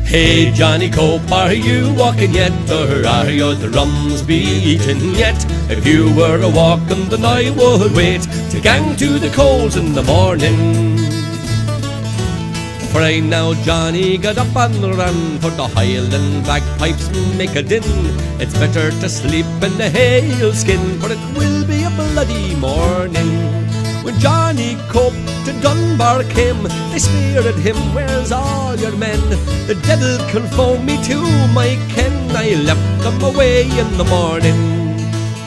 Hey Johnny Cope, are you walking yet, or are your drums beating yet? If you were a walking, then I would wait to gang to the coals in the morning. Pray now, Johnny, get up and run, for the Highland bagpipes make a din. It's better to sleep in the hailskin, for it will be a bloody morning. When Johnny Cope to Dunbar came, they speared him, where's all your men? The devil confound me to my ken, I left them away in the morning.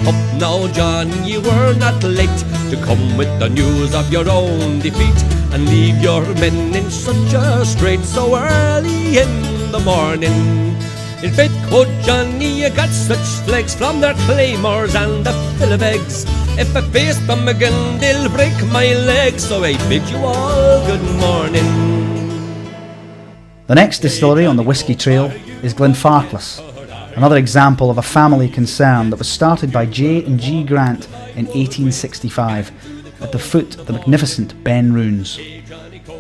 Up now, John, ye were not late to come with the news of your own defeat, and leave your men in such a strait so early in the morning. In faith, quoth Johnny, you got such flakes from their claymores and the fill of eggs. If I face them again, they'll break my legs, so I bid you all good morning. The next distillery on the Whisky Trail is Glenfarclas, another example of a family concern that was started by J and G Grant in 1865 at the foot of the magnificent Ben Runes.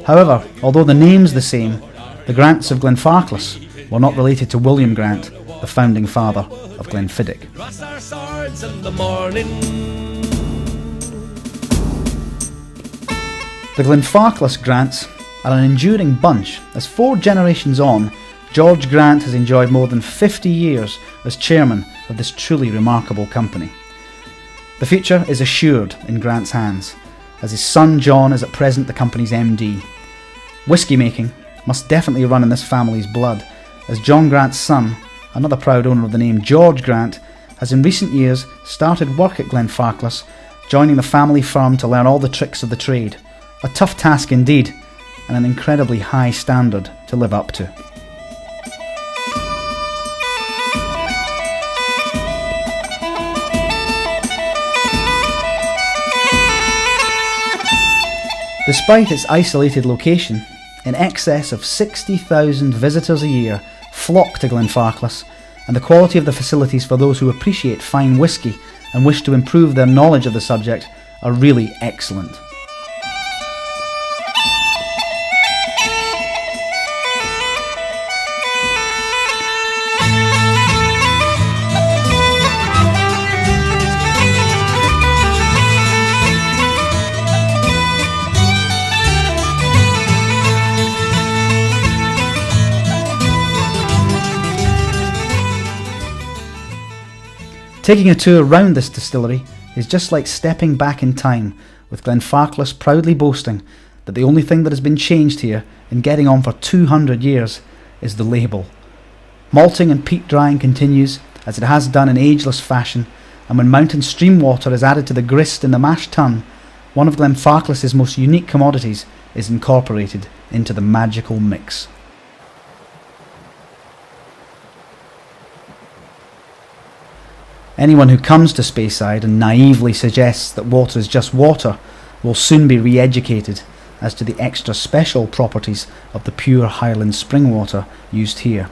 However, although the name's the same, the Grants of Glenfarclas were not related to William Grant, the founding father of Glenfiddich. Cross our swords in the morning. The Glenfarclas Grants are an enduring bunch, as 4 generations on, George Grant has enjoyed more than 50 years as chairman of this truly remarkable company. The future is assured in Grant's hands, as his son John is at present the company's MD. Whisky making must definitely run in this family's blood, as John Grant's son, another proud owner of the name George Grant, has in recent years started work at Glenfarclas, joining the family firm to learn all the tricks of the trade. A tough task indeed, and an incredibly high standard to live up to. Despite its isolated location, in excess of 60,000 visitors a year flock to Glenfarclas, and the quality of the facilities for those who appreciate fine whisky and wish to improve their knowledge of the subject are really excellent. Taking a tour round this distillery is just like stepping back in time, with Glenfarclas proudly boasting that the only thing that has been changed here in getting on for 200 years is the label. Malting and peat drying continues as it has done in ageless fashion, and when mountain stream water is added to the grist in the mash tun, one of Glenfarclas's most unique commodities is incorporated into the magical mix. Anyone who comes to Speyside and naively suggests that water is just water will soon be re-educated as to the extra special properties of the pure Highland spring water used here.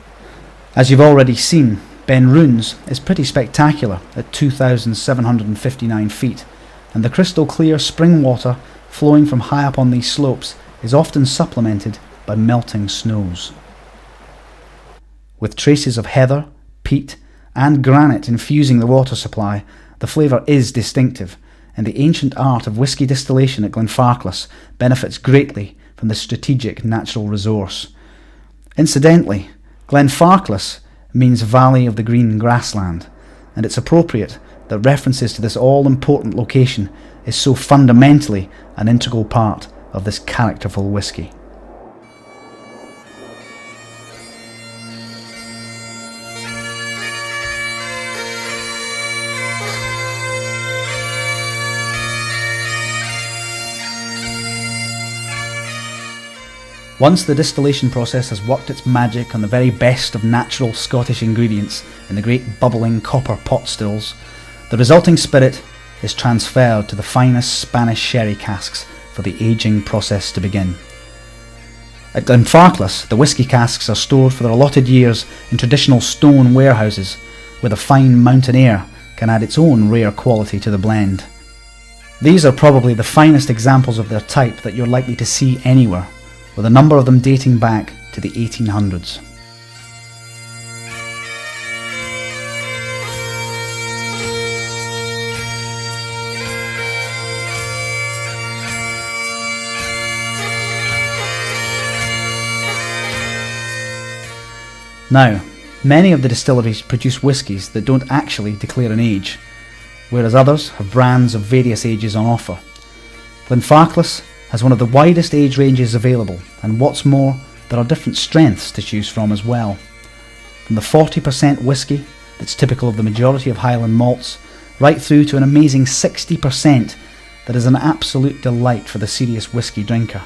As you've already seen, Ben Runes is pretty spectacular at 2,759 feet, and the crystal clear spring water flowing from high up on these slopes is often supplemented by melting snows. With traces of heather, peat, and granite infusing the water supply, the flavour is distinctive, and the ancient art of whisky distillation at Glenfarclas benefits greatly from this strategic natural resource. Incidentally, Glenfarclas means Valley of the Green Grassland, and it's appropriate that references to this all-important location is so fundamentally an integral part of this characterful whisky. Once the distillation process has worked its magic on the very best of natural Scottish ingredients in the great bubbling copper pot stills, the resulting spirit is transferred to the finest Spanish sherry casks for the ageing process to begin. At Glenfarclas, the whisky casks are stored for their allotted years in traditional stone warehouses, where the fine mountain air can add its own rare quality to the blend. These are probably the finest examples of their type that you're likely to see anywhere, with a number of them dating back to the 1800s. Now, many of the distilleries produce whiskies that don't actually declare an age, whereas others have brands of various ages on offer. Glenfarclas has one of the widest age ranges available, and what's more, there are different strengths to choose from as well. From the 40% whisky that's typical of the majority of Highland malts, right through to an amazing 60% that is an absolute delight for the serious whisky drinker.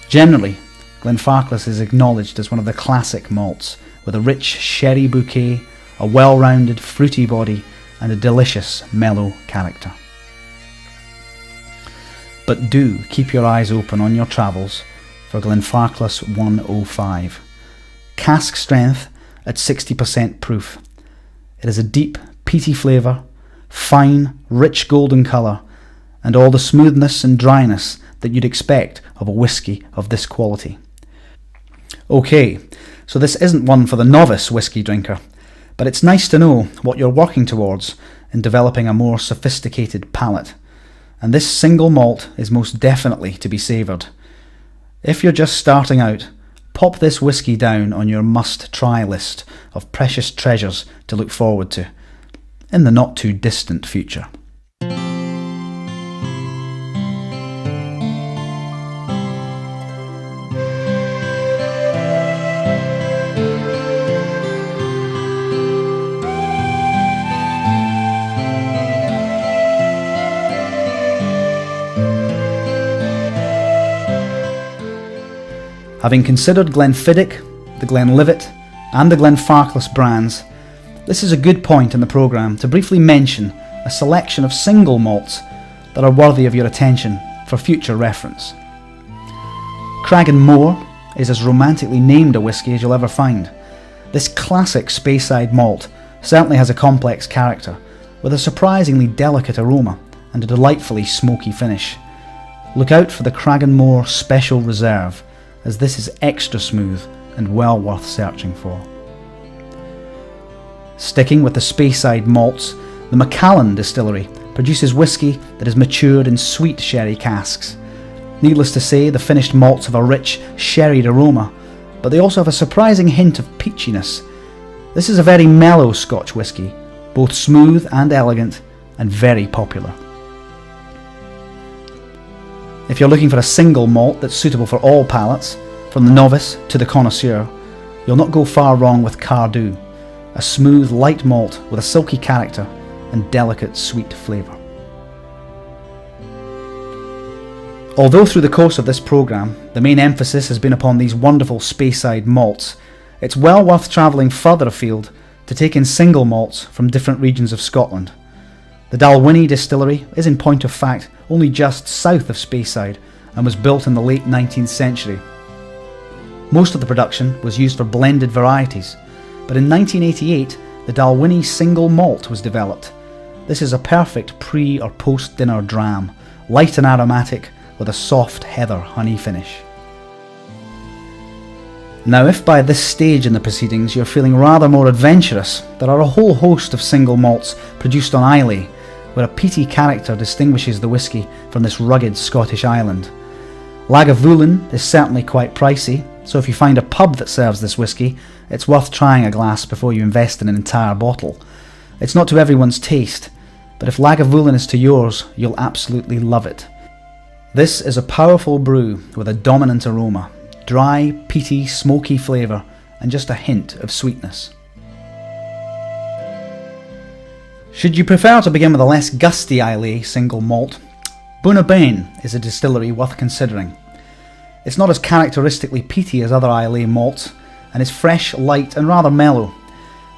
Generally, Glenfarclas is acknowledged as one of the classic malts, with a rich sherry bouquet, a well-rounded fruity body, and a delicious mellow character. But do keep your eyes open on your travels for Glenfarclas 105. Cask strength at 60% proof. It is a deep, peaty flavour, fine, rich golden colour, and all the smoothness and dryness that you'd expect of a whisky of this quality. Okay, so this isn't one for the novice whisky drinker, but it's nice to know what you're working towards in developing a more sophisticated palate. And this single malt is most definitely to be savoured. If you're just starting out, pop this whisky down on your must-try list of precious treasures to look forward to in the not-too-distant future. Having considered Glenfiddich, the Glenlivet and the Glenfarclas brands, this is a good point in the programme to briefly mention a selection of single malts that are worthy of your attention for future reference. Cragganmore is as romantically named a whisky as you'll ever find. This classic Speyside malt certainly has a complex character, with a surprisingly delicate aroma and a delightfully smoky finish. Look out for the Cragganmore Special Reserve, as this is extra smooth and well worth searching for. Sticking with the Speyside malts, the Macallan distillery produces whisky that is matured in sweet sherry casks. Needless to say, the finished malts have a rich, sherried aroma, but they also have a surprising hint of peachiness. This is a very mellow Scotch whisky, both smooth and elegant, and very popular. If you're looking for a single malt that's suitable for all palates, from the novice to the connoisseur, you'll not go far wrong with Cardew, a smooth, light malt with a silky character and delicate, sweet flavour. Although through the course of this programme, the main emphasis has been upon these wonderful Speyside malts, it's well worth travelling further afield to take in single malts from different regions of Scotland. The Dalwhinnie distillery is in point of fact only just south of Speyside and was built in the late 19th century. Most of the production was used for blended varieties, but in 1988 the Dalwhinnie single malt was developed. This is a perfect pre- or post-dinner dram, light and aromatic with a soft heather honey finish. Now, if by this stage in the proceedings you're feeling rather more adventurous, there are a whole host of single malts produced on Islay, where a peaty character distinguishes the whisky from this rugged Scottish island. Lagavulin is certainly quite pricey, so if you find a pub that serves this whisky, it's worth trying a glass before you invest in an entire bottle. It's not to everyone's taste, but if Lagavulin is to yours, you'll absolutely love it. This is a powerful brew with a dominant aroma, dry, peaty, smoky flavour, and just a hint of sweetness. Should you prefer to begin with a less gusty Islay single malt, Bunnabain is a distillery worth considering. It's not as characteristically peaty as other Islay malts, and is fresh, light and rather mellow.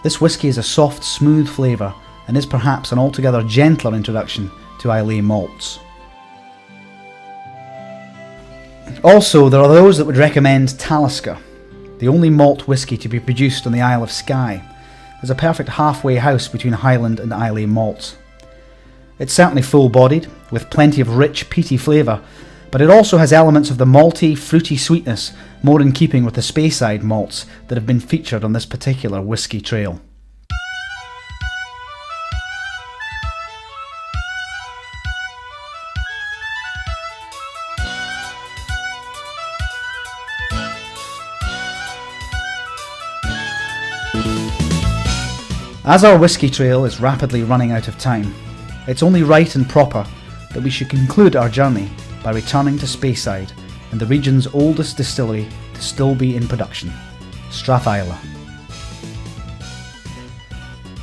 This whisky is a soft, smooth flavour and is perhaps an altogether gentler introduction to Islay malts. Also, there are those that would recommend Talisker, the only malt whisky to be produced on the Isle of Skye, as a perfect halfway house between Highland and Islay malts. It's certainly full-bodied, with plenty of rich, peaty flavour, but it also has elements of the malty, fruity sweetness more in keeping with the Speyside malts that have been featured on this particular whisky trail. As our whisky trail is rapidly running out of time, it's only right and proper that we should conclude our journey by returning to Speyside and the region's oldest distillery to still be in production, Strathisla.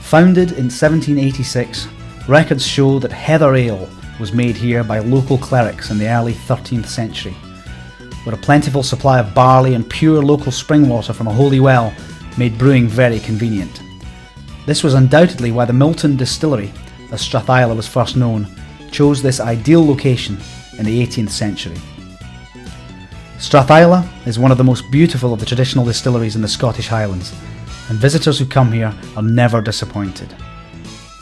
Founded in 1786, records show that heather ale was made here by local clerics in the early 13th century, where a plentiful supply of barley and pure local spring water from a holy well made brewing very convenient. This was undoubtedly why the Milton distillery, as Strathisla was first known, chose this ideal location in the 18th century. Strathisla is one of the most beautiful of the traditional distilleries in the Scottish Highlands, and visitors who come here are never disappointed.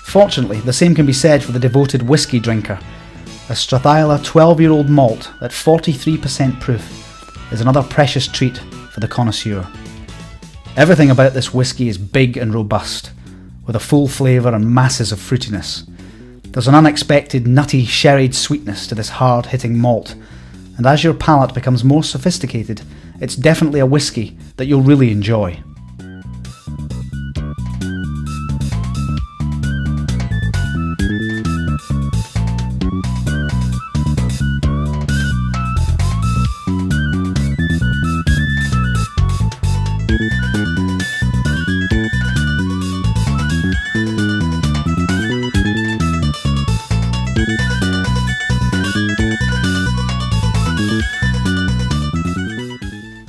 Fortunately, the same can be said for the devoted whisky drinker. A Strathisla 12-year-old malt at 43% proof is another precious treat for the connoisseur. Everything about this whisky is big and robust, with a full flavour and masses of fruitiness. There's an unexpected nutty, sherried sweetness to this hard-hitting malt, and as your palate becomes more sophisticated, it's definitely a whisky that you'll really enjoy.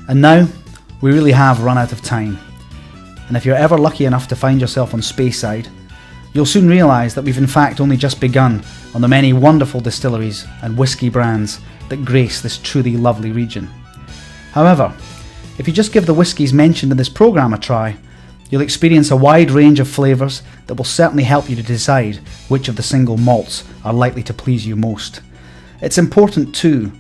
And now, we really have run out of time. And if you're ever lucky enough to find yourself on Speyside, you'll soon realise that we've in fact only just begun on the many wonderful distilleries and whisky brands that grace this truly lovely region. However, if you just give the whiskies mentioned in this programme a try, you'll experience a wide range of flavours that will certainly help you to decide which of the single malts are likely to please you most. It's important too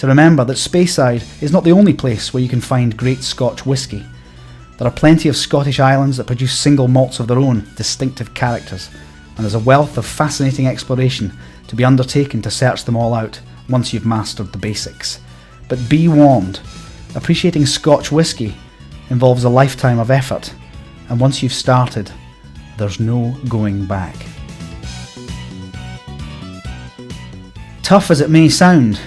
to remember that Speyside is not the only place where you can find great Scotch whisky. There are plenty of Scottish islands that produce single malts of their own distinctive characters, and there's a wealth of fascinating exploration to be undertaken to search them all out once you've mastered the basics. But be warned, appreciating Scotch whisky involves a lifetime of effort, and once you've started, there's no going back. Tough as it may sound,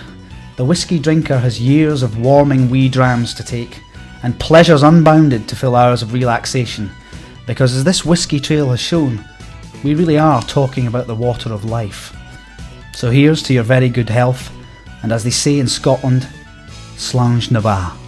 the whisky drinker has years of warming wee drams to take, and pleasures unbounded to fill hours of relaxation, because as this whisky trail has shown, we really are talking about the water of life. So here's to your very good health, and as they say in Scotland, Slange na bha.